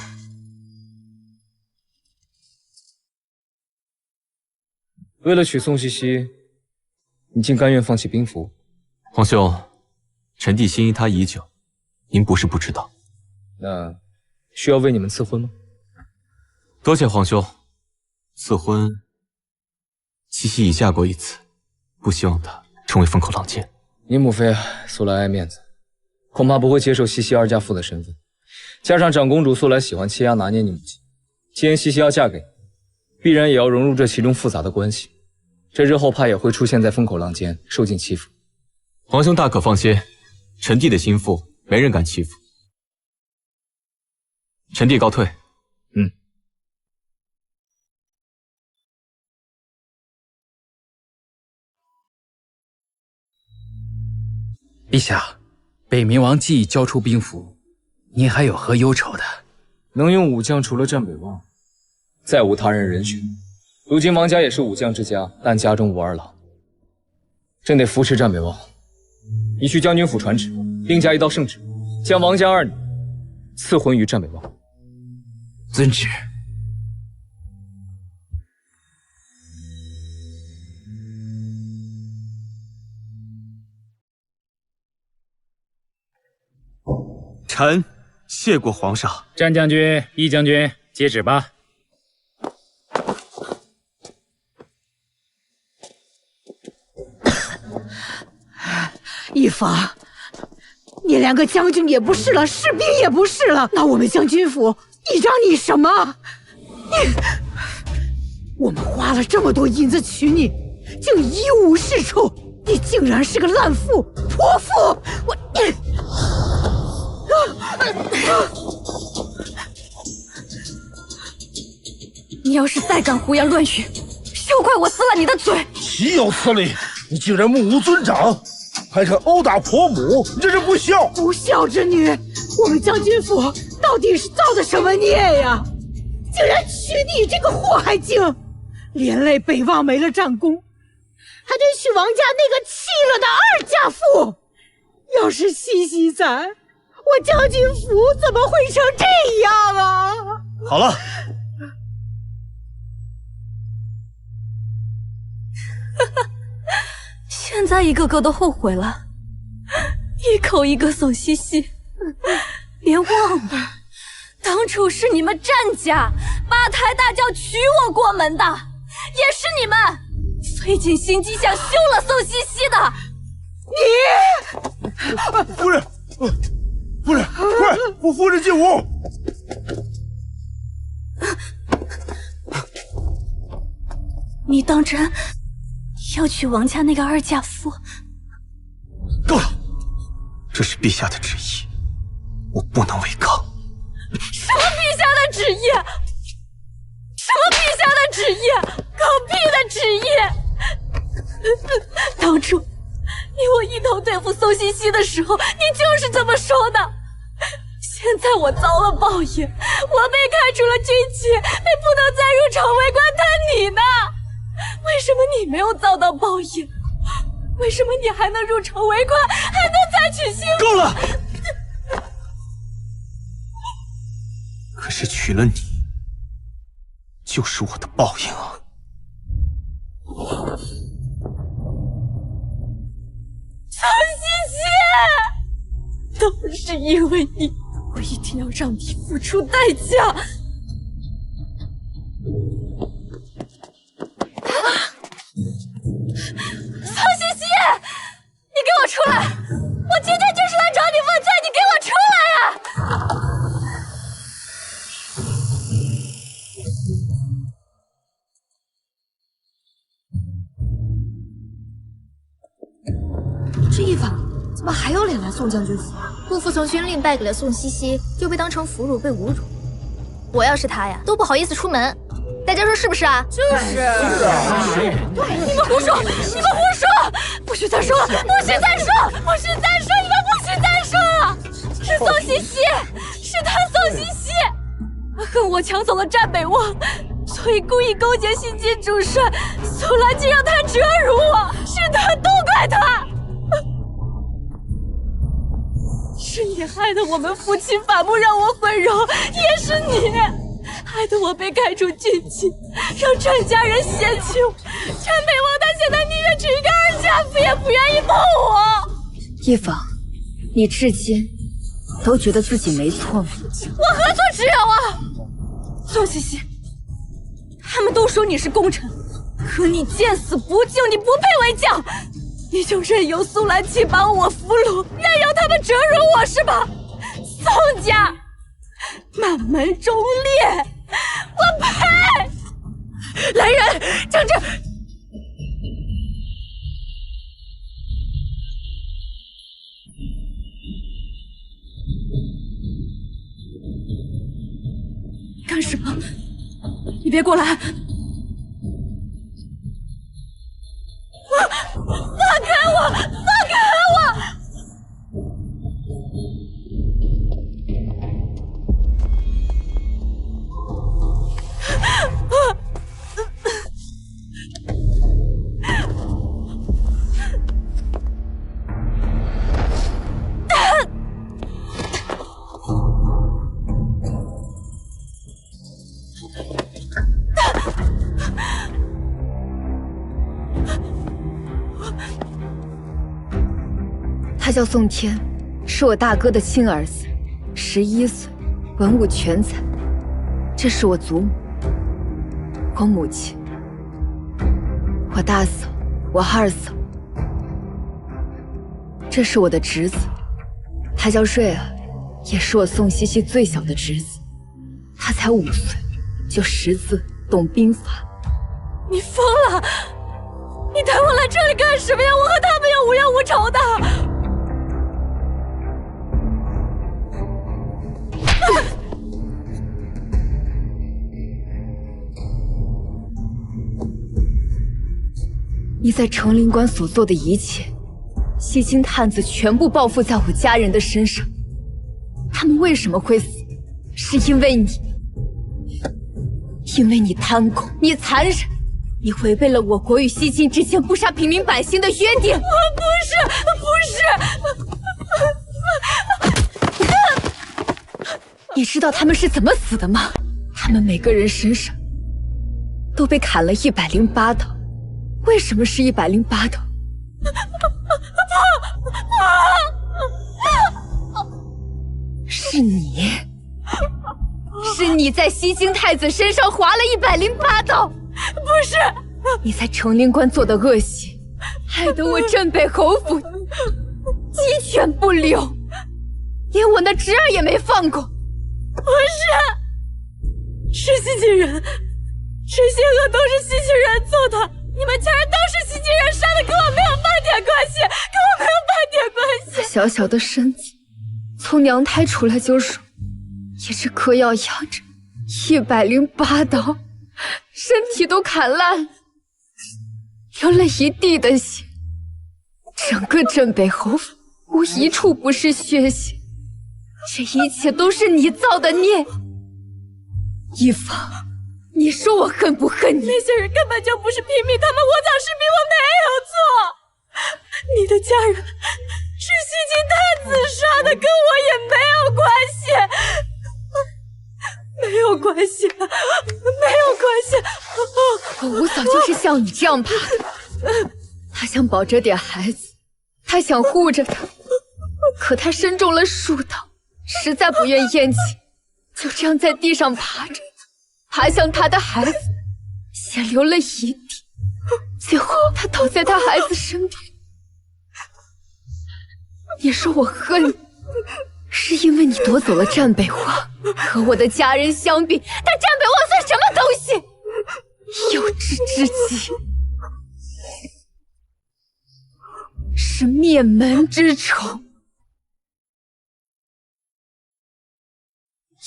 为了娶宋茜茜，你竟甘愿放弃兵符？皇兄，臣弟心仪她已久，您不是不知道。那需要为你们赐婚吗？多谢皇兄。赐婚，茜茜已嫁过一次，不希望她成为风口浪尖。你母妃素来爱面子，恐怕不会接受茜茜2家妇的身份。加上长公主素来喜欢欺压拿捏你母亲，既然茜茜要嫁给你，必然也要融入这其中复杂的关系。这日后怕也会出现在风口浪尖，受尽欺负。皇兄大可放心，臣弟的心腹没人敢欺负。臣弟告退。陛下，北冥王既已交出兵符，您还有何忧愁的？能用武将除了战北望，再无他人人选。如今王家也是武将之家，但家中无二郎，朕得扶持战北望。你去将军府传旨，另加一道圣旨，将王家二女赐婚于战北望。遵旨。臣谢过皇上。战将军、义将军，接旨吧。一方，你连个将军也不是了，士兵也不是了，那我们将军府依仗你什么？我们花了这么多银子娶你，竟一无是处，你竟然是个烂妇、泼妇！你要是再敢胡言乱语，休怪我撕了你的嘴！岂有此理！你竟然目无尊长，还敢殴打婆母，你这是不孝！不孝之女！我们将军府到底是造的什么孽呀？竟然娶你这个祸害精，连累北望没了战功，还得娶王家那个弃了的二嫁妇。要是西西在，我将军府怎么会成这样啊？好了。现在一个个都后悔了，一口一个宋西西，别忘了，当初是你们战家八抬大轿娶我过门的，也是你们费尽心机想休了宋西西的。你，夫人，夫人，快，夫人进屋。你当真要娶王家那个二嫁夫？够了，这是陛下的旨意，我不能违抗。什么陛下的旨意？什么陛下的旨意？狗屁的旨意！当初你我一同对付宋西西的时候，你就是这么说的。现在我遭了报应，我被开除了军旗，被不能再入朝为官，但你呢？为什么你没有遭到报应？为什么你还能入朝为官，还能再娶新妇？够了！可是娶了你，就是我的报应啊！宋西西，都是因为你，我一定要让你付出代价。宋西西，你给我出来！我今天就是来找你问罪，你给我出来呀！这一方怎么还有脸来宋将军府？不服从军令败给了宋西西，就被当成俘虏被侮辱。我要是他呀，都不好意思出门。大家说是不是啊？就是。你们胡说！你们胡说！不许再说了！不许再说！不许再说！你们不许再说了！是宋西西，是他宋西西，恨我抢走了战北望，所以故意勾结新晋主帅苏兰，竟让他折辱我，是他，都怪他！是你害得我们夫妻反目，让我毁容，也是你害得我被开除军籍，让战家人嫌弃我。战北望他现在宁愿娶一个二嫁夫，也不愿意碰我。一方，你至今都觉得自己没错吗？我何错之有啊！宋西西，他们都说你是功臣，可你见死不救，你不配为将，你就任由苏兰七把我俘虏，任由他们折辱我是吧？宋家满门忠烈，我呸！来人，将这干什么？你别过来！放开我！放开我！叫宋天，是我大哥的亲儿子，11岁，文武全才。这是我祖母，我母亲，我大嫂，我二嫂。这是我的侄子，他叫瑞儿，也是我宋茜茜最小的侄子。他才5岁，就识字懂兵法。你疯了！你带我来这里干什么呀？我和他们又无冤无仇的。你在成灵关所做的一切，西京探子全部报复在我家人的身上。他们为什么会死？是因为你，因为你贪功，你残忍，你违背了我国与西晋之间不杀平民百姓的约定。不是。你知道他们是怎么死的吗？他们每个人身上都被砍了108刀。为什么是108刀？是你，是你在西京太子身上划了108刀。不是，你在成灵关做的恶行，害得我镇北侯府鸡犬不留，连我那侄儿也没放过。不是，是西晋人，这些恶都是西晋人做的。你们家人都是西晋人杀的，跟我没有半点关系，跟我没有半点关系。小小的身子，从娘胎出来就软，也是嗑药养着，108刀，身体都砍烂了，流了一地的血，整个镇北侯府无一处不是血腥，这一切都是你造的孽。一方，你说我恨不恨你？那些人根本就不是平民，他们窝藏士兵，我没有错。你的家人是西京太子杀的，跟我也没有关系。没有关系，没有关系。我五嫂就是像你这样怕的，她想保着点孩子，她想护着他，可她身中了数刀，实在不愿咽气，就这样在地上爬着，爬向她的孩子，血流了一地，最后她倒在她孩子身边。你说我恨你，是因为你夺走了战北王，和我的家人相比，但战北王算什么东西？幼稚之极，是灭门之仇。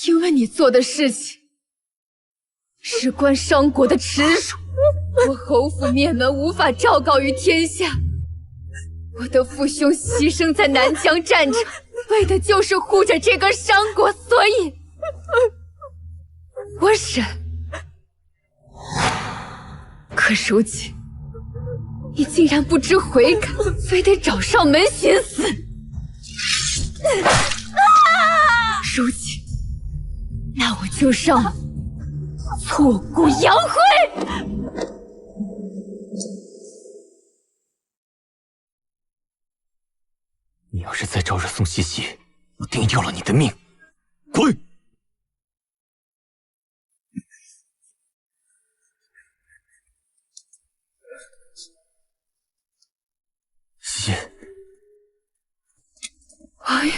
因为你做的事情，事关商国的耻辱，我侯府灭门无法昭告于天下。我的父兄牺牲在南疆战场，为的就是护着这个商国，所以我忍。可如今，你竟然不知悔改，非得找上门寻死。如今，那我就让你挫骨扬灰。你要是再招惹宋茜茜，我定要了你的命！滚！茜茜，王爷，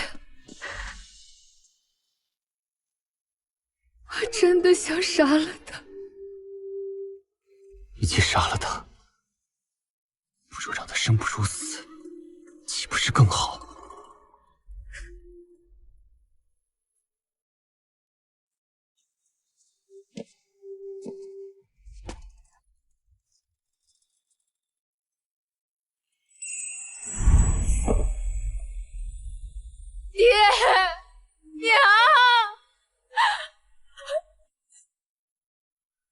我真的想杀了他。与其杀了他，不如让他生不如死，岂不是更好？爹，娘，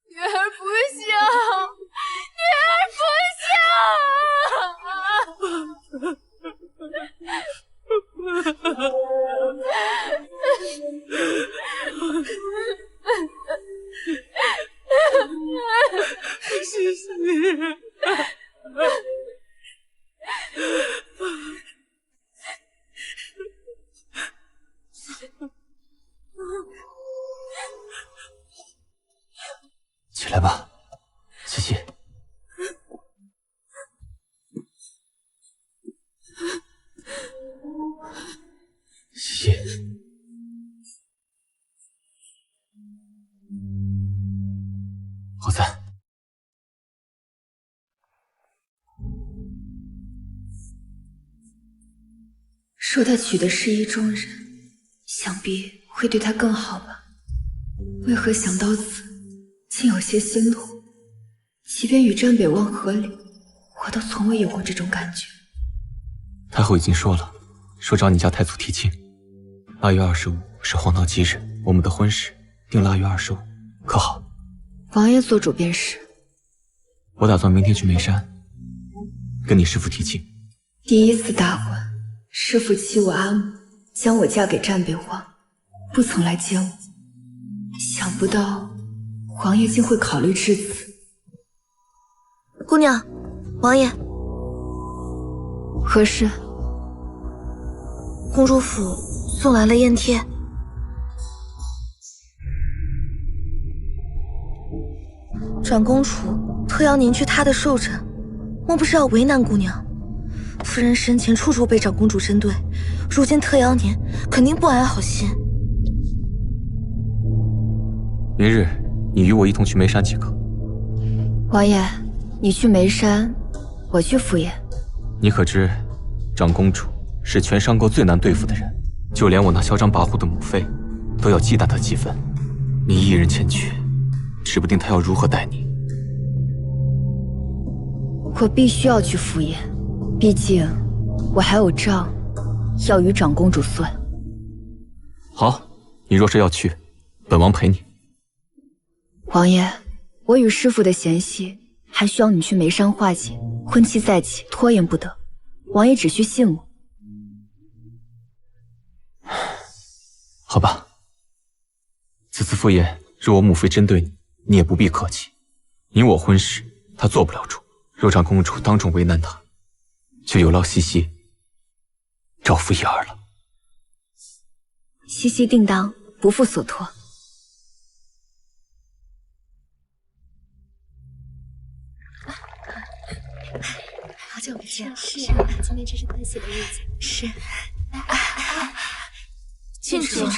女儿不孝，女儿不孝。起来吧，西西。西西。好在。说他娶的是意中人，想必会对他更好吧？为何想到此，竟有些心痛？即便与战北望和离，我都从未有过这种感觉。太后已经说了，说找你家太祖提亲。8月25是黄道吉日，我们的婚事定8月25，可好？王爷做主便是。我打算明天去眉山，跟你师父提亲。第一次大婚，师父欺我阿母，将我嫁给战北王，不曾来接我。想不到王爷竟会考虑至此。姑娘，王爷，何事？公主府送来了砚帖。长公主特邀您去她的寿辰，莫不是要为难姑娘？夫人生前处处被长公主针对，如今特邀您，肯定不安好心。明日你与我一同去眉山即可。王爷，你去眉山，我去赴宴。你可知，长公主是全商国最难对付的人，就连我那嚣张跋扈的母妃，都要忌惮她几分。你一人前去，指不定她要如何待你。我必须要去赴宴，毕竟我还有账要与长公主算。好，你若是要去，本王陪你。王爷，我与师父的嫌隙还需要你去眉山化解，婚期再起，拖延不得。王爷只需信我。好吧，此次赴宴，若我母妃针对你，你也不必客气。你我婚事，她做不了主。若长公主当众为难她，就有劳西西照拂一二了。西西定当不负所托。好久没见，是今天真是欢喜的日子。是，进车。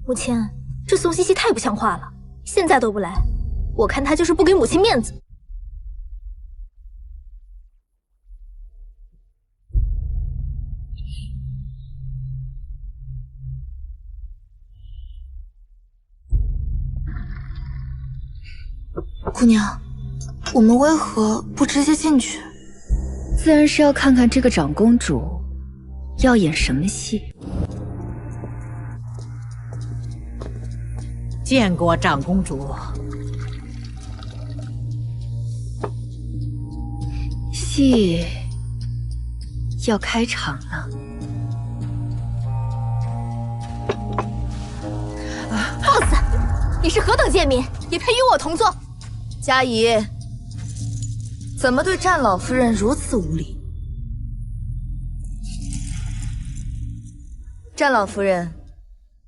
母亲，这宋茜茜太不像话了，现在都不来，我看她就是不给母亲面子。姑娘，我们为何不直接进去？自然是要看看这个长公主要演什么戏。见过长公主。戏要开场了。boss， 你是何等贱民，也配与我同坐？佳怡，怎么对战老夫人如此无礼？战老夫人，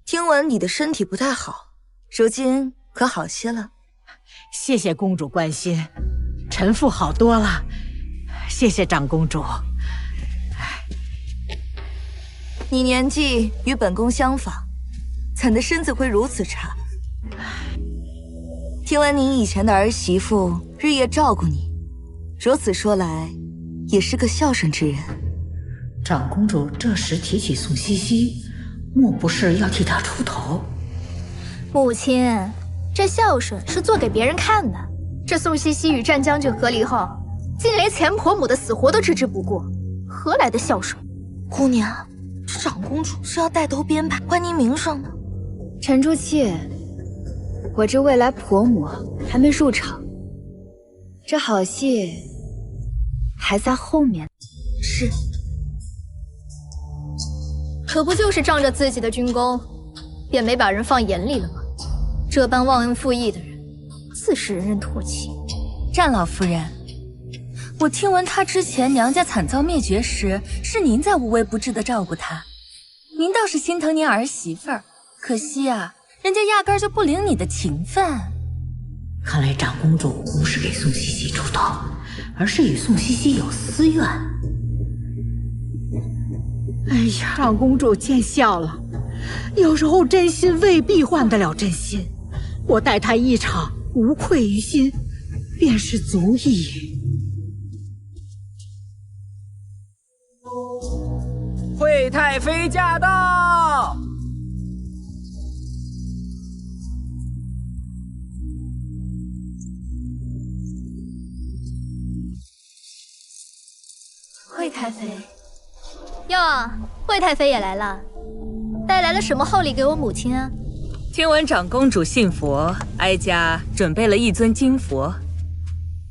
听闻你的身体不太好，如今可好些了？谢谢公主关心，臣妇好多了，谢谢长公主。你年纪与本宫相仿，怎的身子会如此差？听闻你以前的儿媳妇日夜照顾你，如此说来，也是个孝顺之人。长公主这时提起宋茜茜，莫不是要替她出头？母亲，这孝顺是做给别人看的。这宋茜茜与战将军和离后，竟连前婆母的死活都置之不顾，何来的孝顺？姑娘，这长公主是要带头编排坏您名声吗？沉住气，我这未来婆母还没入场，这好戏还在后面。是，可不就是仗着自己的军功，便没把人放眼里了吗？这般忘恩负义的人，自是人人唾弃。战老夫人，我听闻她之前娘家惨遭灭绝时，是您在无微不至的照顾她，您倒是心疼您儿媳妇儿，可惜啊，人家压根儿就不领你的情分。看来长公主不是给宋茜茜出头，而是与宋茜茜有私怨。哎呀，长公主见笑了。有时候真心未必换得了真心，我待她一场，无愧于心，便是足矣。惠太妃驾到！惠太妃，哟，惠太妃也来了，带来了什么厚礼给我母亲啊？听闻长公主信佛，哀家准备了一尊金佛，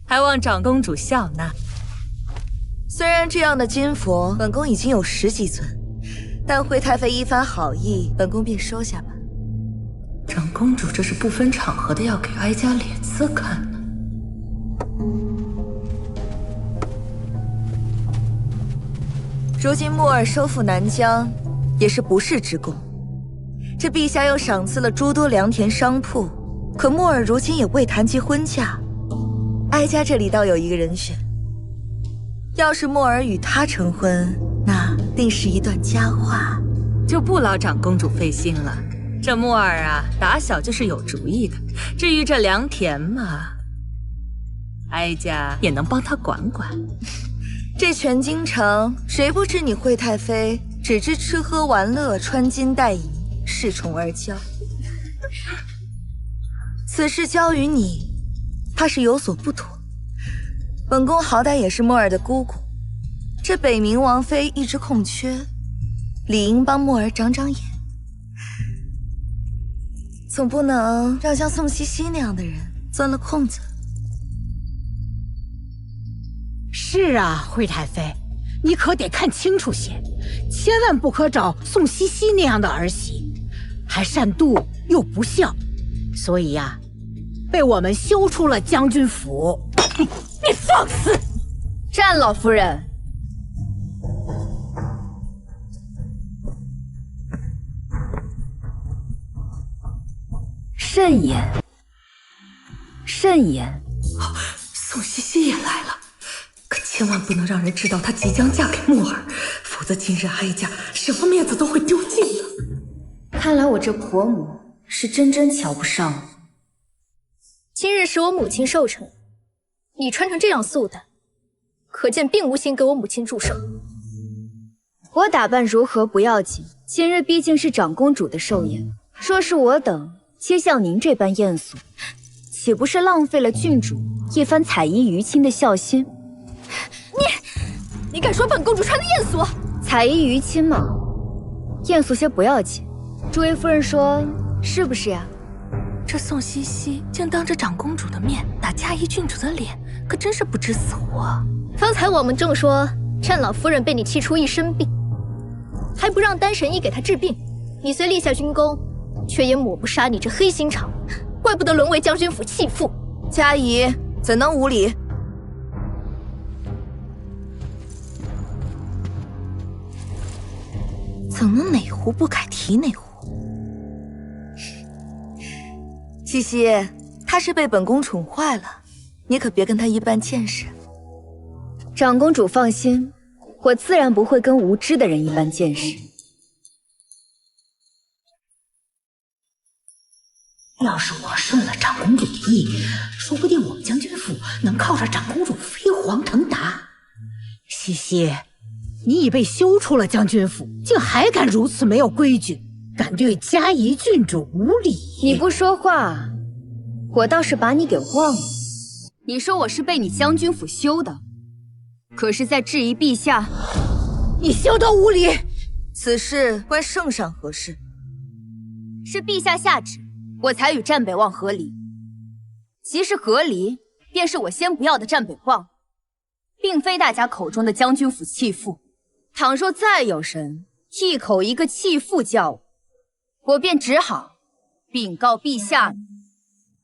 还望长公主笑纳。虽然这样的金佛，本宫已经有10几尊，但惠太妃一番好意，本宫便收下吧。长公主这是不分场合的要给哀家脸色看呢。如今木耳收复南疆，也是不世之功。这陛下又赏赐了诸多良田商铺，可木耳如今也未谈及婚嫁。哀家这里倒有一个人选，要是木耳与他成婚，那定是一段佳话。就不劳长公主费心了，这木耳啊，打小就是有主意的。至于这良田嘛，哀家也能帮他管管。这全京城，谁不知你惠太妃只知吃喝玩乐、穿金戴银、恃宠而骄？此事交于你，怕是有所不妥。本宫好歹也是木耳的姑姑，这北冥王妃一直空缺，理应帮木耳长长眼，总不能让像宋茜茜那样的人钻了空子。是啊，惠太妃，你可得看清楚些，千万不可找宋茜茜那样的儿媳，还善妒又不孝，所以呀，被我们休出了将军府。你放肆！战老夫人，慎言，慎言。宋茜茜也来了。可千万不能让人知道她即将嫁给木耳，否则今日哀家什么面子都会丢尽的。看来我这婆母是真瞧不上我。今日是我母亲寿辰，你穿成这样素的，可见并无心给我母亲祝寿。我打扮如何不要紧，今日毕竟是长公主的寿宴，若是我等皆像您这般艳俗，岂不是浪费了郡主一番采衣娱亲的孝心？你敢说本公主穿的艳俗？采衣娱亲嘛，艳俗些不要紧。诸位夫人说是不是呀？这宋茜茜竟当着长公主的面打嘉怡郡主的脸，可真是不知死活。方才我们正说单老夫人被你气出一身病，还不让丹神医给她治病，你随立下军功，却也抹不杀你这黑心肠，怪不得沦为将军府弃妇。嘉怡怎能无礼？怎能哪壶不开提哪壶？茜茜，她是被本宫宠坏了，你可别跟她一般见识。长公主放心，我自然不会跟无知的人一般见识。要是我顺了长公主的意，说不定我们将军府能靠着长公主飞黄腾达。茜茜，你已被休出了将军府，竟还敢如此没有规矩，敢对嘉怡郡主无礼！你不说话，我倒是把你给忘了。你说我是被你将军府休的，可是在质疑陛下，你休得无礼！此事关圣上何事？是陛下下旨，我才与战北望和离。即是和离，便是我先不要的战北望，并非大家口中的将军府弃妇。倘若再有人一口一个弃妇叫我，我便只好禀告陛下。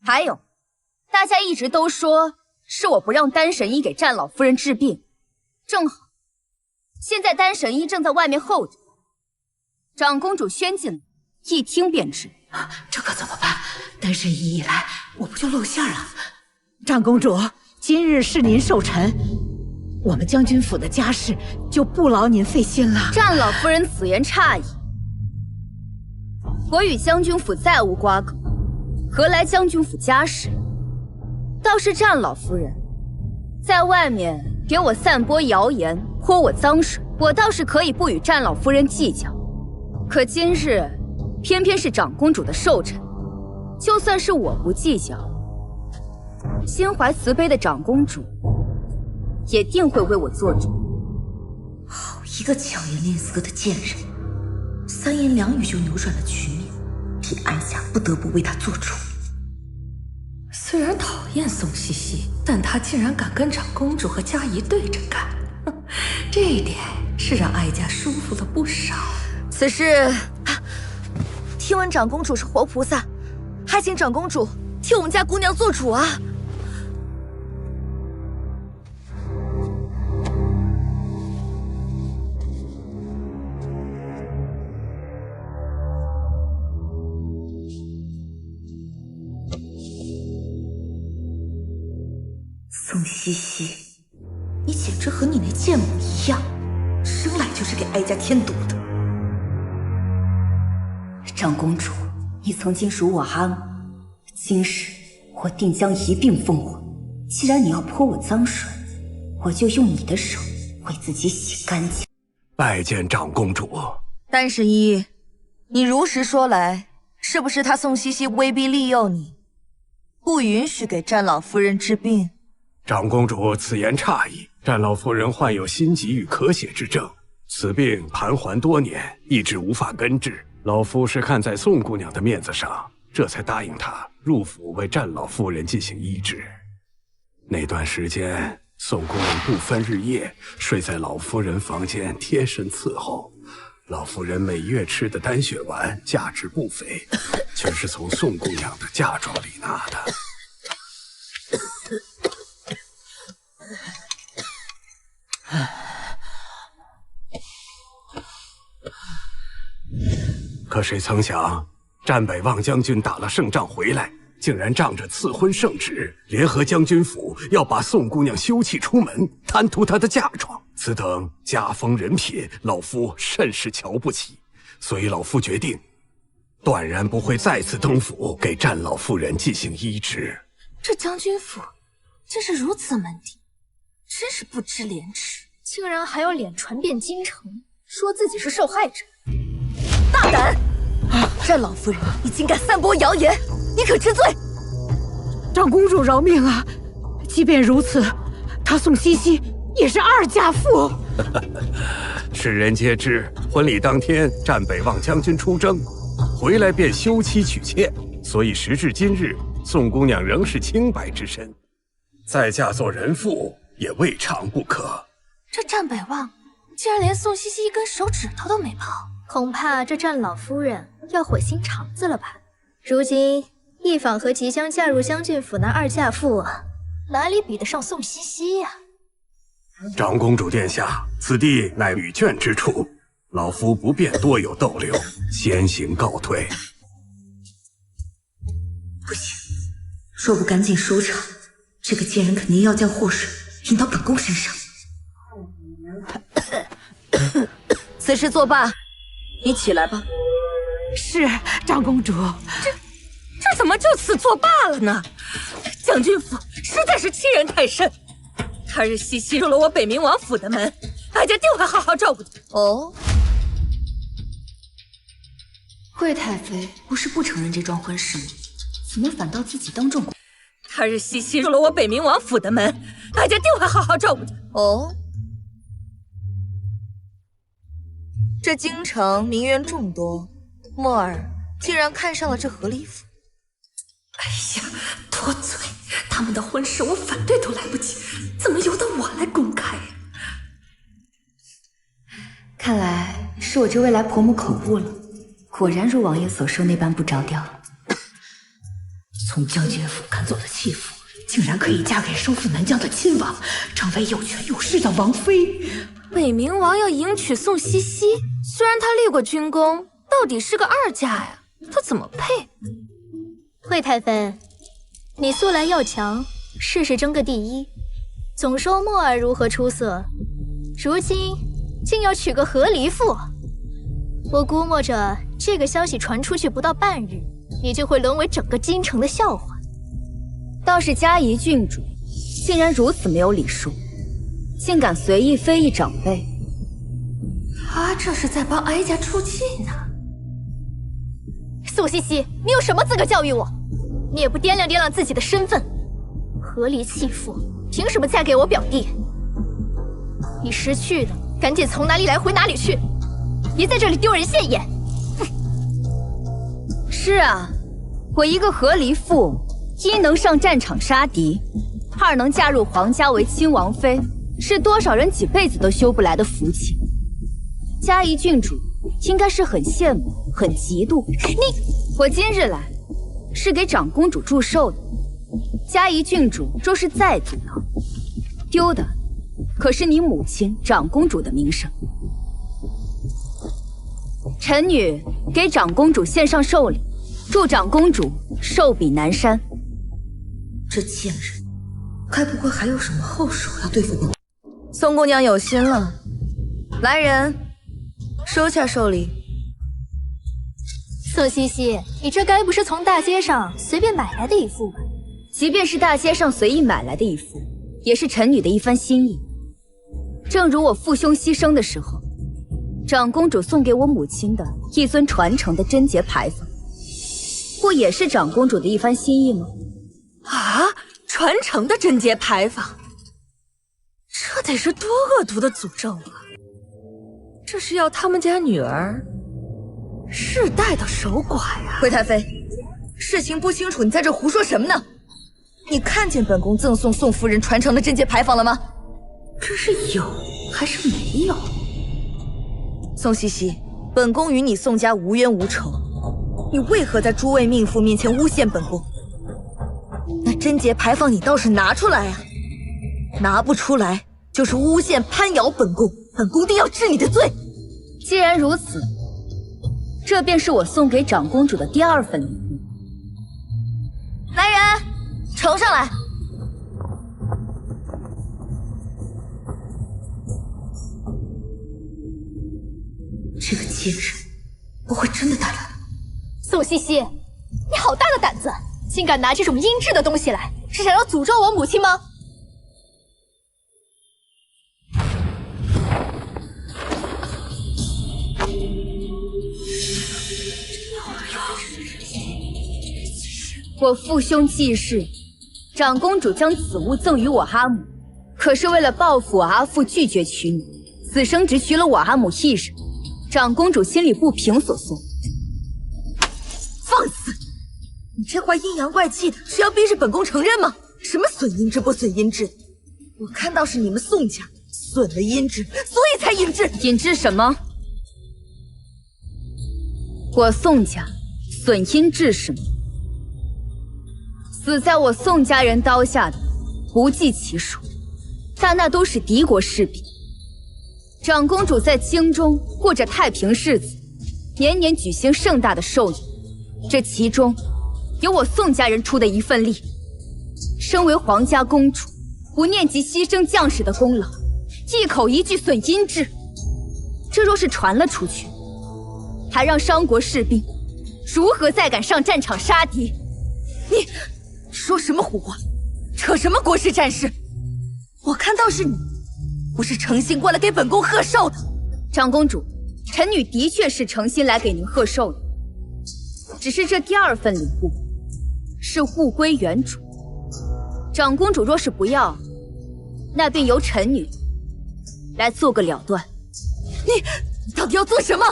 还有，大家一直都说是我不让丹神医给战老夫人治病，正好现在丹神医正在外面候着，长公主宣进来，一听便知。这可怎么办？单身一来，我不就露馅了？长公主，今日是您寿辰，我们将军府的家事就不劳您费心了。战老夫人此言差矣，我与将军府再无瓜葛，何来将军府家事？倒是战老夫人在外面给我散播谣言，泼我脏水，我倒是可以不与战老夫人计较。可今日偏偏是长公主的寿辰，就算是我不计较，心怀慈悲的长公主也定会为我做主。好一个巧言令色的贱人，三言两语就扭转了局面，替哀家不得不为她做主。虽然讨厌宋茜茜，但她竟然敢跟长公主和佳怡对着干，这一点是让哀家舒服了不少。此事，听闻长公主是活菩萨，还请长公主替我们家姑娘做主啊！宋茜茜，你简直和你那贱母一样，生来就是给哀家添堵的。长公主，你曾经辱我阿母，今日我定将一并奉还。既然你要泼我脏水，我就用你的手为自己洗干净。拜见长公主。单十一，你如实说来，是不是他宋茜茜威逼利诱你，不允许给战老夫人治病？长公主此言差矣，战老夫人患有心疾与咳血之症，此病盘桓多年，一直无法根治。老夫是看在宋姑娘的面子上，这才答应她入府为战老夫人进行医治。那段时间，宋姑娘不分日夜睡在老夫人房间，贴身伺候。老夫人每月吃的丹血丸价值不菲，全是从宋姑娘的嫁妆里拿的。可谁曾想，战北望将军打了胜仗回来，竟然仗着赐婚圣旨，联合将军府要把宋姑娘休弃出门，贪图她的嫁妆。此等家风人品，老夫甚是瞧不起。所以老夫决定，断然不会再次登府给战老夫人进行医治。这将军府竟是如此门第，真是不知廉耻，竟然还有脸传遍京城，说自己是受害者。大胆！战老夫人，你竟敢散播谣言，你可知罪？长公主饶命啊！即便如此，她宋茜茜也是二嫁妇。世人皆知，婚礼当天，战北望将军出征，回来便休妻娶妾，所以时至今日，宋姑娘仍是清白之身，再嫁做人妇也未尝不可。这战北望竟然连宋茜茜一根手指头都没碰，恐怕这战老夫人要毁心肠子了吧？如今一坊和即将嫁入将军府那二嫁妇啊，哪里比得上宋茜茜呀？长公主殿下，此地乃女眷之处，老夫不便多有逗留，先行告退。不行，若不赶紧收场，这个贱人肯定要将祸水引到本宫身上。此事作罢，你起来吧。是，长公主。这怎么就此作罢了呢？将军府实在是欺人太甚。他日茜茜入了我北冥王府的门，哀家定会好好照顾她。哦，惠太妃不是不承认这桩婚事吗？怎么反倒自己当众？他日茜茜入了我北冥王府的门，哀家定会好好照顾她。哦，这京城名媛众多，墨儿竟然看上了这和离府。哎呀，多嘴！他们的婚事我反对都来不及，怎么由得我来公开呀？看来是我这未来婆母口误了，果然如王爷所说那般不着调。从将军府赶走的弃妇，竟然可以嫁给收复南疆的亲王，成为有权有势的王妃。北冥王要迎娶宋茜茜，虽然她立过军功，但到底是个2家呀，他怎么配？惠太妃，你素来要强，事事争个第一，总说墨儿如何出色，如今竟要娶个和离妇。我估摸着这个消息传出去不到半日，你就会沦为整个京城的笑话。倒是嘉怡郡主竟然如此没有礼数，竟敢随意非议长辈。他这是在帮哀家出气呢。素西西，你有什么资格教育我？你也不掂量掂量自己的身份，和离弃妇，凭什么嫁给我表弟？你识趣的，赶紧从哪里来回哪里去，别在这里丢人现眼。是啊，我一个和离妇，一能上战场杀敌，二能嫁入皇家为亲王妃，是多少人几辈子都修不来的福气。嘉怡郡主应该是很羡慕，很嫉妒我今日来是给长公主祝寿的。嘉怡郡主若是再阻挠，丢的可是你母亲长公主的名声。臣女给长公主献上寿礼，祝长公主寿比南山。这贱人，该不会还有什么后手要对付我？宋姑娘有心了，来人，收下寿礼。宋西西，你这该不是从大街上随便买来的一副吧？即便是大街上随意买来的一副，也是臣女的一番心意。正如我父兄牺牲的时候，长公主送给我母亲的一尊传承的贞节牌坊，不也是长公主的一番心意吗？啊，传承的贞节牌坊，这得是多恶毒的诅咒啊！这是要他们家女儿世代的守寡呀！惠太妃，事情不清楚，你在这胡说什么呢？你看见本宫赠送宋夫人传承的贞节牌坊了吗？这是有还是没有？宋西西，本宫与你宋家无冤无仇，你为何在诸位命妇面前诬陷本宫？那贞节牌坊你倒是拿出来呀！拿不出来就是诬陷攀咬本宫，本宫定要治你的罪。既然如此，这便是我送给长公主的第2份礼物。来人，呈上来。这个贱人不会真的带来了。宋西西，你好大的胆子，竟敢拿这种阴质的东西来，是想要诅咒我母亲吗？我父兄记事，长公主将此物赠予我阿母，可是为了报复我阿父拒绝娶你，此生只娶了我阿母一人，长公主心里不平所送。放肆！你这话阴阳怪气的，是要逼着本宫承认吗？什么损阴质不损阴质？我看到是你们宋家损了阴质，所以才引致。引致什么？我宋家损阴质什么？死在我宋家人刀下的不计其数，但那都是敌国士兵。长公主在京中过着太平日子，年年举行盛大的寿宴，这其中有我宋家人出的一份力。身为皇家公主，不念及牺牲将士的功劳，一口一句损阴质，这若是传了出去，还让商国士兵如何再敢上战场杀敌？你说什么胡话，扯什么国事战事？我看到是你，不是诚心过来给本宫贺寿的。长公主，臣女的确是诚心来给您贺寿的，只是这第2份礼物是物归原主。长公主若是不要，那便由臣女来做个了断。你到底要做什么？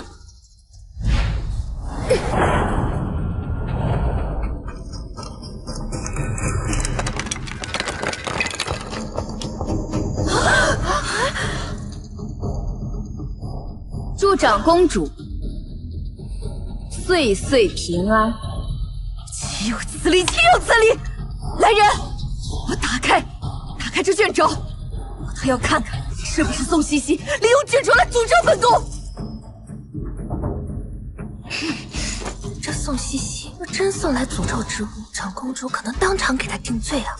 祝长公主岁岁平安。岂有此理！岂有此理！来人，我打开这卷轴，他要看看是不是宋西西利用卷轴来诅咒本宫。宋茜茜若真送来诅咒之物，长公主可能当场给她定罪啊！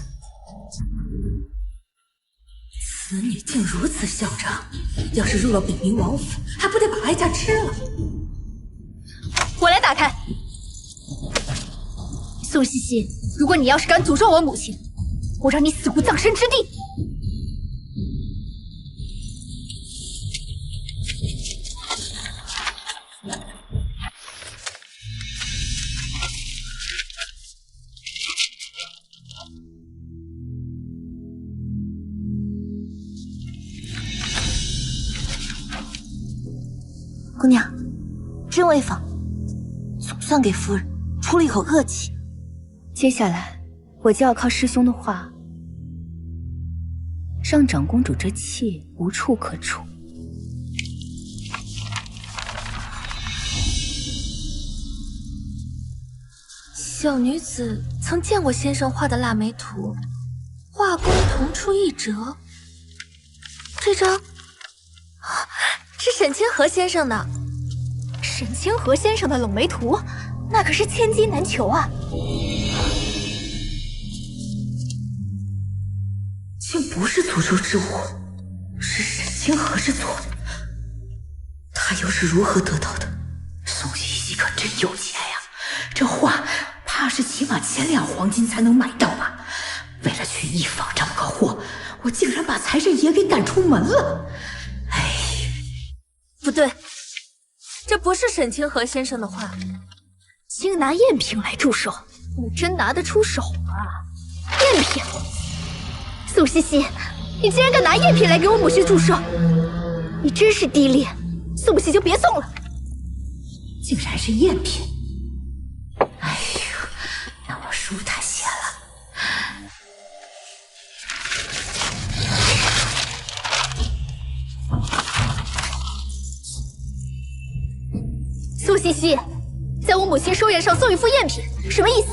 此女竟如此嚣张，要是入了北冥王府，还不得把哀家吃了？我来打开。宋茜茜，如果你要是敢诅咒我母亲，我让你死无葬身之地！姑娘，真威风，总算给夫人出了一口恶气。接下来，我就要靠师兄的话，让长公主这气无处可出。小女子曾见过先生画的腊梅图，画工同出一辙。这张是沈清河先生的。沈清河先生的冷梅图，那可是千金难求啊！竟不是诅咒之物，是沈清河之作。他又是如何得到的？宋茜茜可真有钱呀，这画怕是起码1000两黄金才能买到吧？为了去一坊这么个货，我竟然把财神爷给赶出门了。哎，不对，这不是沈清河先生的画，竟拿赝品来助手，你真拿得出手啊？赝品！宋茜茜，你竟然敢拿赝品来给我母亲祝寿，你真是低劣！送不起就别送了。竟然是赝品！哎呦，那我舒坦些了。宋茜茜，在我母亲寿宴上送一副赝品，什么意思？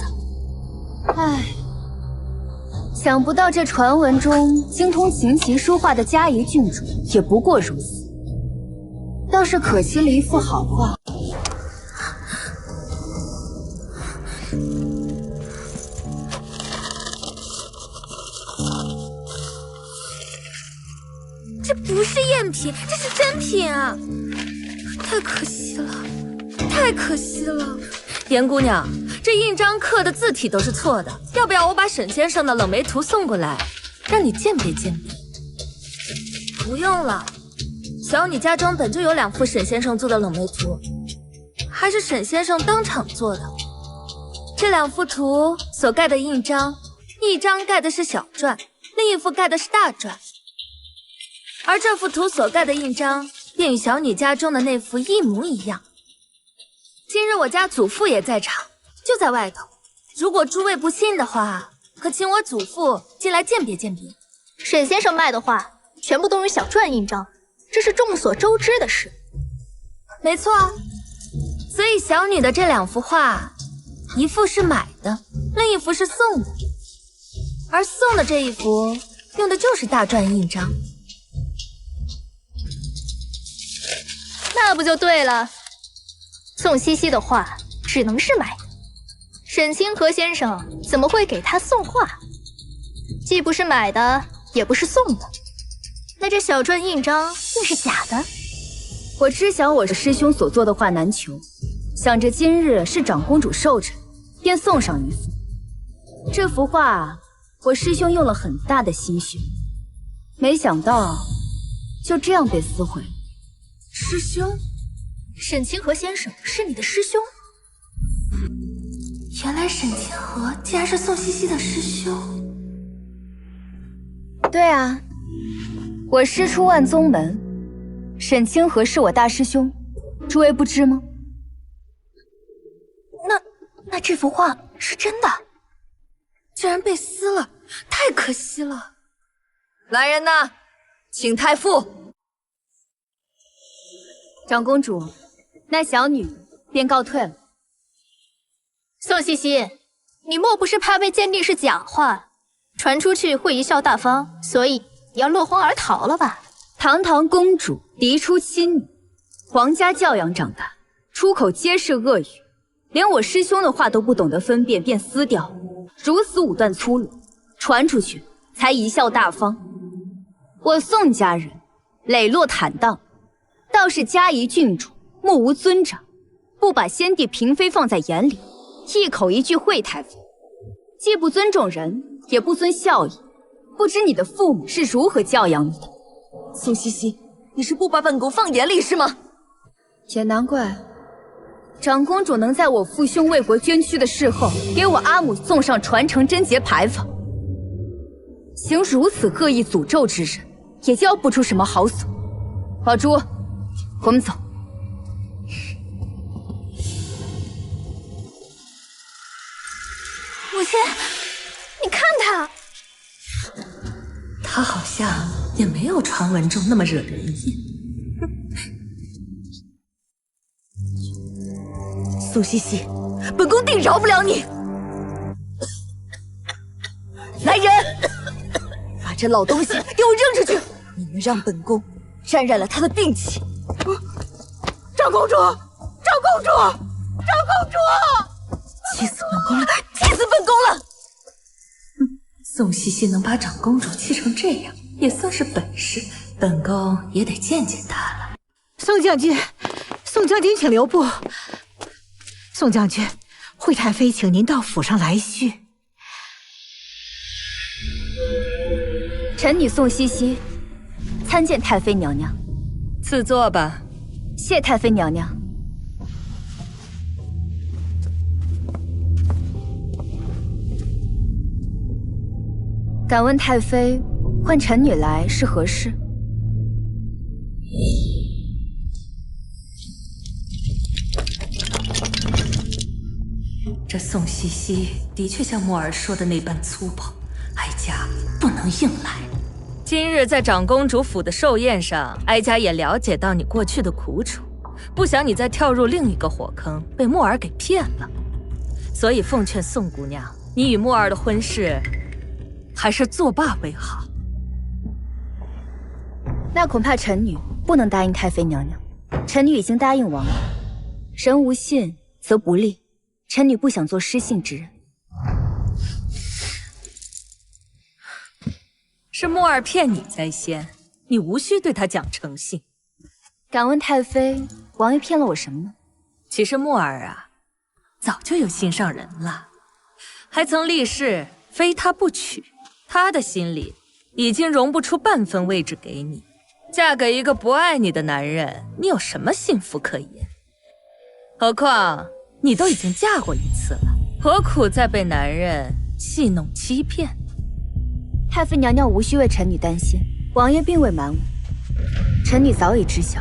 唉，想不到这传闻中精通琴棋书画的嘉仪郡主也不过如此，倒是可惜了一幅好画。这不是赝品，这是真品啊！太可惜了，太可惜了。严姑娘，这印章刻的字体都是错的，要不要我把沈先生的冷梅图送过来，让你鉴别鉴别？不用了，小女家中本就有2幅沈先生做的冷梅图，还是沈先生当场做的。这2幅图所盖的印章，一张盖的是小篆，另一幅盖的是大篆。而这幅图所盖的印章，便与小女家中的那幅一模一样。今日我家祖父也在场，就在外头。如果诸位不信的话，可请我祖父进来鉴别鉴别。沈先生卖的画全部都是小篆印章，这是众所周知的事。没错啊，所以小女的这2幅画，一幅是买的，另一幅是送的。而送的这一幅用的就是大篆印章。那不就对了，宋茜茜的画只能是买的，沈清河先生怎么会给她送画？既不是买的，也不是送的，那这小篆印章定是假的。我知晓我师兄所做的画难求，想着今日是长公主寿辰，便送上一幅。这幅画我师兄用了很大的心血，没想到就这样被撕毁了。师兄，沈清河先生是你的师兄？原来沈清河竟然是宋茜茜的师兄。对啊，我师出万宗门，沈清河是我大师兄，诸位不知吗？那这幅画是真的，竟然被撕了，太可惜了。来人呐，请太傅。长公主，那小女便告退了。宋茜茜，你莫不是怕被鉴定是假画，传出去会贻笑大方，所以你要落荒而逃了吧？堂堂公主嫡出亲女，皇家教养长大，出口皆是恶语，连我师兄的话都不懂得分辨便撕掉，如此武断粗鲁，传出去才贻笑大方。我宋家人磊落坦荡，倒是嘉仪郡主目无尊长，不把先帝嫔妃放在眼里，一口一句惠太妃，既不尊重人，也不遵孝义。不知你的父母是如何教养你的？宋茜茜，你是不把本宫放眼里是吗？也难怪，长公主能在我父兄为国捐躯的事后，给我阿母送上传承贞节牌坊。行如此恶意诅咒之人，也教不出什么好所。宝珠，我们走。母亲，你看他，他好像也没有传闻中那么惹人厌。宋茜茜，本宫定饶不了你！来人，把这老东西给我扔出去！你们让本宫沾染了他的病气。长公主，长公主，长公主！气死本宫了！气死本宫了！宋茜茜能把长公主气成这样，也算是本事，本宫也得见见她了。宋将军，宋将军请留步。宋将军，惠太妃请您到府上来叙。臣女宋茜茜参见太妃娘娘。赐座吧。谢太妃娘娘。敢问太妃，唤臣女来是何事？这宋茜茜的确像木儿说的那般粗暴，哀家不能硬来。今日在长公主府的寿宴上，哀家也了解到你过去的苦楚，不想你再跳入另一个火坑，被木儿给骗了。所以奉劝宋姑娘，你与木儿的婚事还是作罢为好。那恐怕臣女不能答应太妃娘娘。臣女已经答应王爷，人无信则不立，臣女不想做失信之人。是木儿骗你在先，你无需对他讲诚信。敢问太妃，王爷骗了我什么呢？其实木儿啊，早就有心上人了，还曾立誓非他不娶。他的心里已经容不出半分位置给你。嫁给一个不爱你的男人，你有什么幸福可言？何况你都已经嫁过一次了，何苦再被男人戏弄欺骗？太妃娘娘无需为臣女担心，王爷并未瞒我，臣女早已知晓。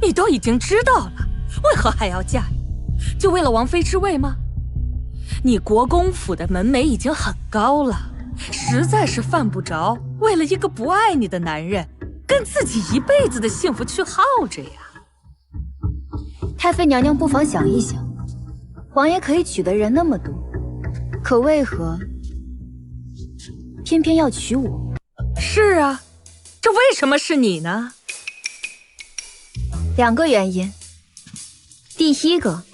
你都已经知道了，为何还要嫁？就为了王妃之位吗？你国公府的门楣已经很高了，实在是犯不着为了一个不爱你的男人，跟自己一辈子的幸福去耗着呀。太妃娘娘不妨想一想，王爷可以娶的人那么多，可为何偏偏要娶我？是啊，这为什么是你呢？2个原因。第一个，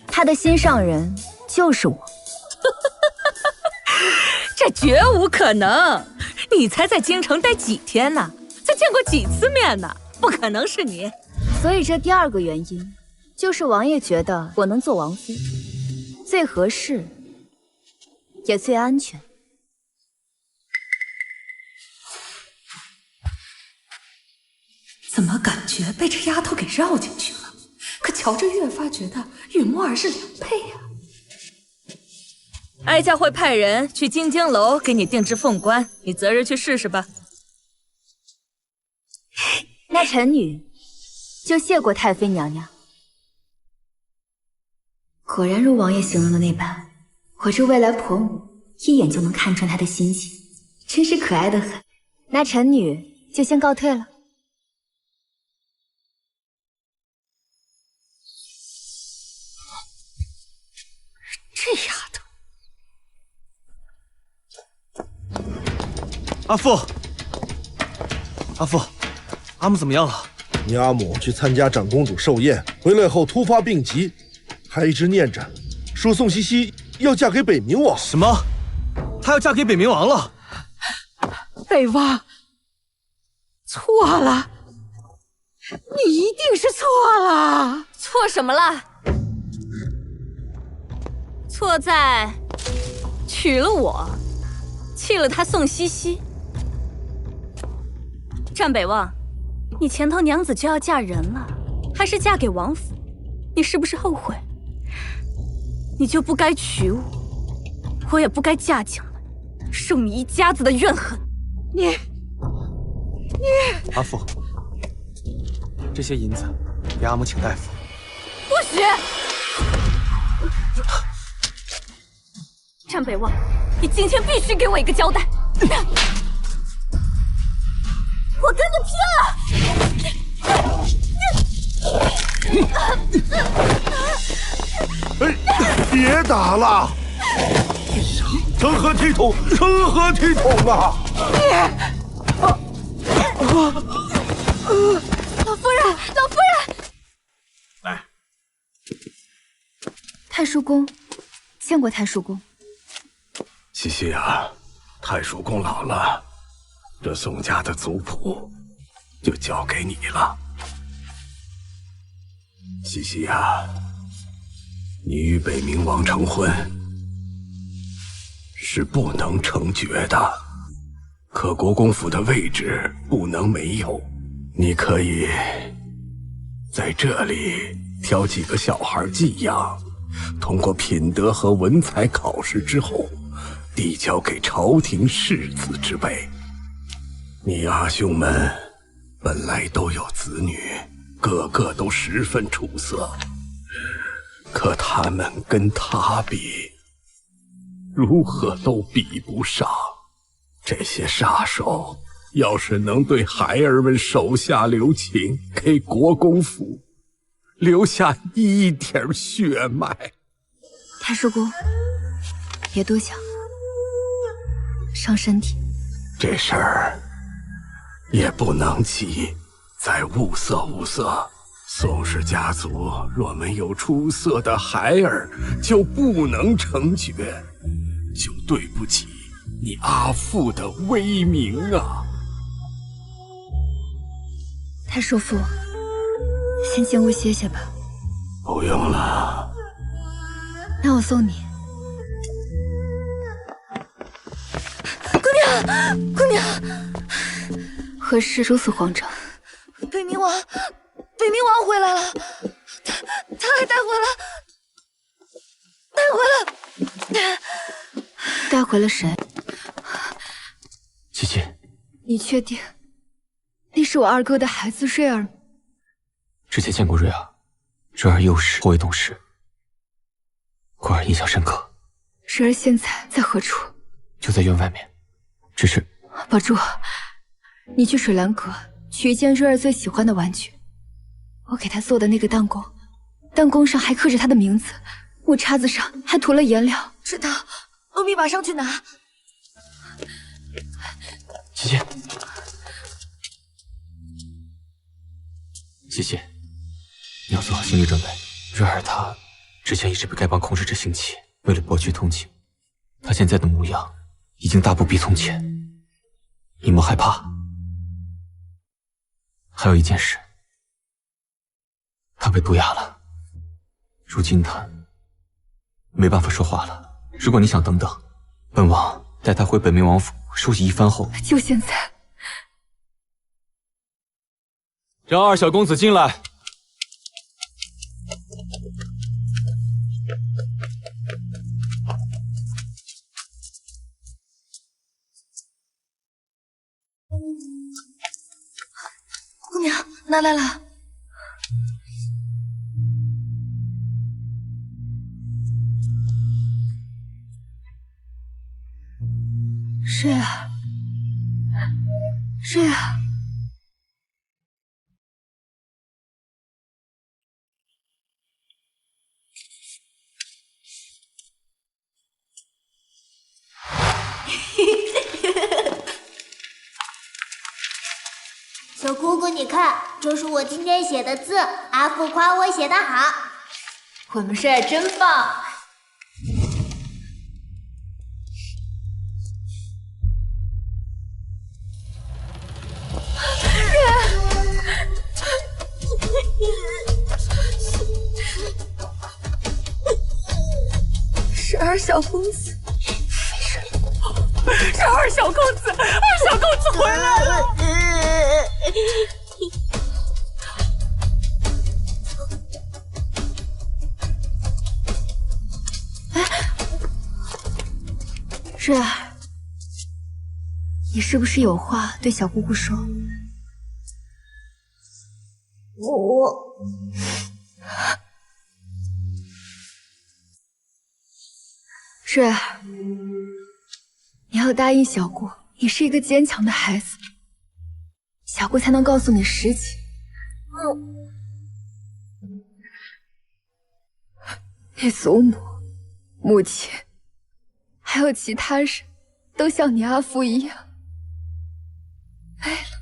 他的心上人就是我。这绝无可能！你才在京城待几天呢？才见过几次面呢？不可能是你。所以这第2个原因，就是王爷觉得我能做王妃，最合适，也最安全。怎么感觉被这丫头给绕进去了？可瞧着越发觉得与木儿是良配呀。哀家会派人去金京楼给你定制凤冠，你择日去试试吧。那臣女就谢过太妃娘娘。果然如王爷形容的那般，我这未来婆母一眼就能看穿她的心情，真是可爱的很。那臣女就先告退了。这丫头，阿父，阿父，阿母怎么样了？你阿母去参加长公主寿宴，回来后突发病疾，还一直念着，说宋茜茜要嫁给北冥王。什么？她要嫁给北冥王了？北王，错了，你一定是错了。错什么了？错在娶了我，弃了他宋茜茜。战北望，你前头娘子就要嫁人了，还是嫁给王府？你是不是后悔？你就不该娶我，我也不该嫁进来，受你一家子的怨恨。你，阿父，这些银子给阿母请大夫。不许！战北望，你今天必须给我一个交代！我跟你拼了！别打了！成何体统！成何体统啊！老夫人，老夫人！来，太叔公，见过太叔公。茜茜啊，太叔公老了，这宋家的族谱就交给你了。茜茜啊，你与北冥王成婚是不能成绝的，可国公府的位置不能没有。你可以在这里挑几个小孩寄养，通过品德和文采考试之后，递交给朝廷世子之辈。你阿兄们本来都有子女，个个都十分出色，可他们跟他比，如何都比不上。这些杀手要是能对孩儿们手下留情，给国公府留下一点血脉。太叔公，别多想，伤身体。这事儿也不能急，再物色物色。宋氏家族若没有出色的孩儿，就不能成绝，就对不起你阿父的威名啊！太叔父，先进屋歇歇吧。不用了。那我送你。姑娘，姑娘，何事如此慌张？北冥王回来了，他还带回了谁？琪琪，你确定那是我二哥的孩子瑞儿吗？之前见过瑞儿，瑞儿幼时颇为懂事，果然印象深刻。瑞儿现在在何处？就在院外面，只是……宝珠，你去水兰阁取一件瑞儿最喜欢的玩具，我给她做的那个弹弓，弹弓上还刻着她的名字，木叉子上还涂了颜料。知道，奴婢马上去拿。琪琪，琪琪，你要做好心理准备。瑞儿她之前一直被丐帮控制着性器，为了博取同情，她现在的模样已经大不比从前。你莫害怕。还有一件事，她被毒哑了，如今她没办法说话了。如果你想等等，本王带她回北冥王府梳洗一番后，就现在。让二小公子进来。姑娘，拿来了。瑞儿，瑞儿。小姑姑，你看，这是我今天写的字，阿父夸我写得好。我们帅真棒！是二小公子，是二小公子，二小公子回来了！瑞儿，你是不是有话对小姑姑说？瑞儿，你要答应小姑，你是一个坚强的孩子，小姑才能告诉你实情。你祖母、母亲，还有其他人，都像你阿父一样没了。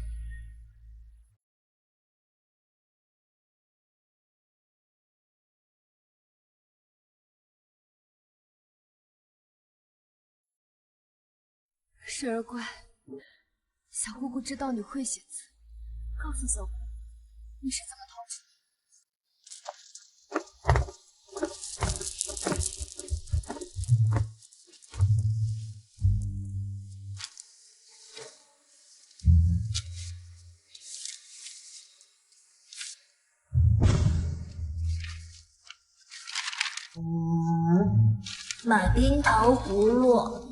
水儿乖，小姑姑知道你会写字，告诉小姑你是怎么逃出买冰糖葫芦。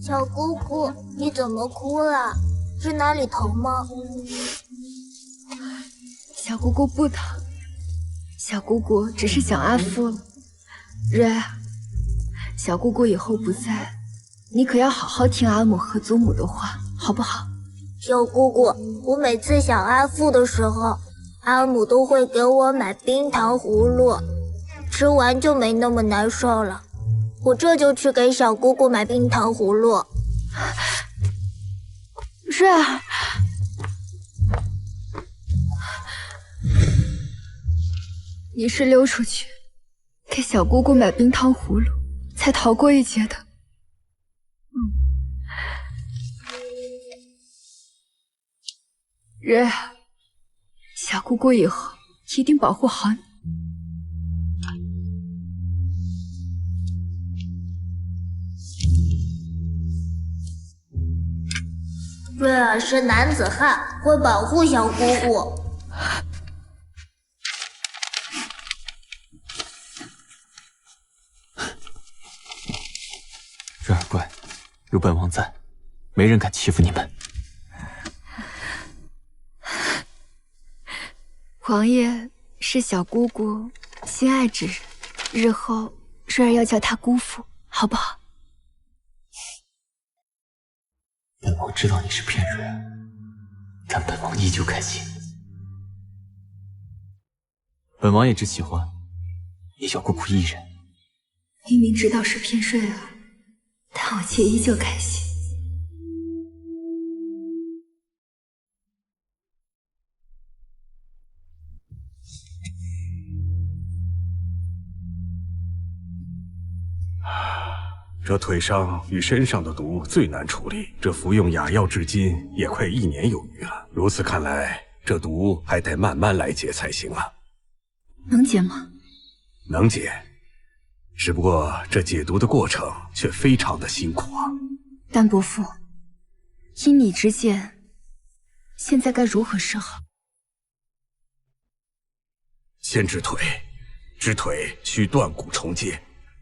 小姑姑，你怎么哭了？是哪里疼吗？小姑姑不疼，小姑姑只是想阿父了。瑞儿，小姑姑以后不在，你可要好好听阿母和祖母的话，好不好？小姑姑，我每次想阿父的时候，阿母都会给我买冰糖葫芦，吃完就没那么难受了。我这就去给小姑姑买冰糖葫芦。瑞儿，你是溜出去给小姑姑买冰糖葫芦，才逃过一劫的。瑞儿，小姑姑以后一定保护好你。瑞儿是男子汉，会保护小姑姑。瑞儿乖，有本王在，没人敢欺负你们。王爷是小姑姑心爱之人，日后瑞儿要叫他姑父，好不好？本王知道你是骗瑞儿，但本王依旧开心。本王也只喜欢你小姑姑一人。明明知道是骗瑞儿，但我却依旧开心。这腿上与身上的毒最难处理，这服用哑药至今也快1年有余了。如此看来，这毒还得慢慢来解才行了。能解吗？能解，只不过这解毒的过程却非常的辛苦啊。但伯父，依你之见，现在该如何是好？先治腿，治腿需断骨重接。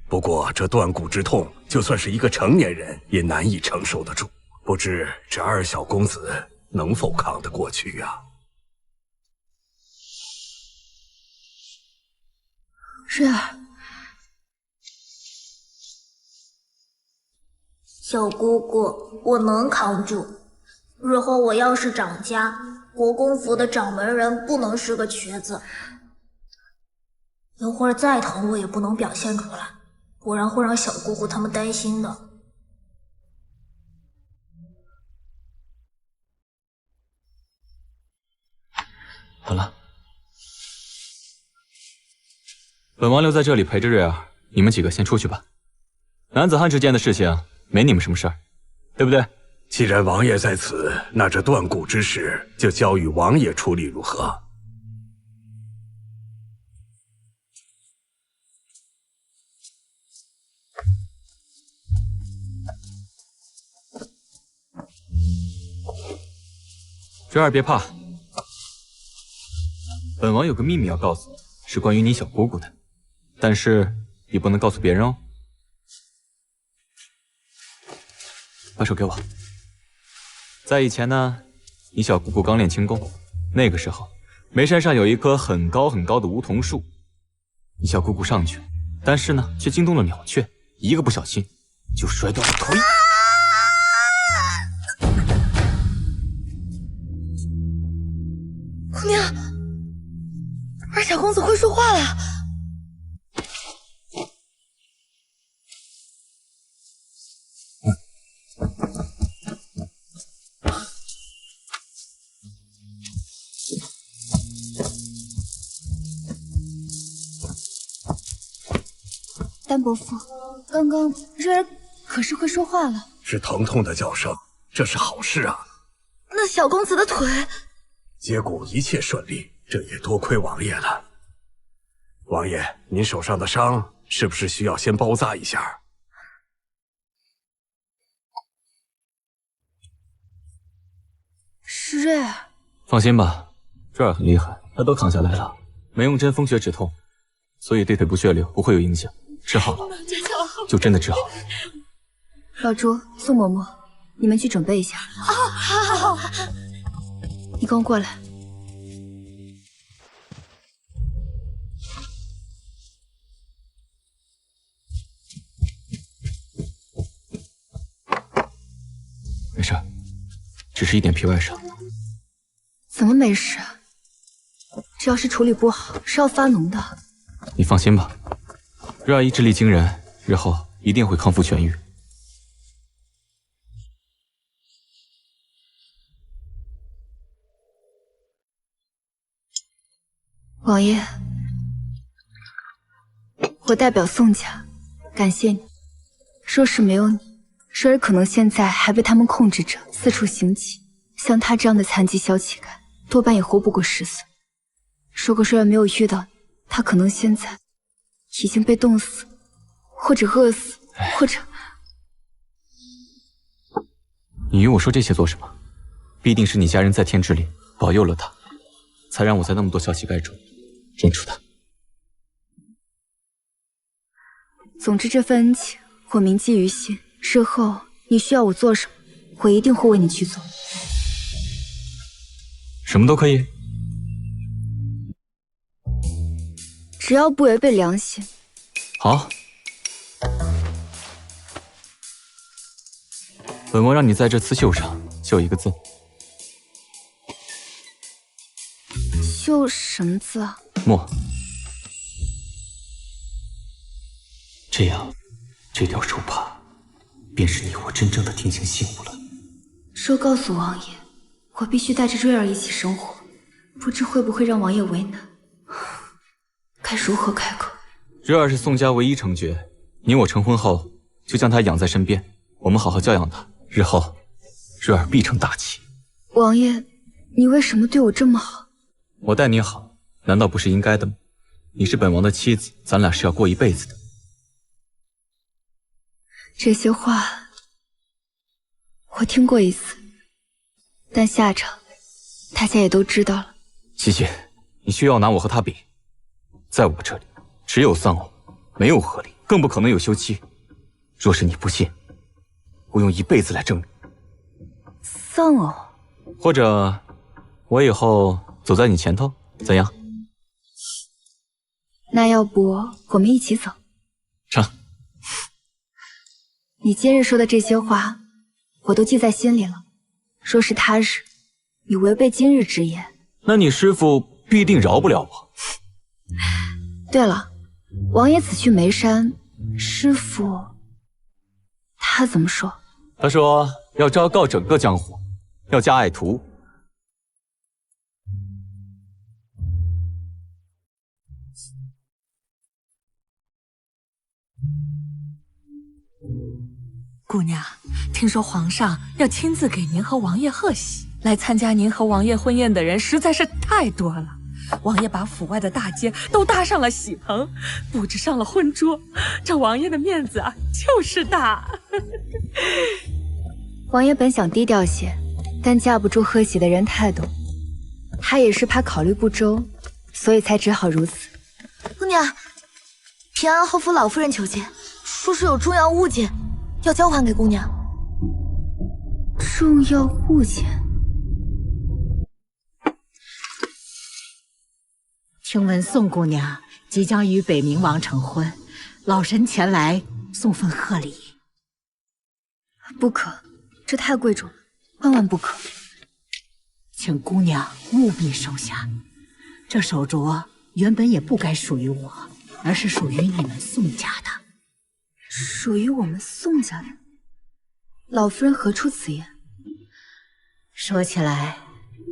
不过这断骨之痛，就算是一个成年人也难以承受得住。不知这二小公子能否扛得过去啊？瑞儿，小姑姑，我能扛住。日后我要是长家，国公府的掌门人不能是个瘸子。一会儿再疼，我也不能表现出来。不然会让小姑姑他们担心的。好了，本王留在这里陪着瑞儿，你们几个先出去吧。男子汉之间的事情没你们什么事儿，对不对？既然王爷在此，那这断骨之事就交与王爷处理，如何？瑞儿别怕，本王有个秘密要告诉你，是关于你小姑姑的，但是你不能告诉别人哦。把手给我。在以前呢，你小姑姑刚练轻功，那个时候梅山上有一棵很高很高的梧桐树，你小姑姑上去，但是呢却惊动了鸟雀，一个不小心就摔断了腿。姑娘，二小公子会说话了。丹伯父，刚刚瑞儿可是会说话了？是疼痛的叫声，这是好事啊。那小公子的腿……接骨一切顺利，这也多亏王爷了。王爷，您手上的伤是不是需要先包扎一下？是瑞儿。放心吧，瑞儿很厉害，她都扛下来了，没用针风血止痛，所以对腿部血流不会有影响，治好了，就真的治好了。老朱、宋嬷嬷，你们去准备一下。好。你跟我过来。没事，只是一点皮外伤。怎么没事？这要是处理不好，是要发脓的。你放心吧，瑞儿意志力惊人，日后一定会康复痊愈。王爷，我代表宋家感谢你。若是没有你，瑞儿可能现在还被他们控制着四处行乞。像他这样的残疾小乞丐，多半也活不过10岁。如果瑞儿没有遇到你，他可能现在已经被冻死，或者饿死，或者……你与我说这些做什么？必定是你家人在天之灵保佑了他，才让我在那么多小乞丐中认出他。总之，这份恩情我铭记于心。日后你需要我做什么，我一定会为你去做。什么都可以，只要不违背良心。好，本王让你在这刺绣上绣一个字。绣什么字啊？墨。这样，这条手帕便是你我真正的天性信物了。说告诉王爷，我必须带着瑞儿一起生活，不知会不会让王爷为难。该如何开口？瑞儿是宋家唯一承爵，你我成婚后就将她养在身边，我们好好教养她，日后瑞儿必成大器。王爷，你为什么对我这么好？我待你好，难道不是应该的吗？你是本王的妻子，咱俩是要过一辈子的。这些话我听过一次，但下场大家也都知道了。琪琪，你需要拿我和他比，在我这里只有丧偶，没有合理，更不可能有休妻。若是你不信，我用一辈子来证明。丧偶？或者我以后走在你前头，怎样？那要不我们一起走？成。你今日说的这些话，我都记在心里了。若是他日你违背今日之言，那你师父必定饶不了我。对了，王爷此去梅山，师父他怎么说？他说要昭告整个江湖，要加爱徒。姑娘，听说皇上要亲自给您和王爷贺喜，来参加您和王爷婚宴的人实在是太多了。王爷把府外的大街都搭上了喜棚，布置上了婚桌，这王爷的面子啊就是大。王爷本想低调些，但架不住贺喜的人太多，他也是怕考虑不周，所以才只好如此。姑娘，平安侯府老夫人求见，说是有重要物件要交还给姑娘。重要物件？听闻宋姑娘即将与北冥王成婚，老臣前来送份贺礼。不可，这太贵重了，万万不可。请姑娘务必收下。这手镯原本也不该属于我，而是属于你们宋家的。属于我们宋家的？老夫人何出此言？说起来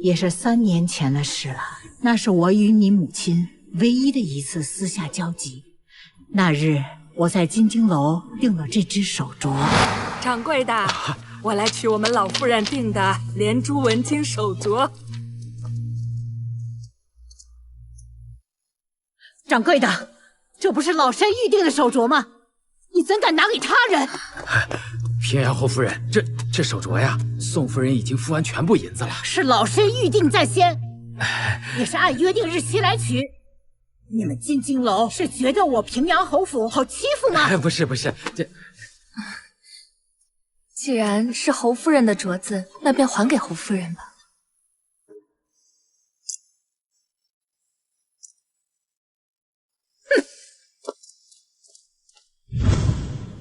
也是3年前的事了，那是我与你母亲唯一的一次私下交集。那日我在金京楼订了这只手镯。掌柜的，我来取我们老夫人订的连珠纹金手镯。掌柜的，这不是老身预定的手镯吗？你怎敢拿给他人？平阳侯夫人，这手镯呀，宋夫人已经付完全部银子了。是老身预定在先，也是按约定日期来取。你们金京楼是觉得我平阳侯府好欺负吗？不是，这既然是侯夫人的镯子，那便还给侯夫人吧。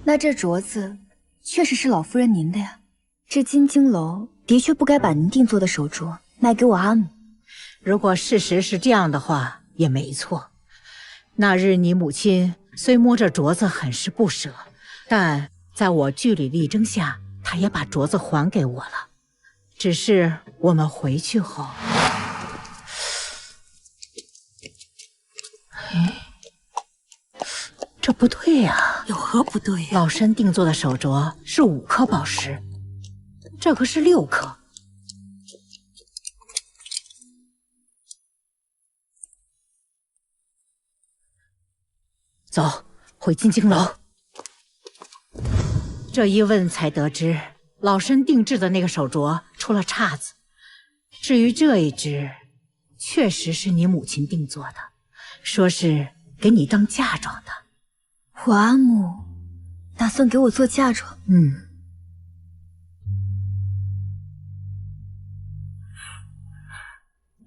那这镯子确实是老夫人您的呀。这金京楼的确不该把您定做的手镯卖给我阿母。如果事实是这样的话，也没错。那日你母亲虽摸着镯子很是不舍，但在我据理力争下，她也把镯子还给我了。只是我们回去后，这不对呀！有何不对呀？老身定做的手镯是5颗宝石，这可是6颗。走，回金京楼。这一问才得知，老身定制的那个手镯出了岔子。至于这一只，确实是你母亲定做的，说是给你当嫁妆的。我阿母打算给我做嫁妆？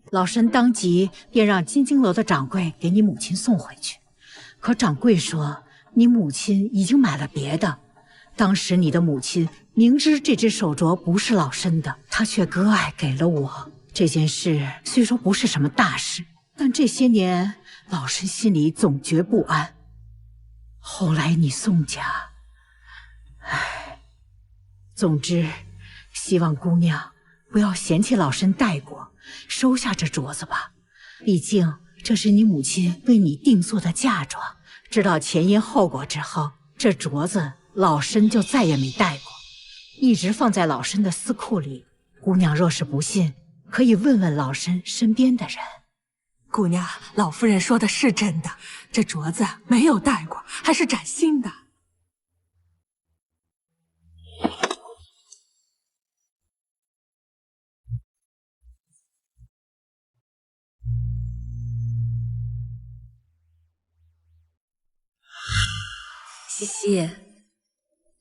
老身当即便让金京楼的掌柜给你母亲送回去。可掌柜说你母亲已经买了别的，当时你的母亲明知这只手镯不是老身的，她却割爱给了我。这件事虽说不是什么大事，但这些年老身心里总觉不安。后来你宋家，总之希望姑娘不要嫌弃老身待过，收下这镯子吧。毕竟这是你母亲为你定做的嫁妆，知道前因后果之后，这镯子老身就再也没戴过，一直放在老身的私库里。姑娘若是不信，可以问问老身身边的人。姑娘，老夫人说的是真的，这镯子没有戴过，还是崭新的。西西，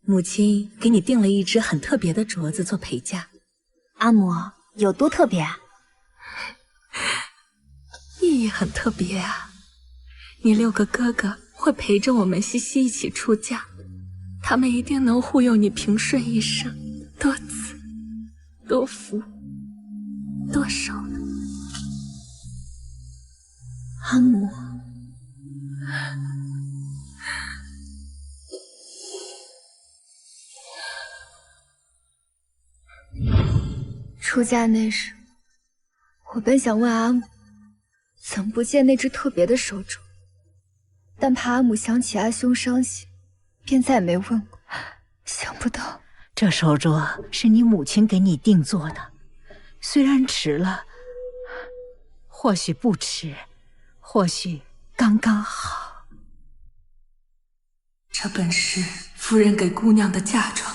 母亲给你订了一只很特别的镯子做陪嫁。阿母，有多特别啊？意义很特别啊！你6个哥哥会陪着我们西西一起出嫁，他们一定能护佑你平顺一生，多子多福多寿呢。阿母，出嫁那时，我本想问阿母怎不见那只特别的手镯，但怕阿母想起阿兄伤心，便再也没问过。想不到这手镯是你母亲给你定做的，虽然迟了，或许不迟，或许刚刚好。这本是夫人给姑娘的嫁妆，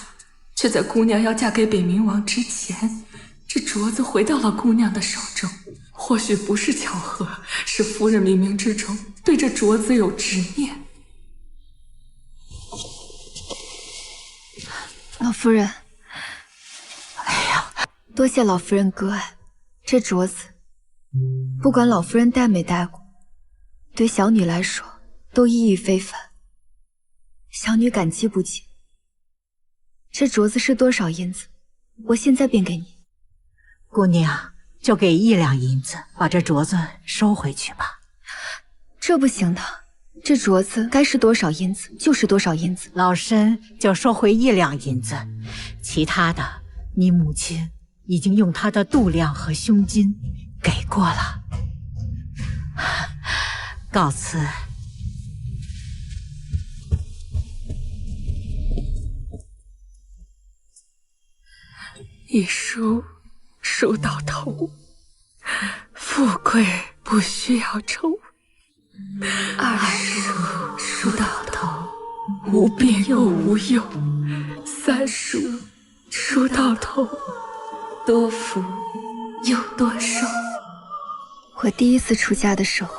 却在姑娘要嫁给北冥王之前，这镯子回到了姑娘的手中。或许不是巧合，是夫人冥冥之中对这镯子有执念。老夫人，多谢老夫人割爱。这镯子，不管老夫人戴没戴过，对小女来说都意义非凡。小女感激不尽。这镯子是多少银子？我现在便给你。姑娘，就给1两银子，把这镯子收回去吧。这不行的，这镯子该是多少银子就是多少银子。老身就收回1两银子，其他的你母亲已经用她的度量和胸襟给过了。告辞。一书书到头，富贵不需要愁。二书书到头，无病又无忧。三书书到头，多福又多寿。我第一次出家的时候，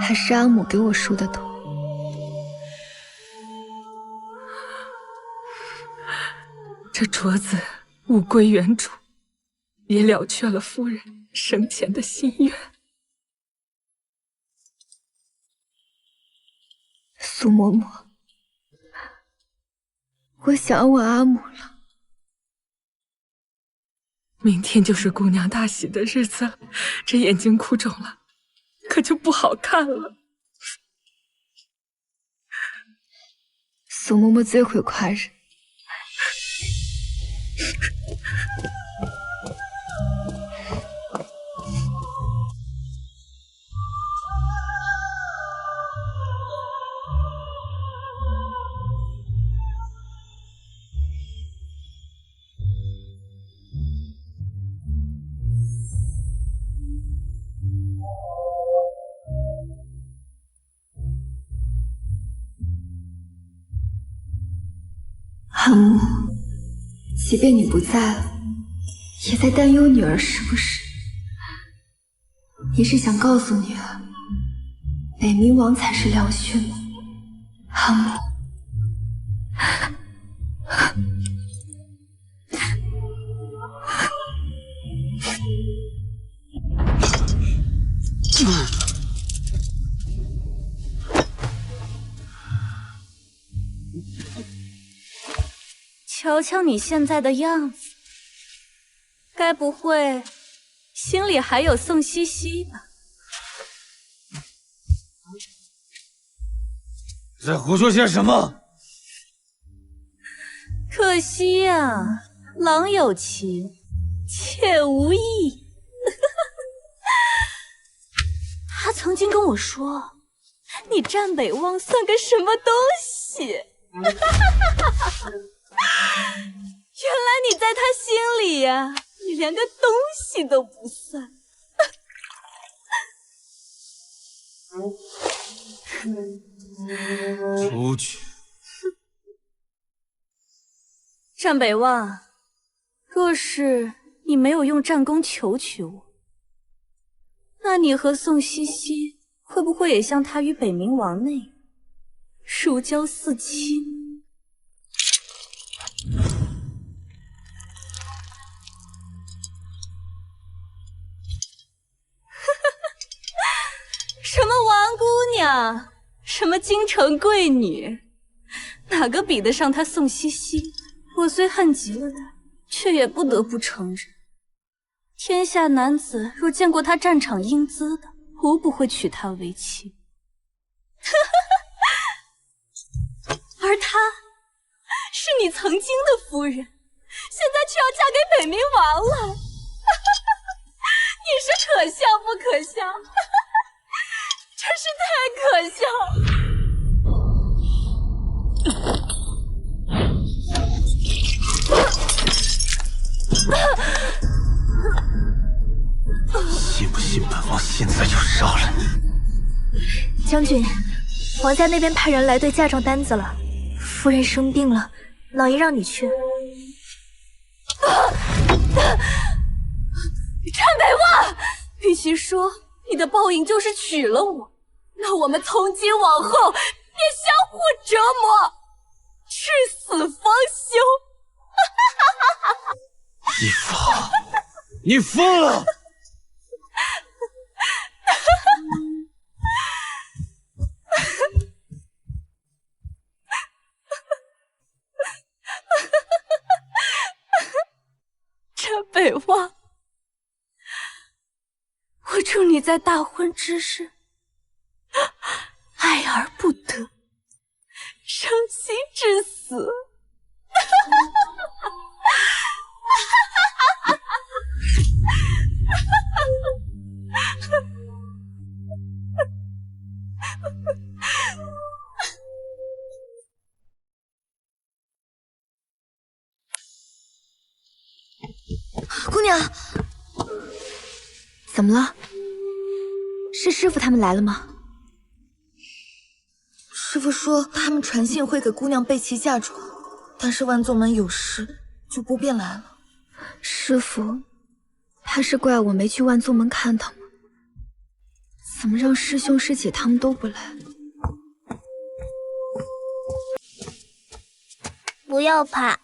还是阿母给我梳的头。这镯子物归原主，也了却了夫人生前的心愿。苏嬷嬷，我想我阿母了。明天就是姑娘大喜的日子了，这眼睛哭肿了，可就不好看了。苏嬷嬷最会夸人。阿母，即便你不在了，也在担忧女儿是不是？你是想告诉女儿，北冥王才是良婿吗？阿母，瞧瞧你现在的样子，该不会心里还有宋茜茜吧？在胡说些什么？可惜呀，郎有情，妾无意。他曾经跟我说，你战北望算个什么东西？原来你在他心里呀，你连个东西都不算。出去！战北望，若是你没有用战功求取我，那你和宋茜茜会不会也像他与北冥王那样，如胶似漆？什么王姑娘，什么京城贵女，哪个比得上她宋茜茜？我虽恨极了她，却也不得不承认，天下男子若见过她战场英姿的，无不会娶她为妻。而她是你曾经的夫人，现在却要嫁给北冥王了。你是可笑不可笑？真是太可笑了！信不信本王现在就杀了你？将军，王家那边派人来对嫁妆单子了。夫人生病了，老爷让你去。陈北望，与其说你的报应就是娶了我，那我们从今往后便相互折磨，至死方休。义父，你疯了！陈北望，我祝你在大婚之日爱而不得，伤心至死。姑娘，怎么了？是师傅他们来了吗？师傅说他们传信会给姑娘备齐嫁妆，但是万宗门有事，就不便来了。师傅，他是怪我没去万宗门看他吗？怎么让师兄师姐他们都不来？不要怕，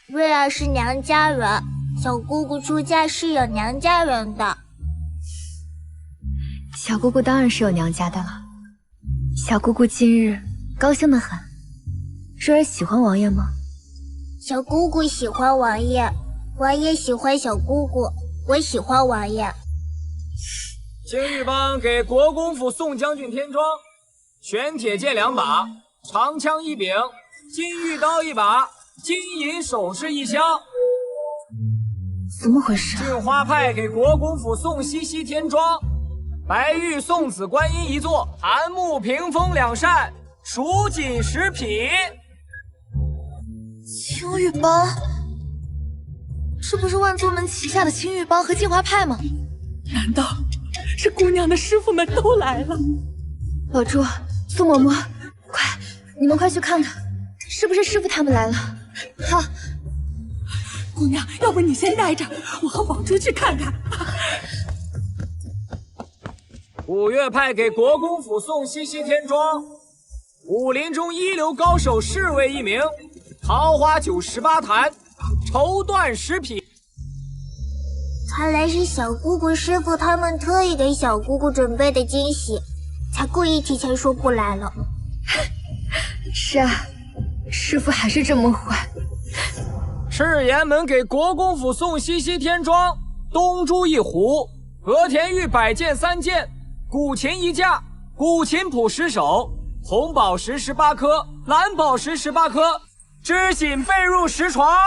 瑞儿是娘家人，小姑姑出嫁是有娘家人的。小姑姑当然是有娘家的了。小姑姑今日高兴得很。瑞儿喜欢王爷吗？小姑姑喜欢王爷，王爷喜欢小姑姑，我喜欢王爷。青玉帮给国公府宋将军添妆，玄铁剑2把，长枪1柄，金玉刀1把，金银首饰1箱。怎么回事？杏花派给国公府宋西西添妆，白玉送子观音1座，檀木屏风2扇，蜀锦10匹。青玉帮，这不是万宗门旗下的青玉帮和镜花派吗？难道是姑娘的师傅们都来了？老朱、苏嬷嬷，快，你们快去看看，是不是师傅他们来了？好。姑娘，要不你先带着，我和宝珠去看看。五岳派给国公府宋西西添妆，武林中一流高手侍卫1名，桃花酒18坛，绸缎10匹。看来是小姑姑师傅他们特意给小姑姑准备的惊喜，才故意提前说不来了。是啊，师傅还是这么坏。赤岩门给国公府宋西西添妆，东珠1壶，和田玉100件3件，古琴1架，古琴谱10首，红宝石18颗，蓝宝石18颗，织锦被褥10床。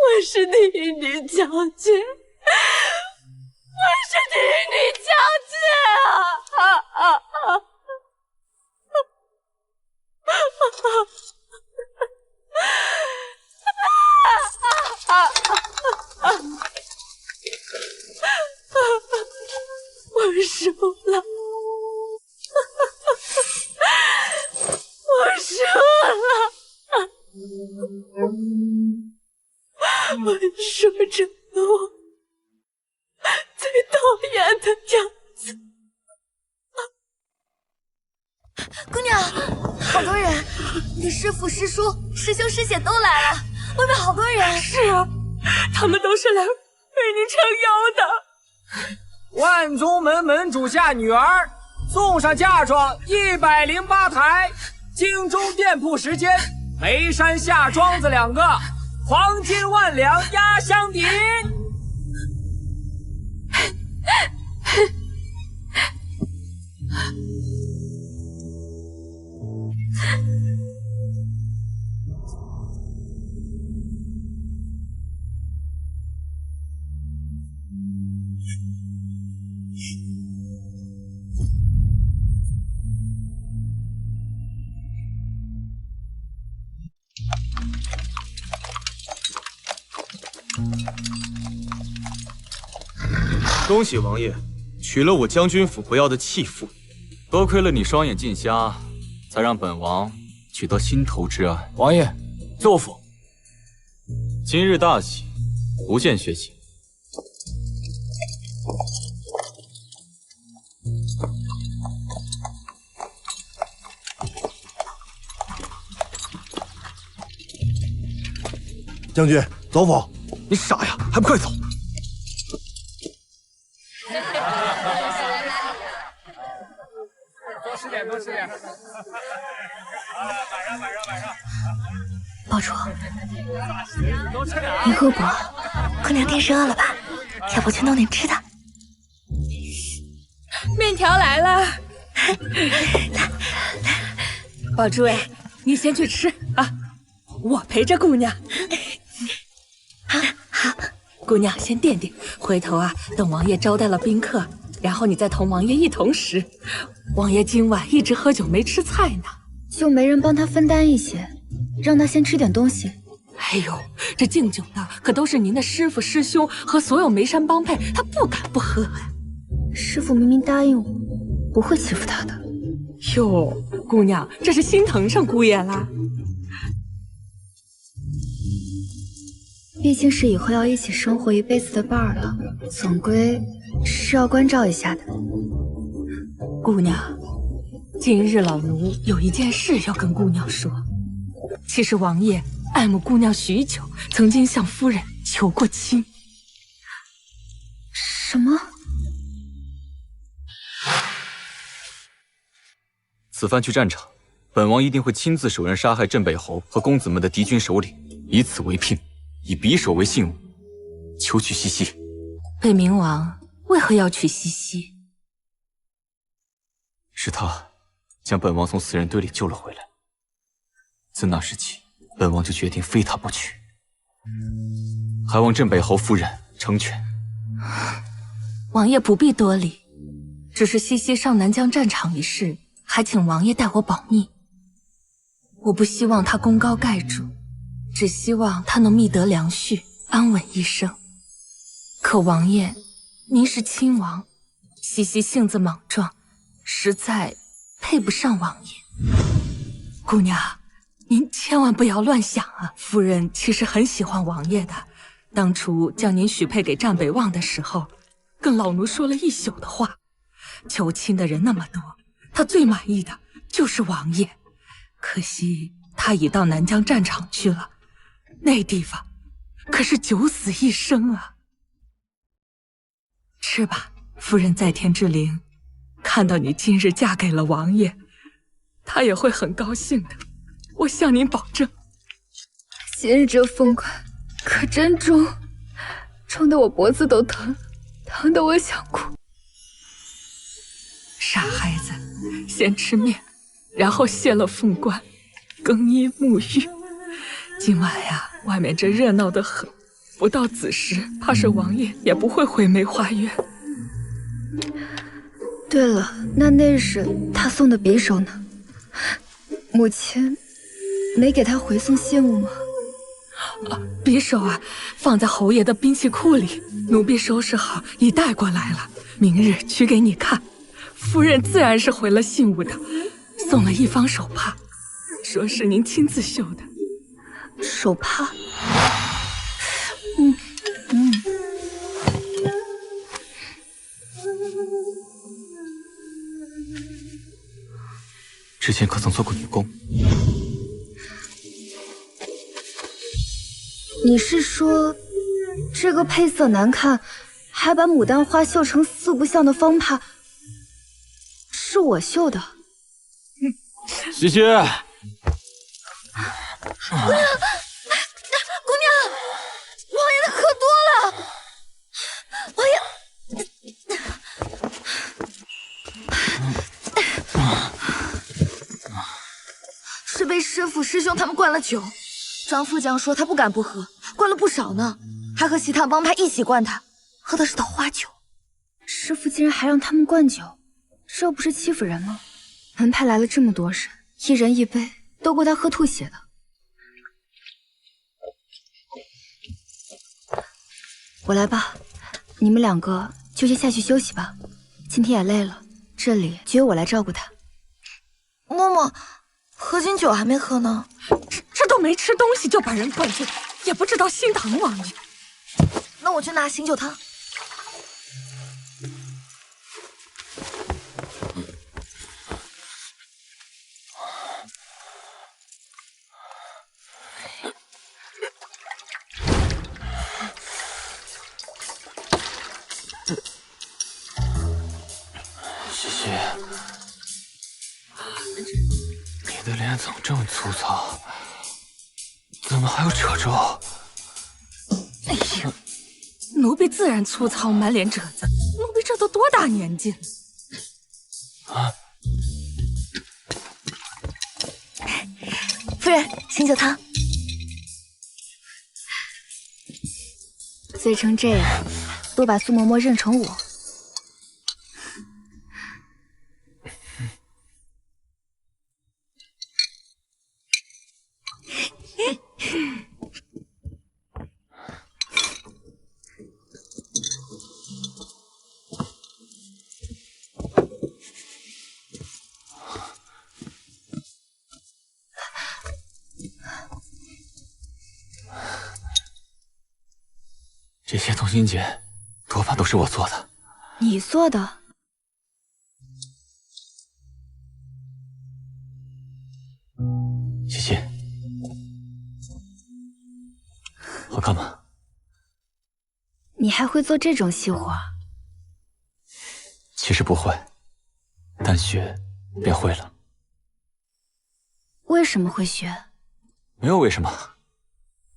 我是替你交接，我是替你交接啊！我输了，我输了。我说着我最讨厌的样子。姑娘，好多人，你师父、师叔、师兄、师姐都来了，外面好多人。是啊，他们都是来为你撑腰的。万宗门门主下女儿，送上嫁妆108台，京中店铺10间，眉山下庄子2个，黄金1万两压箱底。恭喜王爷，娶了我将军府不要的弃妇。多亏了你双眼尽瞎，才让本王取得心头之爱。王爷，奏府。今日大喜，不见血洗。将军，走府。你傻呀，还不快走！多吃点，多吃点。堡主，你饿不？姑娘定是饿了吧？要不去弄点吃的？面条来了，宝珠哎，你先去吃啊，我陪着姑娘。好，姑娘先垫垫，回头啊，等王爷招待了宾客，然后你再同王爷一同食。王爷今晚一直喝酒没吃菜呢，就没人帮他分担一些，让他先吃点东西。哎呦，这敬酒的可都是您的师傅、师兄和所有眉山帮派，他不敢不喝呀。师傅明明答应我，不会欺负他的。哟，姑娘，这是心疼上姑爷啦。毕竟是以后要一起生活一辈子的伴儿了，总归是要关照一下的。姑娘，今日老奴有一件事要跟姑娘说。其实王爷爱慕姑娘许久，曾经向夫人求过亲。什么？此番去战场，本王一定会亲自手刃杀害镇北侯和公子们的敌军首领，以此为聘，以匕首为信物，求娶西西。北冥王为何要娶西西？是他将本王从死人堆里救了回来。自那时起，本王就决定非他不娶，还望镇北侯夫人成全。王爷不必多礼，只是西西上南疆战场一事，还请王爷代我保密。我不希望他功高盖主，只希望他能觅得良婿，安稳一生。可王爷，您是亲王，西西性子莽撞，实在配不上王爷。姑娘，您千万不要乱想啊！夫人其实很喜欢王爷的，当初将您许配给战北望的时候，跟老奴说了一宿的话。求亲的人那么多，她最满意的就是王爷。可惜他已到南疆战场去了，那地方可是九死一生啊！吃吧，夫人在天之灵，看到你今日嫁给了王爷，他也会很高兴的，我向您保证。今日这凤冠可真重，重得我脖子都疼，疼得我想哭。傻孩子，先吃面，然后卸了凤冠，更衣沐浴。今晚呀，外面这热闹得很，不到子时，怕是王爷也不会回梅花院。对了，那日他送的匕首呢？母亲没给他回送信物吗？匕首啊，放在侯爷的兵器库里，奴婢收拾好已带过来了，明日取给你看。夫人自然是回了信物的，送了一方手帕，说是您亲自绣的。手帕？之前可曾做过女工？你是说，这个配色难看，还把牡丹花绣成四不像的方帕，是我绣的？西西，姑娘，王爷的喝多了，王爷。被师傅师兄他们灌了酒。张副将说他不敢不喝，灌了不少呢，还和其他帮派一起灌他，喝的是桃花酒。师傅竟然还让他们灌酒，这不是欺负人吗？门派来了这么多人，一人一杯，都够他喝吐血的。我来吧，你们2个就先下去休息吧，今天也累了，这里就由我来照顾他。嬷嬷，合卺酒还没喝呢，这都没吃东西就把人灌醉，也不知道心疼王爷。那我去拿醒酒汤。西西，你的脸怎么这么粗糙？怎么还有褶皱？哎呀，奴婢自然粗糙，满脸褶子。奴婢这都多大年纪了？啊！夫人，醒酒汤。醉成这样，都把苏嬷嬷认成我。这些同心结多半都是我做的。你做的？西西，好看吗？你还会做这种细活？其实不会，但学便会了。为什么会学？没有为什么，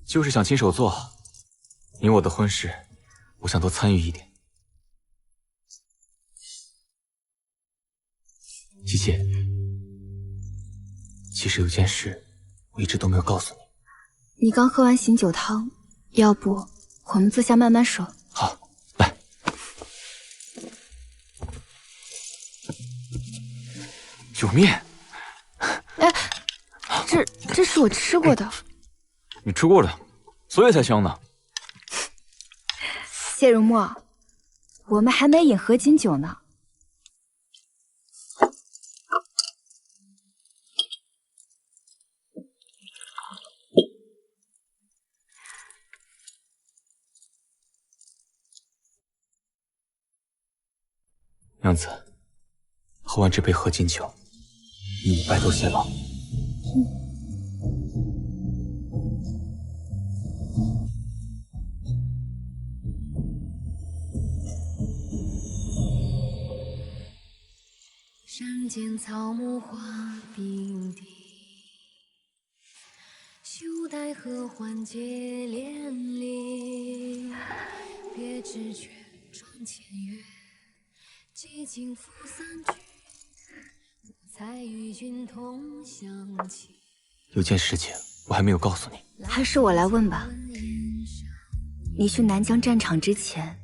就是想亲手做。你我的婚事，我想多参与一点。西西，其实有件事我一直都没有告诉你。你刚喝完醒酒汤，要不我们坐下慢慢说。好，来。酒面。哎，这是我吃过的。你吃过的，所以才香呢。谢如墨，我们还没饮合卺酒呢。娘子，喝完这杯合卺酒，你白头偕老。山间草木花并蒂，休待何欢结连理。别知却转千月，几经赋3句，我才与君同享起。有件事情我还没有告诉你，还是我来问吧。你去南疆战场之前，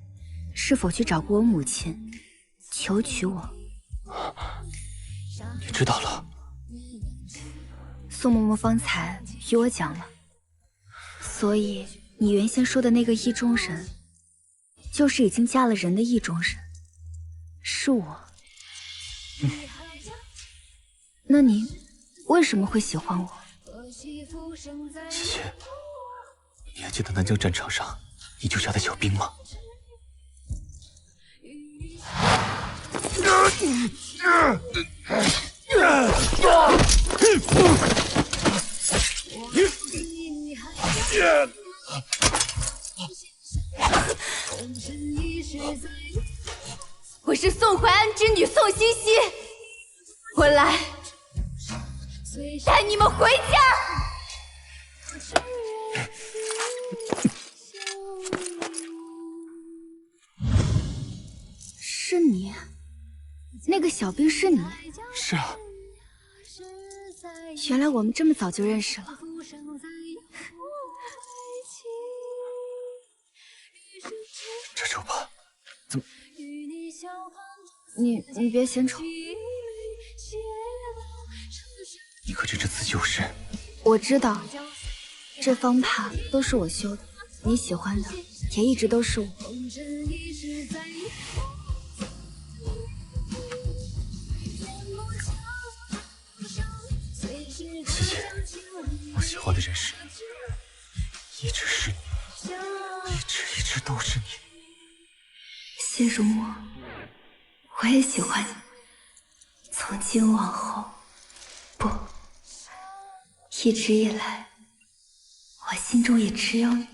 是否去找过我母亲，求娶我？你知道了？宋嬷嬷方才与我讲了，所以你原先说的那个意中人，就是已经嫁了人的意中人，是我。那你为什么会喜欢我？西西，你还记得南疆战场上你救下的小兵吗？我是宋淮安之女宋茜茜，我来带你们回家。是你，那个小兵是你？是啊。原来我们这么早就认识了。这丑吧？怎么？你别嫌丑。你可知这次救世？我知道，这方帕都是我修的，你喜欢的也一直都是我。谢谢，我喜欢的人是你，一直是你，一直都是你。谢容我，我也喜欢你。从今往后，不，一直以来，我心中也只有你。